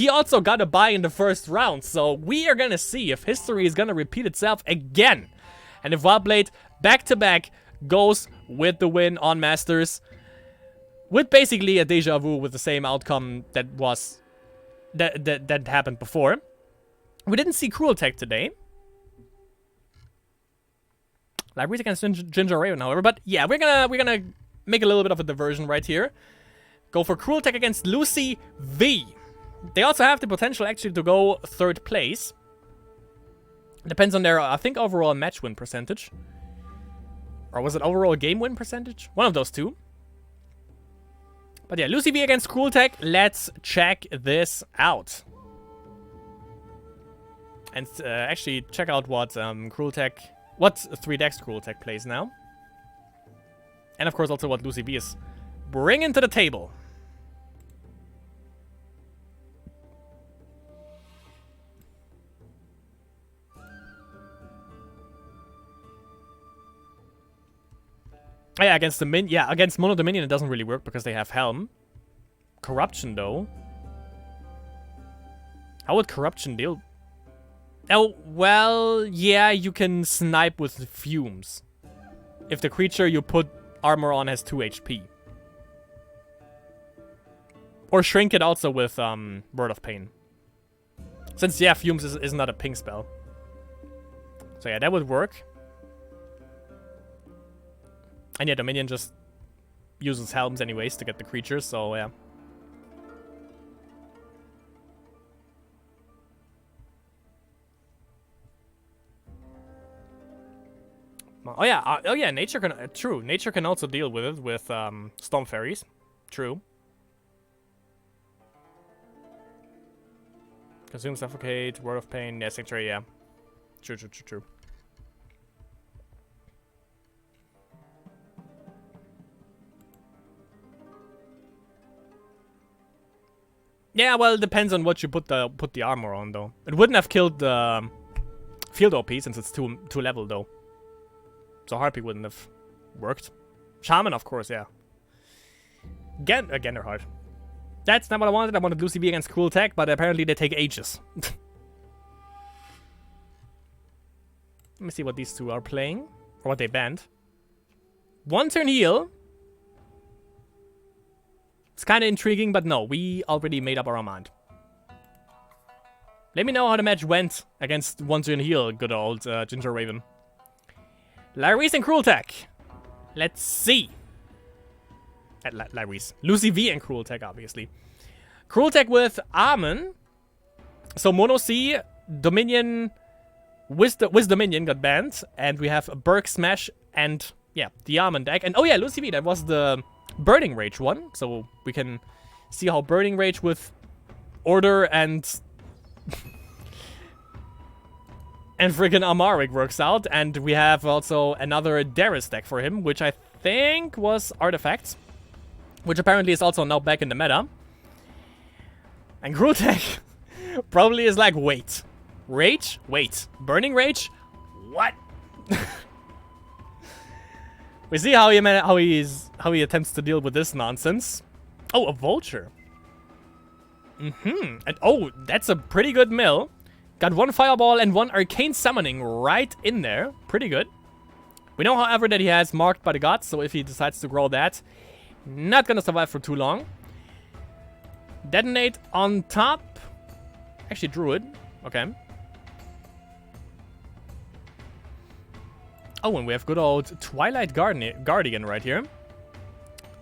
also got a bye in the first round. So we are gonna see if history is gonna repeat itself again. And if Wildblade back-to-back goes with the win on Masters. With basically a deja vu with the same outcome that was... that happened before. We didn't see Cruel Tech today. Libraries against Ginger Raven, however. But yeah, we're gonna make a little bit of a diversion right here. Go for Cruel Tech against Lucy V. They also have the potential actually to go 3rd place. Depends on their, I think, overall match win percentage. Or was it overall game win percentage? One of those two. But yeah, Lucy V against Cruel Tech. Let's check this out. And actually check out what Cruel Tech, what 3 decks Cruel Tech plays now. And of course also what Lucy V is bringing to the table. Yeah, against the against Mono Dominion it doesn't really work because they have Helm. Corruption though. How would Corruption deal? Oh, well, yeah, you can snipe with fumes. If the creature you put armor on has 2 HP. Or shrink it also with Word of Pain. Since, yeah, fumes is not a ping spell. So yeah, that would work. And yeah, Dominion just uses helms anyways to get the creatures, so yeah. Oh yeah, nature can, true, nature can also deal with it with Storm Fairies. True. Consume, Suffocate, Word of Pain, yeah, Sanctuary, yeah. True. Yeah, well, it depends on what you put the armor on, though. It wouldn't have killed the field OP since it's two level, though. So Harpy wouldn't have worked. Shaman, of course, yeah. Genderheart. That's not what I wanted. I wanted Lucy V against Cruel Tech, but apparently they take ages. Let me see what these two are playing. Or what they banned. 1 turn heal. It's kind of intriguing, but no, we already made up our mind. Let me know how the match went against 1 turn heal, good old Ginger Raven. Lyrese and Cruel Tech. Let's see. Lyrese. Lucy V and Cruel Tech, obviously. Cruel Tech with Armen. So Mono C, Dominion, with Dominion got banned. And we have Berg Smash and, yeah, the Armen deck. And oh yeah, Lucy V, that was the Burning Rage one. So we can see how Burning Rage with Order and... and friggin' Amaric works out. And we have also another Darius deck for him, which I think was Artifacts. Which apparently is also now back in the meta. And Cruel Tech probably is like, wait. Rage? Wait. Burning Rage? What? We see how he attempts to deal with this nonsense. Oh, a Vulture. And oh, that's a pretty good mill. Got 1 Fireball and 1 Arcane Summoning right in there. Pretty good. We know, however, that he has Marked by the Gods, so if he decides to grow that, not gonna survive for too long. Detonate on top. Actually, Druid. Okay. Oh, and we have good old Twilight Guardian right here.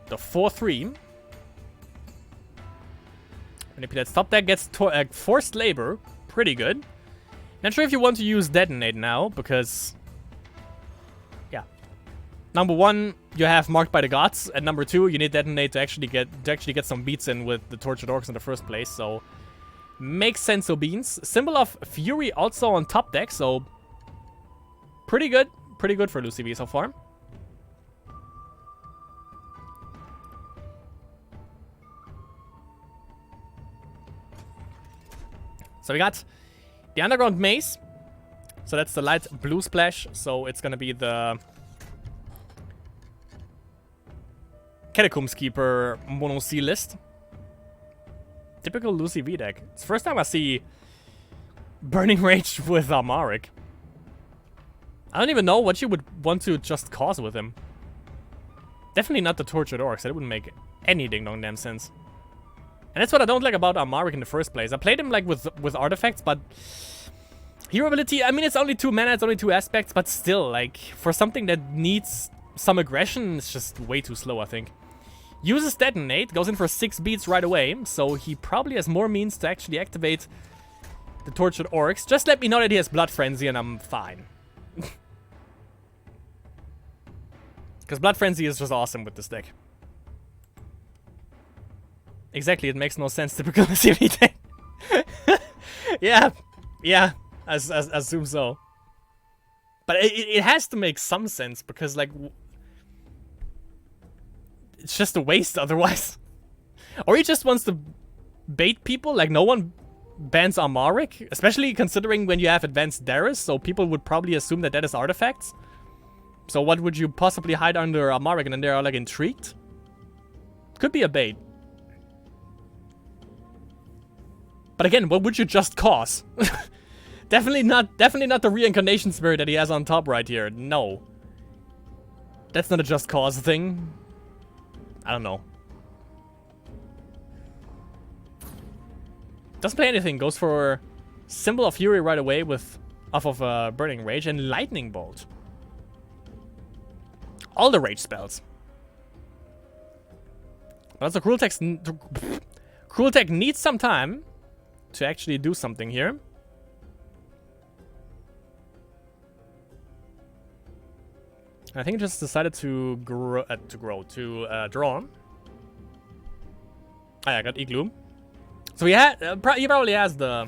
The 4/3. Manipulates top deck, gets Forced Labor. Pretty good. Not sure if you want to use Detonate now, because... yeah. Number 1, you have Marked by the Gods, and number 2, you need Detonate to actually get some beats in with the Tortured Orcs in the first place, so... makes sense, so beans. Symbol of Fury also on top deck, so... pretty good. Pretty good for Lucy V so far. So we got the Underground Maze. So that's the light blue splash. So it's gonna be the Catacombs Keeper Mono C list. Typical Lucy V deck. It's the first time I see Burning Rage with Amaric. I don't even know what you would want to just cause with him. Definitely not the Tortured Orcs. That wouldn't make any ding-dong damn sense. And that's what I don't like about Amaric in the first place. I played him like with artifacts, but hero ability, I mean, it's only 2 mana, it's only 2 aspects, but still, like, for something that needs some aggression, it's just way too slow, I think. Uses Detonate, goes in for 6 beats right away, so he probably has more means to actually activate the Tortured Orcs. Just let me know that he has Blood Frenzy and I'm fine. Because Blood Frenzy is just awesome with this deck. Exactly, it makes no sense to become a CV deck. yeah, I assume so. But it has to make some sense, because, like, it's just a waste otherwise. Or he just wants to bait people, like no one bans Amaric, especially considering when you have Advanced Darius, so people would probably assume that that is artifacts. So what would you possibly hide under Amaric, and then they are, like, intrigued? Could be a bait. But again, what would you just cause? Definitely not the reincarnation spirit that he has on top right here. No. That's not a just cause thing. I don't know. Doesn't play anything. Goes for Symbol of Fury right away with off of Burning Rage and Lightning Bolt. All the rage spells. But also Cruel Tech needs some time to actually do something here. I think it just decided to draw. Oh yeah, I got Igloo. So he probably has the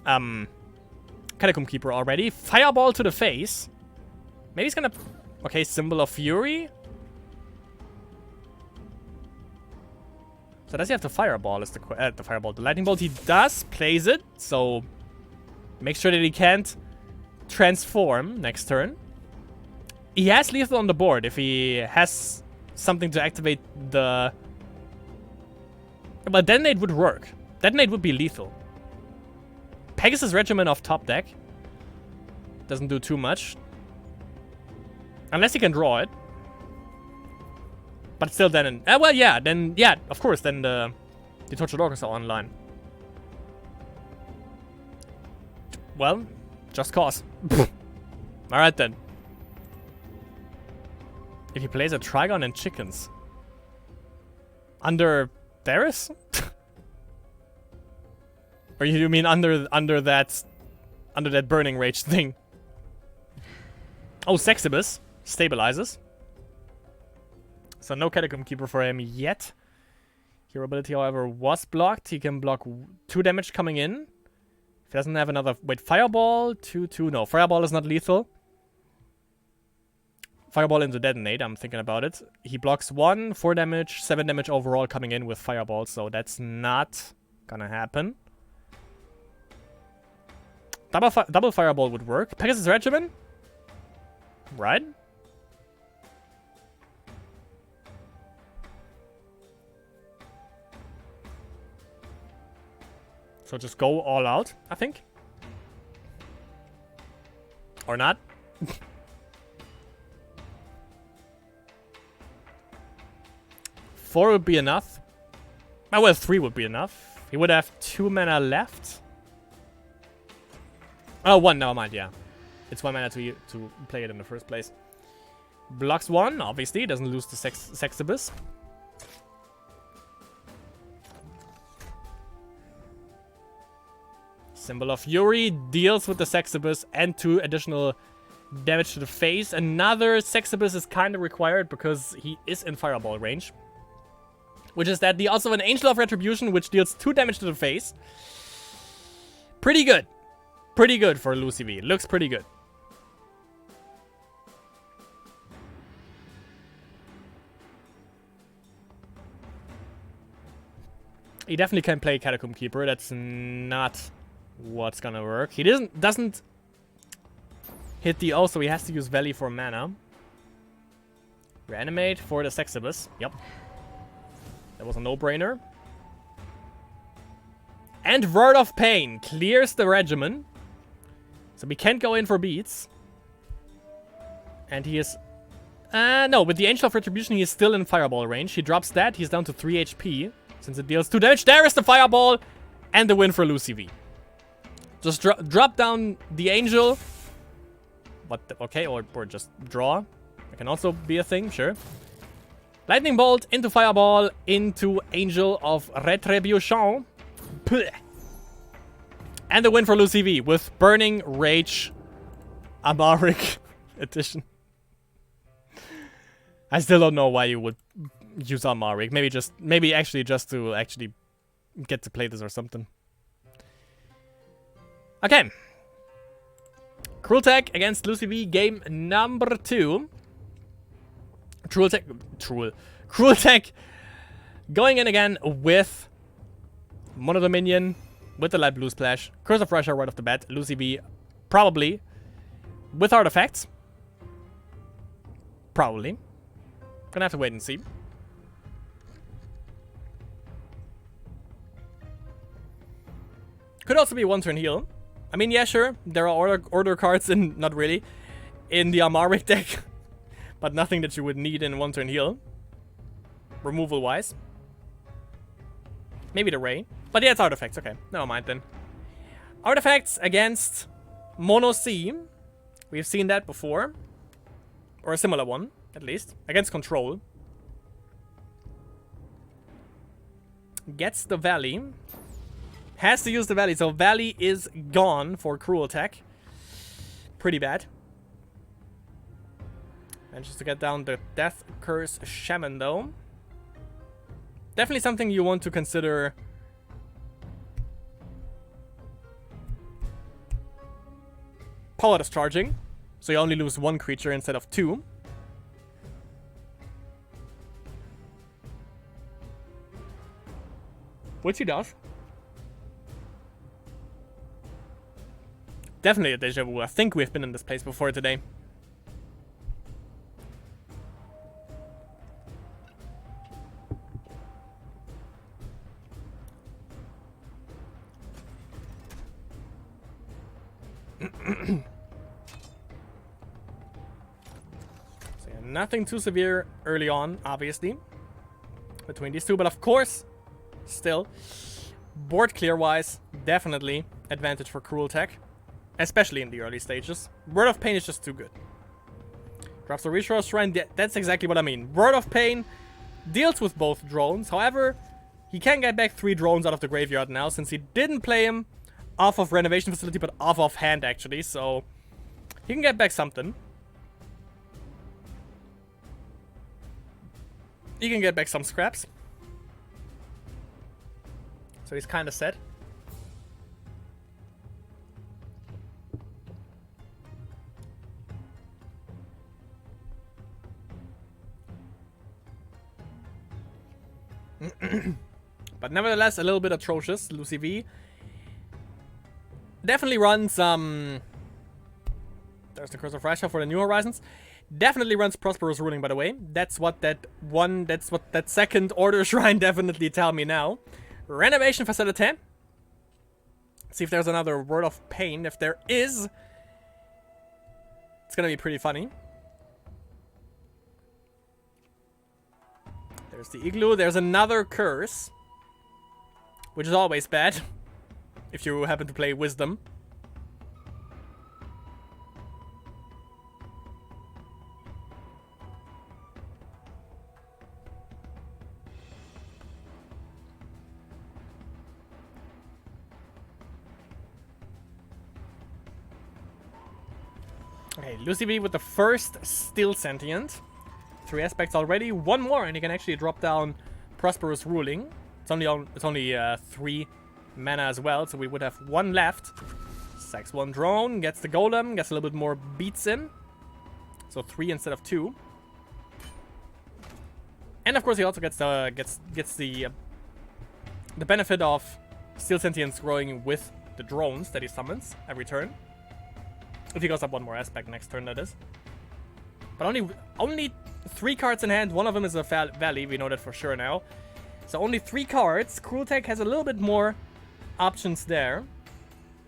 Catacomb Keeper already. Fireball to the face. Maybe he's gonna. Okay, Symbol of Fury. So does he have the Fireball? Is the Fireball? The Lightning Bolt he does plays it. So make sure that he can't transform next turn. He has lethal on the board if he has something to activate the... But Detonate would work. Detonate would be lethal. Pegasus Regiment off top deck. Doesn't do too much. Unless he can draw it. But still then... well, yeah, then... Yeah, of course, then the Tortured Orchestra are online. Well, just cause. Alright then. If he plays a Trigon and chickens. Under Darius? Or you mean under that Burning Rage thing? Oh, Sexibus stabilizes. So no Catacomb Keeper for him yet. Hero ability, however, was blocked. He can block 2 damage coming in. If he doesn't have another... Wait, Fireball? 2/2. No, Fireball is not lethal. Fireball into Detonate, I'm thinking about it. He blocks 1, 4 damage, 7 damage overall coming in with Fireball, so that's not gonna happen. Double Fireball would work. Pegasus Regiment? Right? So just go all out, I think. Or not. 4 would be enough. Oh, well, 3 would be enough. He would have 2 mana left. Oh, 1, never mind, yeah. It's 1 mana to play it in the first place. Blocks 1, obviously. Doesn't lose the Sexibus. Symbol of Fury deals with the Sexibus and 2 additional damage to the face. Another Sexibus is kind of required because he is in Fireball range. Which is that the also an Angel of Retribution, which deals 2 damage to the face. Pretty good. Pretty good for Lucy V. Looks pretty good. He definitely can play Catacomb Keeper. That's not what's gonna work. He doesn't hit the O, so he has to use Valley for mana. Reanimate for the Sexibus. Yep. That was a no-brainer. And Word of Pain clears the Regimen. So we can't go in for beats. And he is... no, with the Angel of Retribution, he is still in Fireball range. He drops that. He's down to 3 HP. Since it deals 2 damage. There is the Fireball. And the win for Lucy V. Just drop down the Angel. Okay, or just draw. That can also be a thing, sure. Lightning Bolt into Fireball into Angel of Retribution. Puh. And the win for Lucy V with Burning Rage Amaric edition. I still don't know why you would use Amaric. Maybe actually just to actually get to play this or something. Okay. Cruel Tech against Lucy V, game number 2. Cruel Tech going in again with Mono Dominion, with the Light Blue Splash, Curse of Russia right off the bat. Lucy V probably with artifacts. Probably. Gonna have to wait and see. Could also be 1 turn heal. I mean, yeah, sure. There are order cards in, not really, in the Amarwick deck. But nothing that you would need in one turn heal. Removal wise. Maybe the Ray. But yeah, it's artifacts. Okay, never mind then. Artifacts against Mono C. We've seen that before. Or a similar one, at least. Against Control. Gets the Valley. Has to use the Valley, so Valley is gone for Cruel Attack. Pretty bad. Manages to get down the Death Curse Shaman, though. Definitely something you want to consider. Power discharging. So you only lose one creature instead of two. Which he does. Definitely a deja vu. I think we've been in this place before today. So yeah, nothing too severe early on, obviously, between these two, but of course, still, board clear-wise, definitely advantage for Cruel Attack, especially in the early stages. Word of Pain is just too good. Drops the Resource Shrine, that's exactly what I mean. Word of Pain deals with both drones, however, he can get back 3 drones out of the graveyard now, since he didn't play him off of Renovation Facility, but off hand, actually, so he can get back something. He can get back some scraps. So he's kind of set. But nevertheless, a little bit atrocious. Lucy V definitely runs there's the Curse of Rasha for the New Horizons. Definitely runs Prosperous Ruling, by the way. That's what that second Order Shrine definitely tell me now. Renovation Facility. See if there's another Word of Pain. If there is, it's gonna be pretty funny. There's the Igloo. There's another Curse, which is always bad if you happen to play Wisdom. Okay, Lucy B with the first Steel Sentient. 3 aspects already. 1 more, and you can actually drop down Prosperous Ruling. It's only 3 mana as well, so we would have 1 left. Sacks 1 drone, gets the Golem, gets a little bit more beats in. So 3 instead of 2. And of course he also gets the benefit of Steel Sentience growing with the drones that he summons every turn. If he goes up 1 more aspect next turn, that is. But only 3 cards in hand. 1 of them is a Valley. We know that for sure now. So only 3 cards. Cruel Tech has a little bit more options there.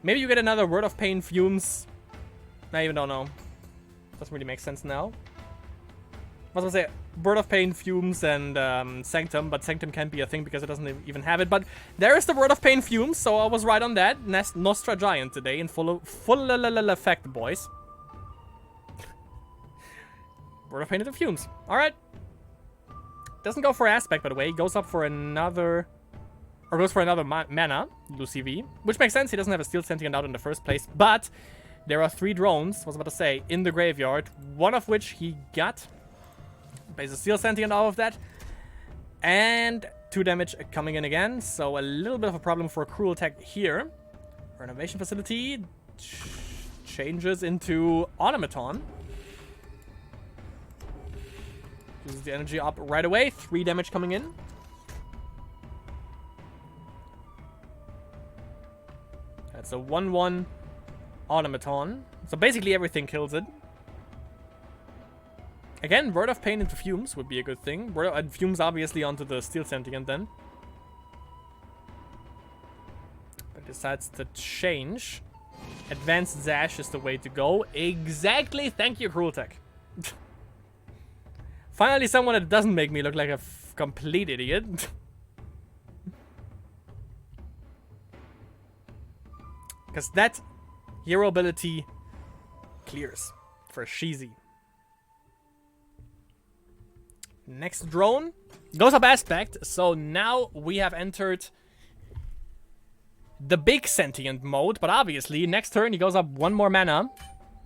Maybe you get another Word of Pain Fumes. I even don't know. Doesn't really make sense now. I was gonna say Word of Pain Fumes and Sanctum, but Sanctum can't be a thing because it doesn't even have it. But there is the Word of Pain Fumes, so I was right on that. Nostra Giant today in full effect, boys. Word of Pain into Fumes. Alright. Doesn't go for aspect, by the way. He goes up for another... Or goes for another mana, Lucy V. Which makes sense, he doesn't have a Steel Sentient out in the first place. But there are 3 drones, I was about to say, in the graveyard. 1 of which he got. Plays a Steel Sentient out of that. And 2 damage coming in again. So a little bit of a problem for Cruel Tech here. Renovation Facility changes into Automaton. Uses the energy up right away. 3 damage coming in. That's a 1/1 Automaton. So basically everything kills it. Again, Word of Pain into Fumes would be a good thing. Fumes obviously onto the Steel Sentient then. But decides to change. Advanced Zash is the way to go. Exactly. Thank you, Cruel Tech. Finally, someone that doesn't make me look like a complete idiot. Because that hero ability clears for Shizi. Next drone goes up aspect. So now we have entered the big sentient mode. But obviously, next turn he goes up 1 more mana.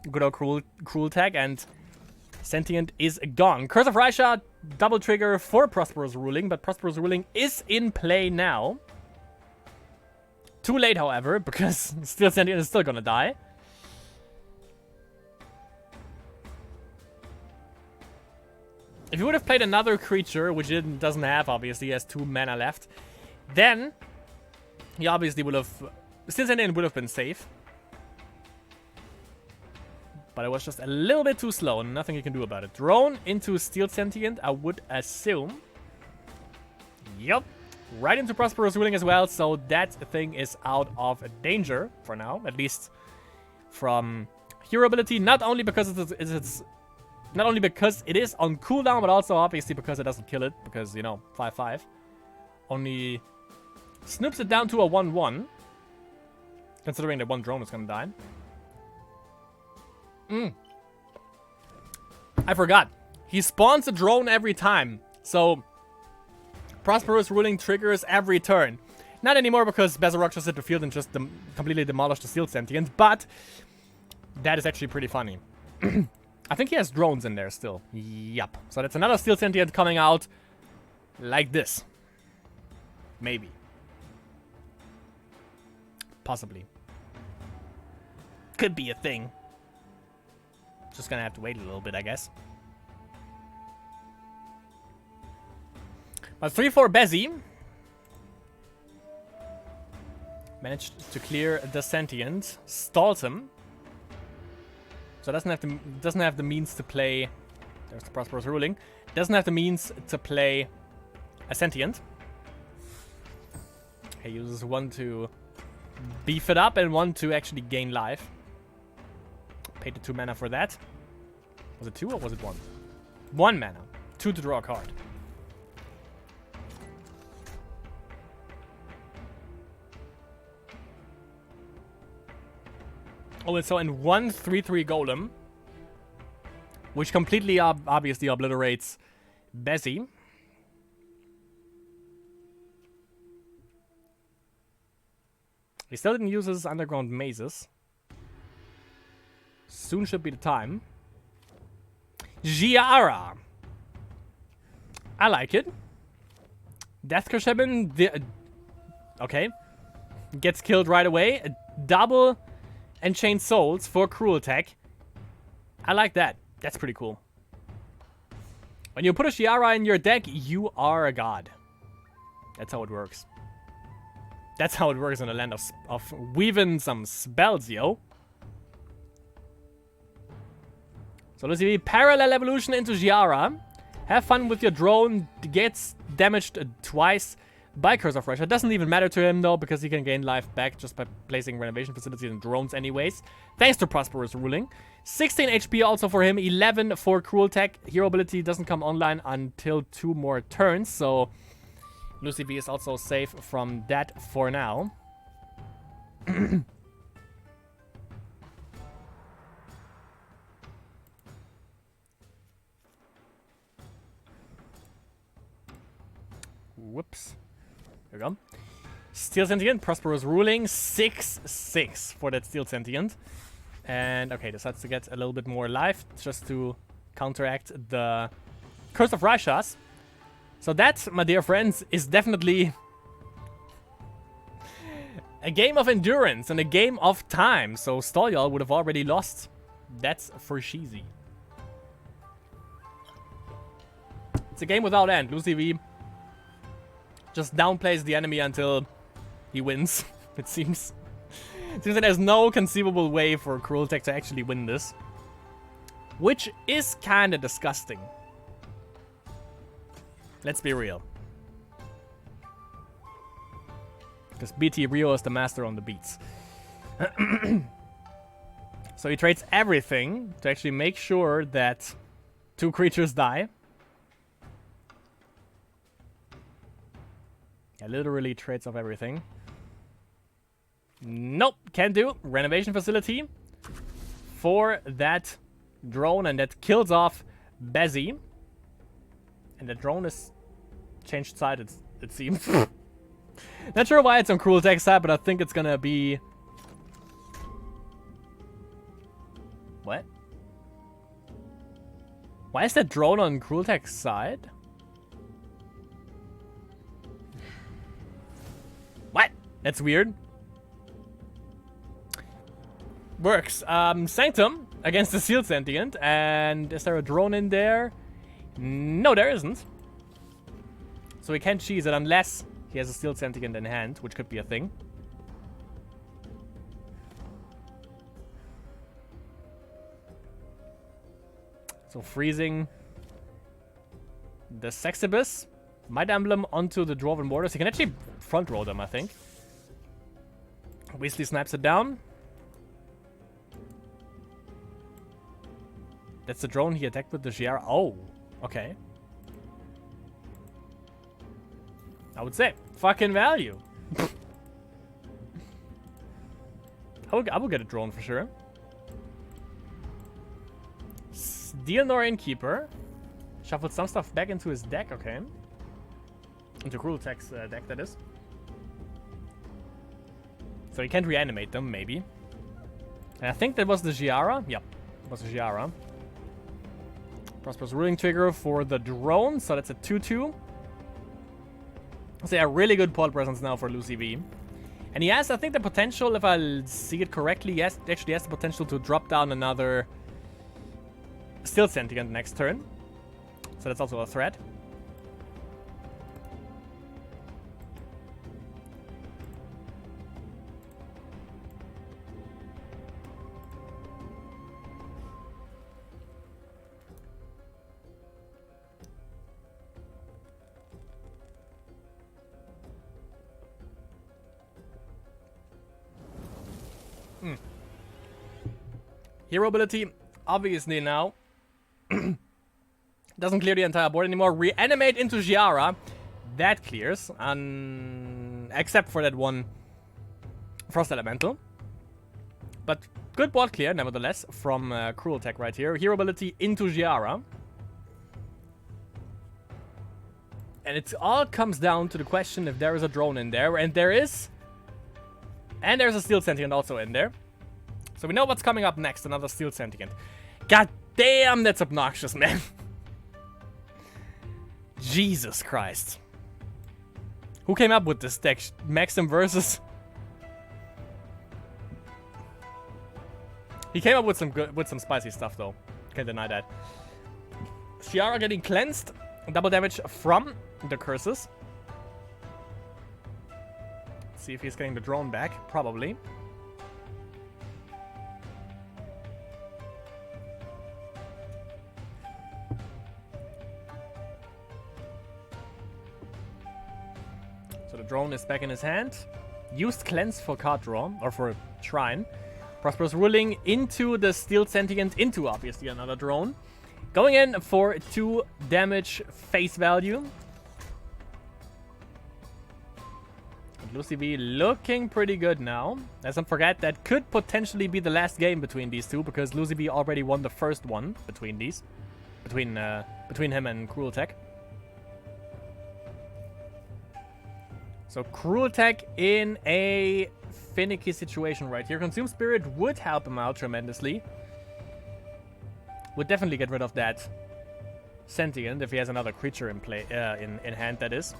Good old cruel tag, and sentient is gone. Curse of Raisha, double trigger for Prosperous Ruling, but Prosperous Ruling is in play now. Too late, however, because still sentient is still gonna die. If he would have played another creature, which he doesn't have, obviously, he has 2 mana left, then he obviously would have... Still sentient would have been safe. But it was just a little bit too slow, and nothing you can do about it. Drone into Steel Sentient, I would assume. Yup. Right into Prosperous Ruling as well, so that thing is out of danger for now. At least from hero ability, not only because it is on cooldown, but also obviously because it doesn't kill it, because, you know, 5/5. Only snoops it down to a 1/1, considering that 1 drone is gonna die. I forgot. He spawns a drone every time, so Prosperous Ruling triggers every turn. Not anymore because Bezarok just hit the field and just completely demolished the Steel Sentient, but that is actually pretty funny. I think he has drones in there still. Yup. So that's another Steel Sentient coming out like this. Maybe. Possibly. Could be a thing. Just gonna have to wait a little bit, I guess. But 3/4 Bezzy managed to clear the sentient, stalls him, so doesn't have the means to play. There's the Prosperous Ruling. Doesn't have the means to play a sentient. He uses 1 to beef it up and 1 to actually gain life. Paid the 2 mana for that. Was it 2 or was it 1? 1 mana. 2 to draw a card. Oh, and so in 1 3/3 Golem, which completely obviously obliterates Bezzy. He still didn't use his underground mazes. Soon should be the time. Giara. I like it. Death Kershaben, okay. Gets killed right away. A double Enchained Souls for Cruel Tech. I like that. That's pretty cool. When you put a Giara in your deck, you are a god. That's how it works. That's how it works in the land of weaving some spells, yo. So let's see, parallel evolution into Giara. Have fun with your drone. Gets damaged twice by Curse of Rush. It doesn't even matter to him though, because he can gain life back just by placing renovation facilities and drones anyways. Thanks to Prosperous Ruling. 16 HP also for him, 11 for Cruel Tech. Hero ability doesn't come online until 2 more turns, so Lucy V is also safe from that for now. Whoops. There we go. Steel Sentient, Prosperous Ruling, 6/6 for that Steel Sentient. And okay, decides to get a little bit more life just to counteract the Curse of Raishas. So that, my dear friends, is definitely a game of endurance and a game of time. So Stolyal would have already lost. That's for Shizi. It's a game without end. Lucy V just downplays the enemy until he wins, it seems. It seems that there's no conceivable way for Cruel Tech to actually win this. Which is kinda disgusting. Let's be real. Because BT Rio is the master on the beats. So he trades everything to actually make sure that 2 creatures die. Yeah, literally trades off everything. Nope, can't do. Renovation facility for that drone, and that kills off Bezzy. And the drone is changed side, it seems. Not sure why it's on Cruel Tech's side, but I think it's gonna be... What? Why is that drone on Cruel Tech's side? What? That's weird. Works. Sanctum against the Sealed Sentient. And is there a drone in there? No, there isn't. So he can't cheese it unless he has a Sealed Sentient in hand, which could be a thing. So freezing the Sexibus, Might Emblem onto the Dwarven Borders. He can actually front row them, I think. Weasley snipes it down. That's the drone he attacked with the Giara. Oh, okay. I would say fucking value. I will get a drone for sure. Steelnor Innkeeper. Shuffled some stuff back into his deck, okay. Into Cruel Tech's deck, that is. So he can't reanimate them, maybe. And I think that was the Giara. Yep, it was the Giara. Prosperous Ruling Trigger for the drone, so that's a 2-2. So yeah, really good pod presence now for Lucy V. And he has, I think, the potential, if I see it correctly, yes, actually has the potential to drop down another Steel Sentient next turn. So that's also a threat. Hero ability, obviously now. Doesn't clear the entire board anymore. Reanimate into Giara. That clears. Except for that one Frost Elemental. But good board clear, nevertheless, from Cruel Tech right here. Hero ability into Giara. And it all comes down to the question if there is a drone in there. And there is. And there's a Steel Sentient also in there. So we know what's coming up next. Another Steel Sentient. God damn, that's obnoxious, man. Jesus Christ. Who came up with this deck? Maxim versus... He came up with some spicy stuff, though. Can't deny that. Giara getting cleansed. Double damage from the curses. Let's see if he's getting the drone back. Probably. So the drone is back in his hand. Used cleanse for card draw, or for shrine. Prosperous Ruling into the Steel Sentient, into obviously another drone. Going in for 2 damage face value. Lucy V looking pretty good now. Let's not forget that could potentially be the last game between these two, because Lucy V already won the first one between these. Between him and Cruel Tech. So Cruel Tech in a finicky situation right here. Consume Spirit would help him out tremendously. Would definitely get rid of that Sentient if he has another creature in play, in hand, that is.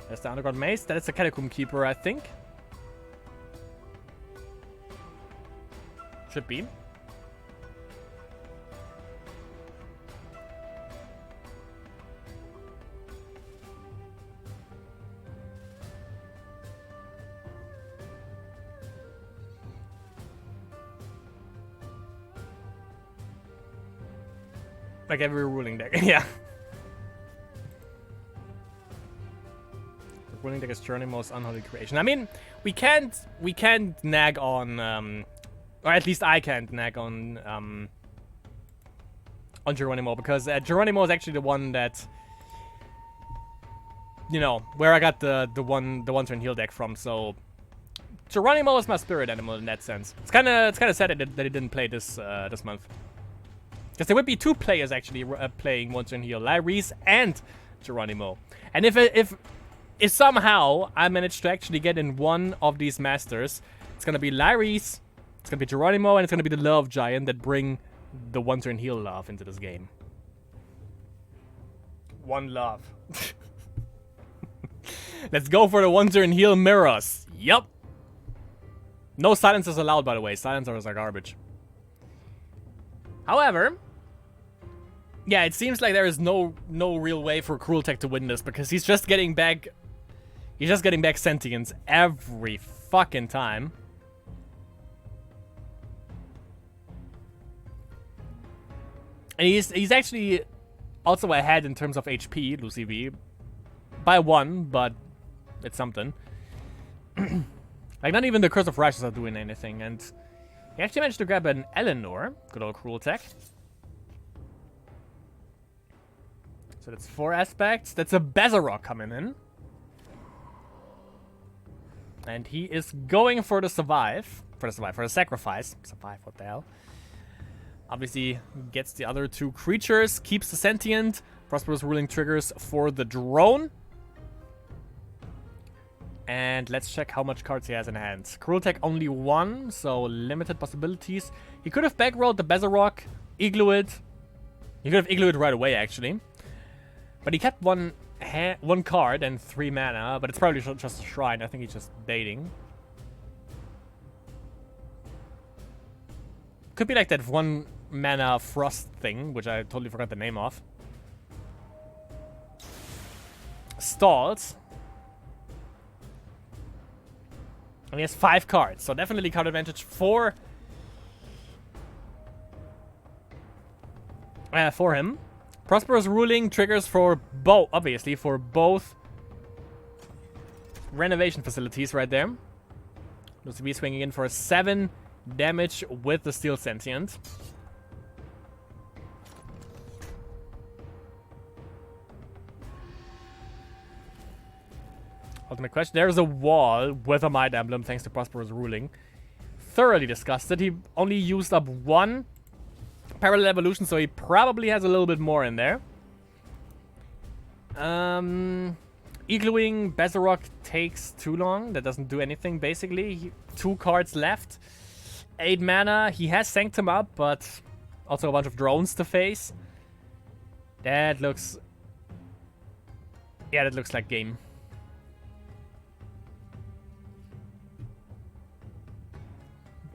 There's the Underground Mace. That is the Catacomb Keeper, I think. Should be. Like every ruling deck, yeah. The ruling deck is Journey most unholy creation. I mean, we can't nag on Or at least I can't nag on Geronimo, because Geronimo is actually the one that, you know, where I got the one turn heal deck from. So Geronimo is my spirit animal in that sense. It's kind of sad that it didn't play this month, because there would be 2 players actually playing one turn heal, Lyrese and Geronimo. And if somehow I manage to actually get in one of these masters, it's gonna be Lyrese, it's gonna be Geronimo, and it's gonna be the Love Giant that bring the one turn heal love into this game. One love. Let's go for the one turn heal mirrors. Yup. No silencers allowed, by the way. Silencers are garbage. However, yeah, it seems like there is no real way for Cruel Tech to win this, because he's just getting back sentience every fucking time. And he's actually also ahead in terms of HP, Lucy V, by 1, but it's something. Like, not even the Curse of Righteous are doing anything, and he actually managed to grab an Eleanor. Good old Cruel Tech. So that's 4 aspects. That's a Bezarok coming in. And he is going for the for the sacrifice. Survive, what the hell? Obviously, gets the other 2 creatures, keeps the sentient. Prosperous Ruling triggers for the drone. And let's check how much cards he has in hand. Cruel Tech only 1, so limited possibilities. He could have backrolled the Bezarok, Igloo it. He could have Igloo it right away, actually. But he kept one card and 3 mana, but it's probably just a Shrine. I think he's just baiting. Could be like that 1 mana Frost thing, which I totally forgot the name of. Stalls. And he has 5 cards, so definitely card advantage for him. Prosperous Ruling triggers for both, obviously, for both renovation facilities right there. Lucy B swinging in for 7 damage with the Steel Sentient. Ultimate question. There's a wall with a Might Emblem thanks to Prosperous Ruling. Thoroughly disgusted. He only used up 1 Parallel Evolution, so he probably has a little bit more in there. Iglooing Bezarok takes too long. That doesn't do anything, basically. 2 cards left. 8 mana. He has Sanctum up, but also a bunch of drones to face. That looks... yeah, that looks like game.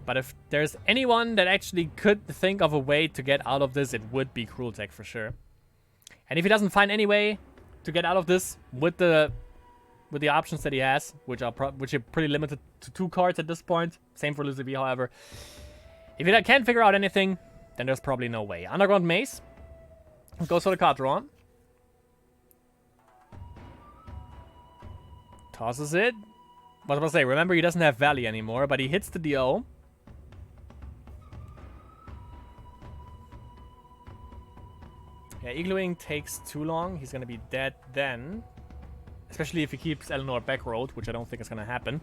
But if there's anyone that actually could think of a way to get out of this, it would be Cruel Tech for sure. And if he doesn't find any way to get out of this with the options that he has, which are pretty limited to 2 cards at this point, same for Lucy V, however. If he can't figure out anything, then there's probably no way. Underground Maze goes for the card draw. Tosses it. What was I about to say? Remember, he doesn't have Valley anymore, but he hits the DO. Yeah, Iglooing takes too long. He's gonna be dead then. Especially if he keeps Eleanor back rolled, which I don't think is gonna happen.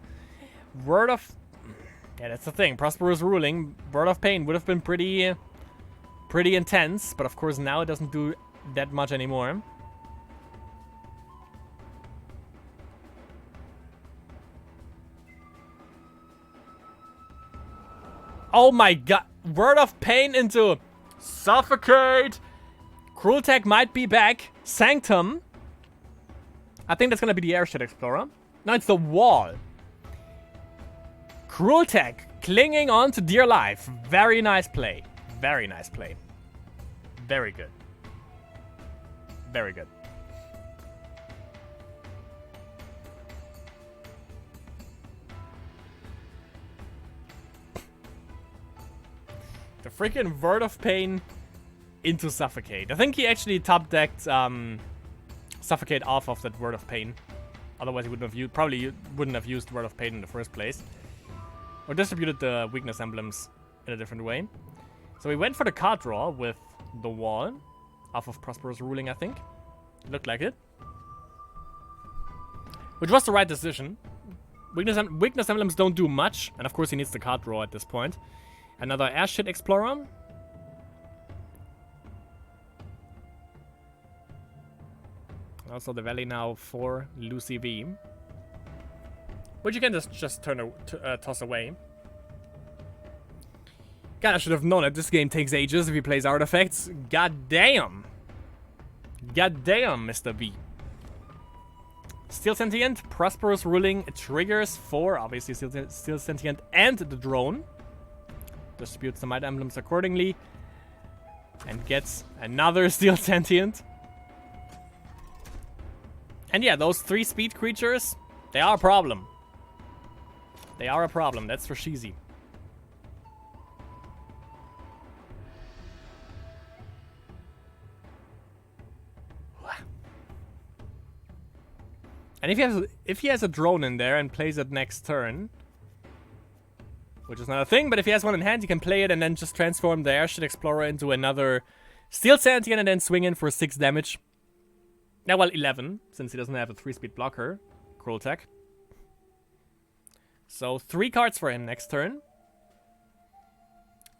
Word of... yeah, that's the thing. Prosperous Ruling. Word of Pain would have been pretty intense, but of course now it doesn't do that much anymore. Oh my god. Word of Pain into Suffocate. Cruel Tech might be back. Sanctum. I think that's going to be the Airshed Explorer. No, it's the wall. Cruel Tech clinging on to dear life. Very nice play. Very nice play. Very good. Very good. The freaking Word of Pain into Suffocate. I think he actually top decked Suffocate off of that Word of Pain. Otherwise he wouldn't have probably wouldn't have used Word of Pain in the first place. Or distributed the weakness emblems in a different way. So we went for the card draw with the wall off of Prosperous Ruling, I think. It looked like it. Which was the right decision. Weakness emblems don't do much, and of course he needs the card draw at this point. Another Airship Explorer. Also the Valley now for Lucy V. Which you can just toss away. God, I should have known it. This game takes ages if he plays artifacts. God damn. God damn, Mr. V. Steel Sentient, Prosperous Ruling triggers for, obviously, Steel Sentient and the drone. Distributes the Might Emblems accordingly. And gets another Steel Sentient. And yeah, those 3 speed creatures, they are a problem. They are a problem, that's for Sheezy. And if he has a drone in there and plays it next turn, which is not a thing, but if he has one in hand, he can play it and then just transform the Airship Explorer into another Steel Sentient and then swing in for 6 damage. Now, well, 11, since he doesn't have a 3-speed blocker. Cruel Tech. So, 3 cards for him next turn.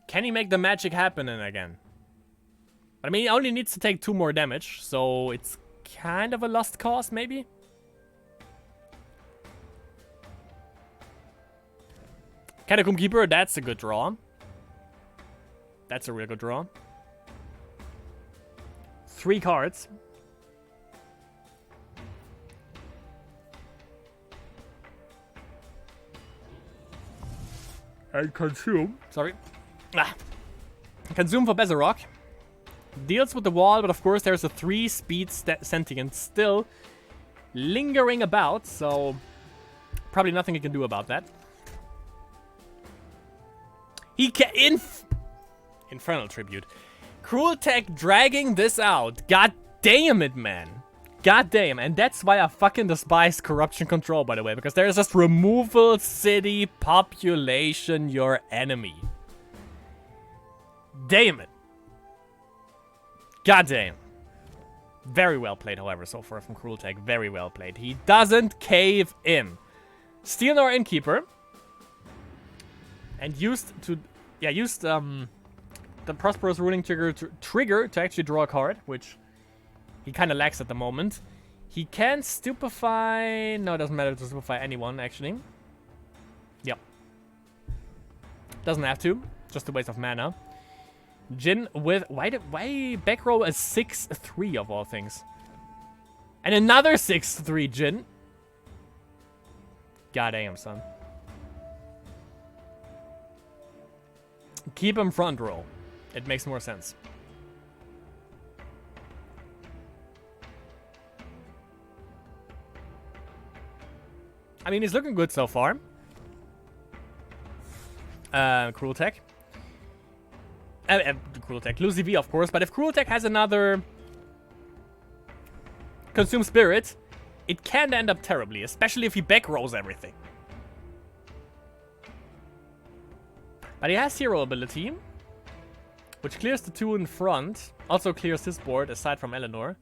Can he make the magic happen again? I mean, he only needs to take 2 more damage, so it's kind of a lost cause, maybe? Catacomb Keeper, that's a good draw. That's a real good draw. 3 cards. And consume. Sorry. Consume for Bezerok. Deals with the wall, but of course there's a 3-speed Sentient still lingering about, so probably nothing he can do about that. He can Infernal Tribute. Cruel Tech dragging this out. God damn it, man. God damn. And that's why I fucking despise Corruption Control, by the way. Because there's just removal city population your enemy. Damn it. God damn. Very well played, however, so far from Cruel Tech. Very well played. He doesn't cave in. Steelnor Innkeeper. And used the Prosperous Ruling trigger to actually draw a card, which he kind of lacks at the moment. He can stupefy... No, it doesn't matter to stupefy anyone, actually. Yep. Doesn't have to. Just a waste of mana. Jin with... Why back row a 6-3 of all things? And another 6-3 Jin. Goddamn, son. Keep him front row. It makes more sense. I mean, he's looking good so far. Cruel Tech. Cruel Tech. Lucy V, of course. But if Cruel Tech has another Consume Spirit, it can end up terribly. Especially if he back rolls everything. But he has Hero ability, which clears the 2 in front. Also clears his board, aside from Eleanor.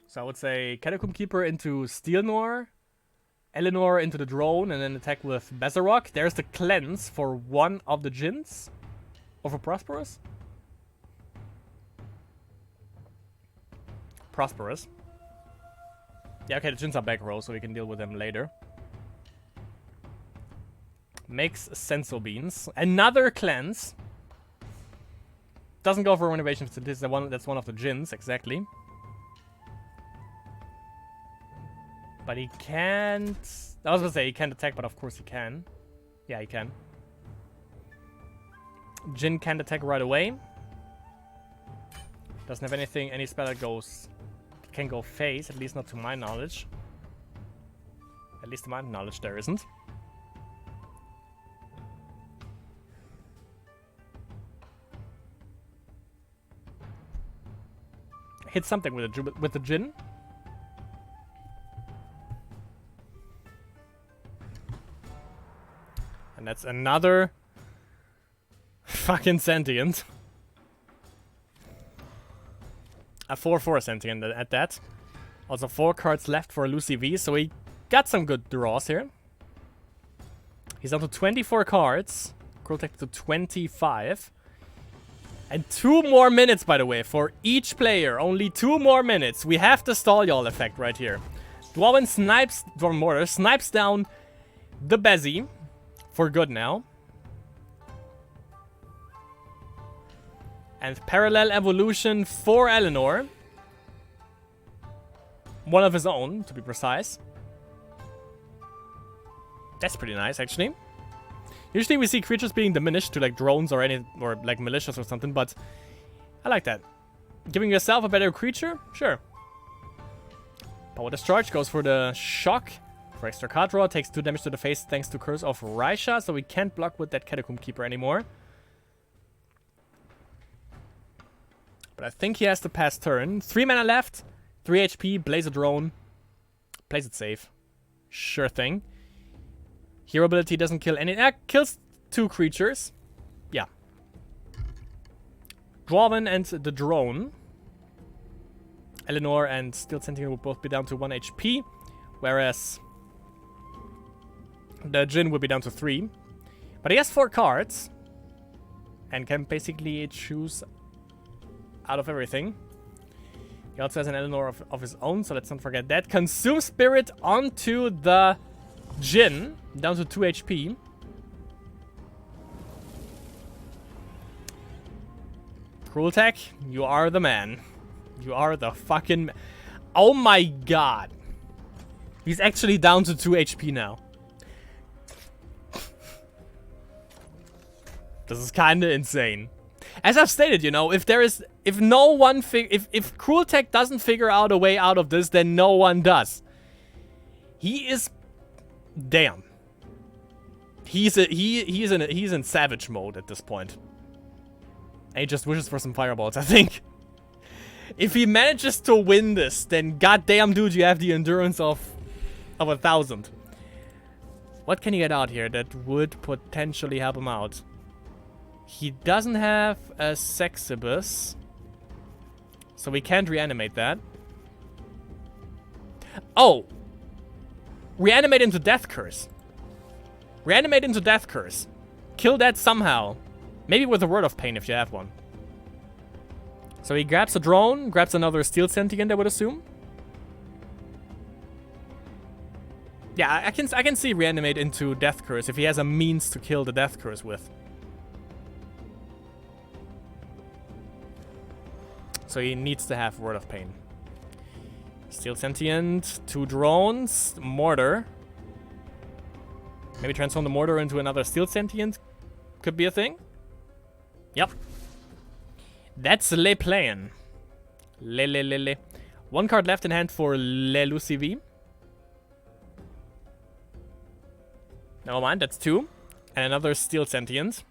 So I would say Catacomb Keeper into Steelnor, Eleanor into the drone, and then attack with Bezerok. There's the cleanse for one of the Djinns. Over Prosperous? Prosperous. Yeah, okay, the Djinns are back row, so we can deal with them later. Makes Senso Beans. Another cleanse. Doesn't go for renovation, so this is that's one of the Djinns, exactly. But he can't... I was gonna say he can't attack, but of course he can. Yeah, he can. Jin can't attack right away. Doesn't have anything, any spell that goes... can go phase, at least not to my knowledge. At least to my knowledge there isn't. Hit something with the Djinn. And that's another fucking sentient. A 4/4 sentient at that. Also 4 cards left for Lucy V, so he got some good draws here. He's up to 24 cards. Krultek to 25. And 2 more minutes, by the way, for each player. Only 2 more minutes. We have the stall y'all effect right here. Dwarven Mortar snipes down the Bezzy for good now. And Parallel Evolution for Eleanor. One of his own, to be precise. That's pretty nice, actually. Usually we see creatures being diminished to like drones or like militias or something, but I like that. Giving yourself a better creature? Sure. Power Discharge goes for the shock. For extra card draw, takes 2 damage to the face thanks to Curse of Raisha, so we can't block with that Catacomb Keeper anymore. But I think he has to pass turn. 3 mana left, 3 HP, Blaze a Drone. Plays it safe. Sure thing. Hero ability doesn't kill any. Kills 2 creatures. Yeah. Dwarven and the drone. Eleanor and Steel Sentinel will both be down to 1 HP. Whereas the Djinn will be down to 3. But he has 4 cards. And can basically choose out of everything. He also has an Eleanor of his own, so let's not forget that. Consume Spirit onto the Djinn, down to 2 HP. Krultek, you are the man. You are the fucking... Oh my god. He's actually down to 2 HP now. This is kinda insane. As I've stated, you know, if Krultek doesn't figure out a way out of this, then no one does. He is... Damn. He's in savage mode at this point. And he just wishes for some fireballs, I think. If he manages to win this, then goddamn dude, you have the endurance of 1,000. What can you get out here that would potentially help him out? He doesn't have a Sexibus, so we can't reanimate that. Oh! Reanimate into Death Curse. Reanimate into Death Curse. Kill that somehow. Maybe with a Word of Pain if you have one. So he grabs a drone, grabs another Steel Sentient, I would assume. Yeah, I can see Reanimate into Death Curse if he has a means to kill the Death Curse with. So he needs to have Word of Pain. Steel Sentient, 2 drones, Mortar. Maybe transform the Mortar into another Steel Sentient. Could be a thing. Yep. That's Le Plan. Le. 1 card left in hand for Le Lucy V. Never mind, that's 2. And another Steel Sentient.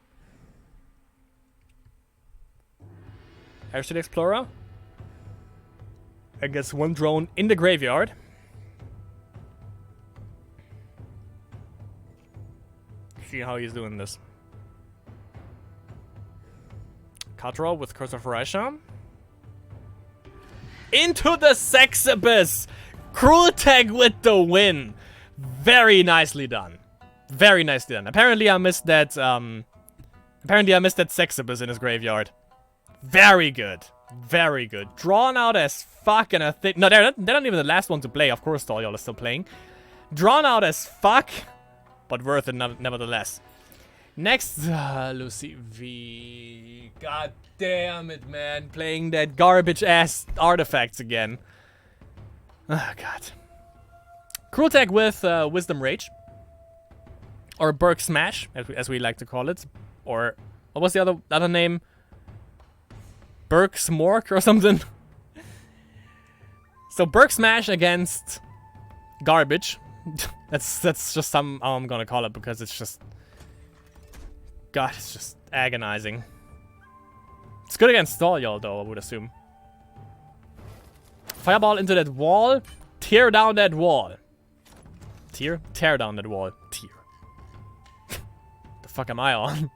Airship Explorer. I guess 1 drone in the graveyard. See how he's doing this. Card draw with Curse of Raisha. Into the Sexibus! Krultek with the win! Very nicely done. Very nicely done. Apparently I missed that Sexibus in his graveyard. Very good. Very good. Drawn out as fuck, and I think... No, they're not even the last one to play. Of course, all y'all are still playing. Drawn out as fuck, but worth it nevertheless. Next, Lucy V. God damn it, man. Playing that garbage-ass artifacts again. Oh, God. Krultek with Wisdom Rage. Or Burg Smash, as we like to call it. Or, what was the other name? Burg Smork or something. So Burg Smash against garbage. that's just how I'm gonna call it, because it's just... God, it's just agonizing. It's good against stall y'all though, I would assume. Fireball into that wall. Tear down that wall. Tear down that wall. Tear. fuck am I on?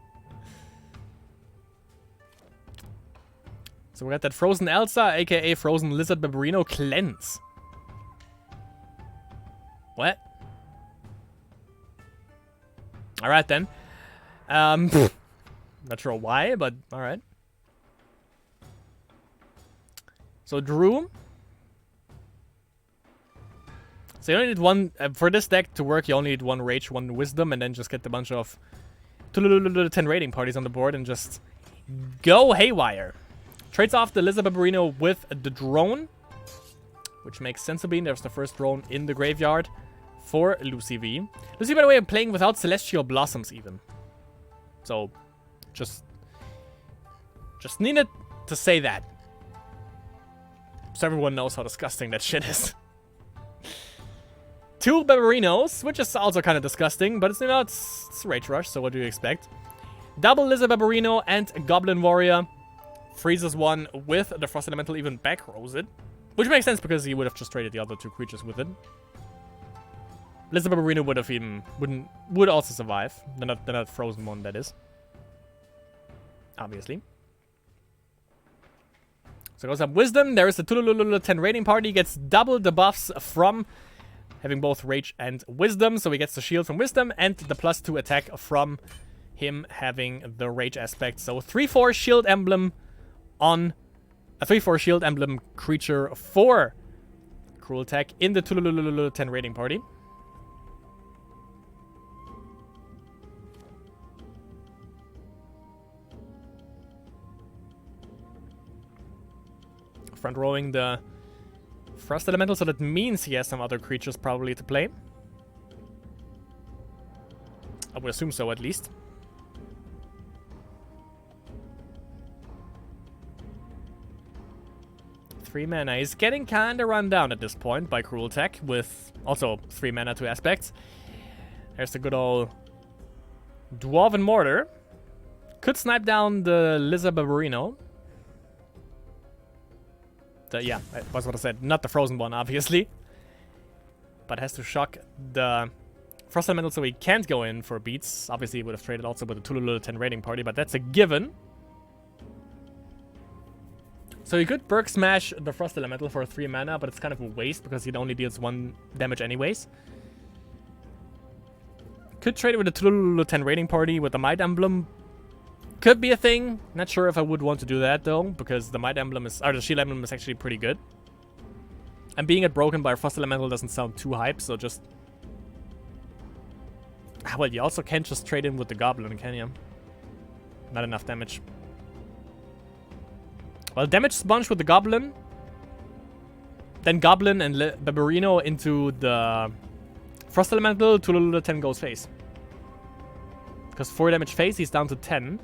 So we got that Frozen Elsa, aka Frozen Lizard Barbarino Cleanse. What? Alright then. Not sure why, but alright. So Drew. So you only need one, for this deck to work, you only need one Rage, one Wisdom, and then just get a bunch of 10 rating parties on the board and just go haywire. Trades off the Lizard Barbarino with the drone, which makes sense to be. There's the first drone in the graveyard for Lucy V. Lucy, by the way, I'm playing without Celestial Blossoms even. So, just needed to say that. So everyone knows how disgusting that shit is. 2 Barbarinos, which is also kind of disgusting, but it's, you know, it's Rage Rush, so what do you expect? Double Lizard Barbarino and Goblin Warrior. Freezes one with the Frost Elemental, even back rows it. Which makes sense because he would have just traded the other 2 creatures with it. Lizard Barbarino would have would also survive. The not frozen one, that is. Obviously. So goes up Wisdom. There is a 10 rating party. Gets double the buffs from having both Rage and Wisdom. So he gets the shield from Wisdom and the +2 attack from him having the Rage aspect. So 3/4 shield emblem on a 3/4 shield emblem creature for Cruel Attack in the 10 rating party. Front rowing the Frost Elemental, so that means he has some other creatures probably to play. I would assume so, at least. Three mana. He's getting kinda run down at this point by Cruel Attack, with also 3 mana, 2 aspects. There's the good old Dwarven Mortar. Could snipe down the Lizard Barbarino. Yeah, was what I said. Not the frozen one, obviously. But has to shock the Frost Elemental so he can't go in for beats. Obviously, he would have traded also with the 10 rating party, but that's a given. So he could Burk Smash the Frost Elemental for 3 mana, but it's kind of a waste because it only deals 1 damage anyways. Could trade it with the 10 rating party with the Might Emblem. Could be a thing. Not sure if I would want to do that though, because the Might Emblem is, or the Shield Emblem is actually pretty good. And being it broken by a Frost Elemental doesn't sound too hype, so just... Well, you also can't just trade in with the Goblin, can you? Not enough damage. Well, damage sponge with the Goblin. Then Goblin and Barbarino into the Frost Elemental, 10 goes face. Because 4 damage face, he's down to 10.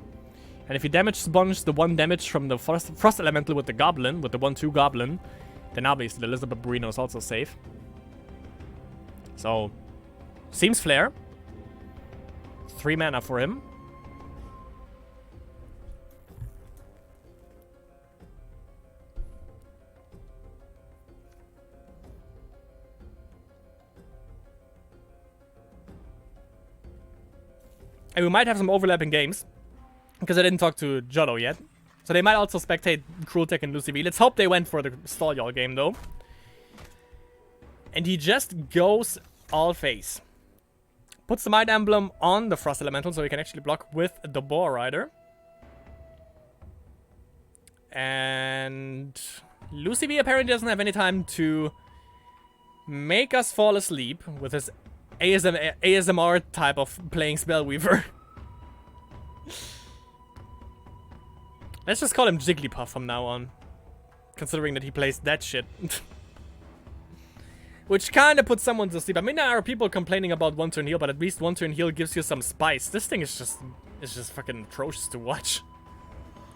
And if you damage sponge the 1 damage from the Frost Elemental with the Goblin, with the 1/2 Goblin, then obviously the Lizard Barbarino is also safe. So, seems fair. 3 mana for him. And we might have some overlapping games. Because I didn't talk to Jolo yet. So they might also spectate Cruel Tech and Lucy V. Let's hope they went for the Stall Y'all game, though. And he just goes all face. Puts the Might Emblem on the Frost Elemental so he can actually block with the Boar Rider. And Lucy V apparently doesn't have any time to make us fall asleep with his ASMR type of playing Spellweaver. Let's just call him Jigglypuff from now on. Considering that he plays that shit. Which kind of puts someone to sleep. I mean, there are people complaining about 1 turn heal, but at least 1 turn heal gives you some spice. This thing is just fucking atrocious to watch.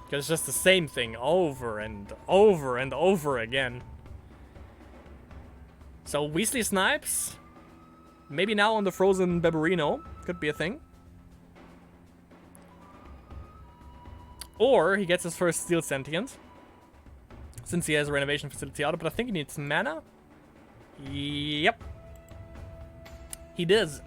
Because it's just the same thing over and over and over again. So Weasley snipes. Maybe now on the Frozen Barbarino. Could be a thing. Or he gets his first Steel Sentient. Since he has a renovation facility out, but I think he needs mana. Yep. He does.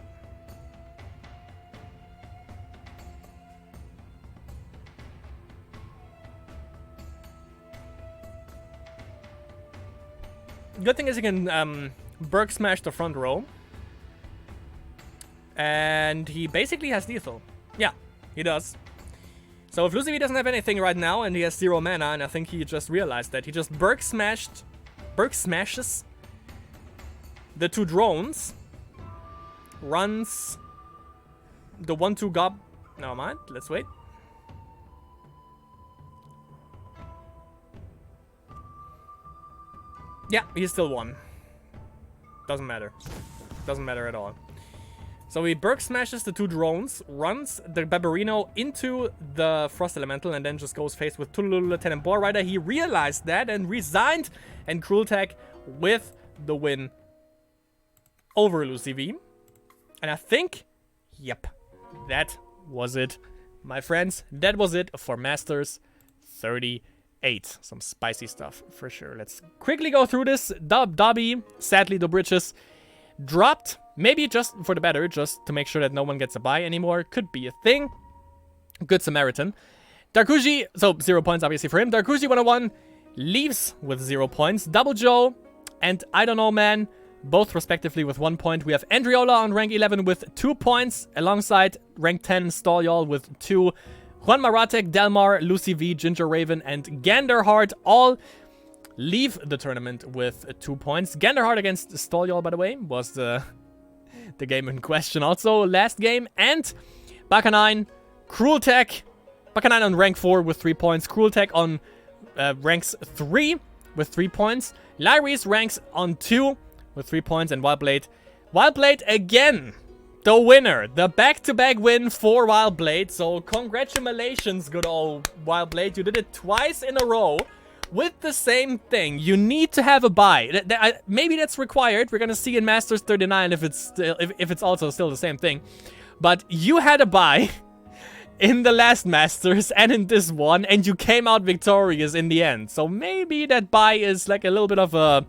good thing is he can Berg smash the front row. And he basically has lethal. Yeah, he does. So if Lucy V doesn't have anything right now and he has 0 mana, and I think he just realized that, he just Berg smashes the 2 drones, runs the 1/2 gob. Never mind, let's wait. Yeah, he's still 1. Doesn't matter. Doesn't matter at all. So he Berg smashes the 2 drones, runs the Barbarino into the Frost Elemental, and then just goes face with Tululu Lieutenant Boar Rider. He realized that and resigned, and Cruel Tech with the win over Lucy V. And I think, yep, that was it, my friends. That was it for Masters 38. Some spicy stuff for sure. Let's quickly go through this. Dobby, sadly, the bridges dropped. Maybe just for the better, just to make sure that no one gets a bye anymore. Could be a thing. Good Samaritan. Darkuji, so 0 points obviously for him. Darkuji 101 leaves with 0 points. Double Joe and I Don't Know Man, both respectively with 1 point. We have Andriola on rank 11 with 2 points, alongside rank 10 Stalyal with 2. Juan Maratek, Delmar, Lucy V, Ginger Raven, and Ganderheart all leave the tournament with 2 points. Ganderheart against Stalyal, by the way, was the game in question also last game. And Baka9, Cruel Tech. Baka9 on rank 4 with 3 points. Cruel Tech on ranks 3 with 3 points. Lyris ranks on 2 with 3 points. And Wildblade. Wildblade again, the winner. The back-to-back win for Wildblade. So congratulations, good old Wildblade. You did it twice in a row with the same thing. You need to have a bye. Maybe that's required. We're gonna see in Masters 39 if it's also still the same thing. But you had a bye in the last Masters and in this one, and you came out victorious in the end. So maybe that bye is like a little bit of a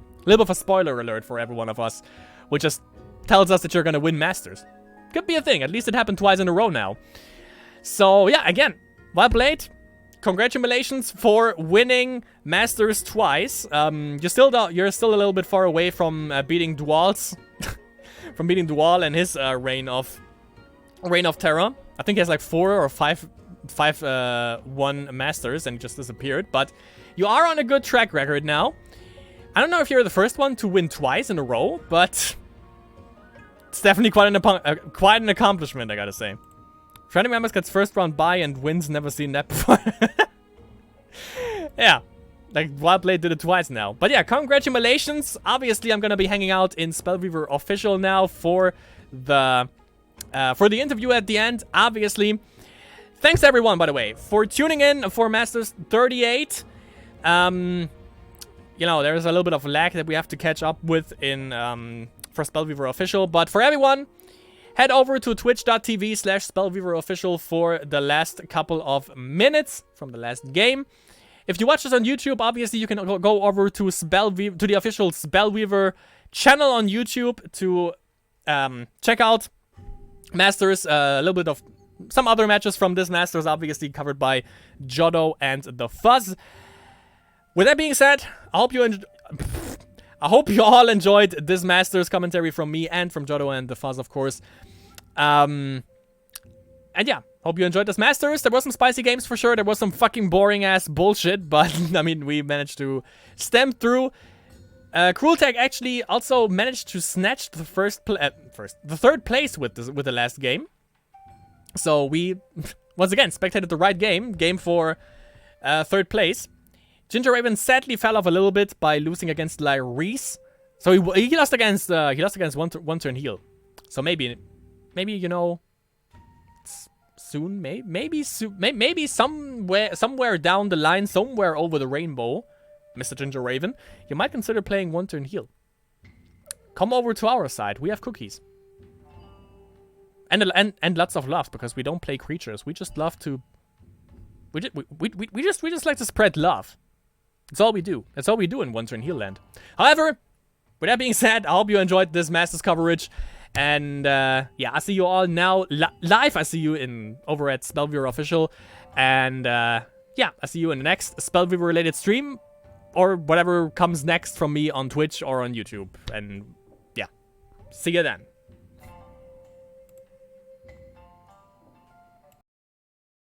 spoiler alert for every one of us, which just tells us that you're gonna win Masters. Could be a thing. At least it happened twice in a row now. So yeah, again, Wildblade, congratulations for winning Masters twice. You're still a little bit far away from beating Dual's, from beating Dual and his reign of terror. I think he has like 4 or 5 won Masters and he just disappeared. But you are on a good track record now. I don't know if you're the first one to win twice in a row, but it's definitely quite an accomplishment, I gotta say. Friendly members gets first round bye and wins, never seen that before. Yeah, like Wildblade did it twice now. But yeah, congratulations. Obviously, I'm gonna be hanging out in Spellweaver Official now for the interview at the end, obviously. Thanks everyone, by the way, for tuning in for Masters 38. You know, there's a little bit of lag that we have to catch up with in for Spellweaver Official, but for everyone, head over to twitch.tv/SpellweaverOfficial for the last couple of minutes from the last game. If you watch this on YouTube, obviously you can go over to the official Spellweaver channel on YouTube to check out Masters, a little bit of some other matches from this Masters, obviously covered by Jodo and the Fuzz. With that being said, I hope you all enjoyed this Masters commentary from me and from Jodo and the Fuzz, of course. And yeah, hope you enjoyed this Masters. There was some spicy games for sure. There was some fucking boring ass bullshit, but I mean, we managed to stem through. Cruel Tech actually also managed to snatch the third place with the last game. So we once again spectated the right game for third place. Ginger Raven sadly fell off a little bit by losing against Lyris. So he lost against one turn heal. So maybe you know, soon, maybe somewhere down the line, somewhere over the rainbow, Mr. Ginger Raven, you might consider playing one turn heal. Come over to our side. We have cookies. And lots of love, because we don't play creatures. We just love to we just like to spread love. That's all we do. That's all we do in one turn heal land. However, with that being said, I hope you enjoyed this Masters coverage. And yeah, I see you all now live. I see you over at Spellweaver Official. And yeah, I see you in the next Spellweaver related stream. or whatever comes next from me on Twitch or on YouTube. And yeah, see you then.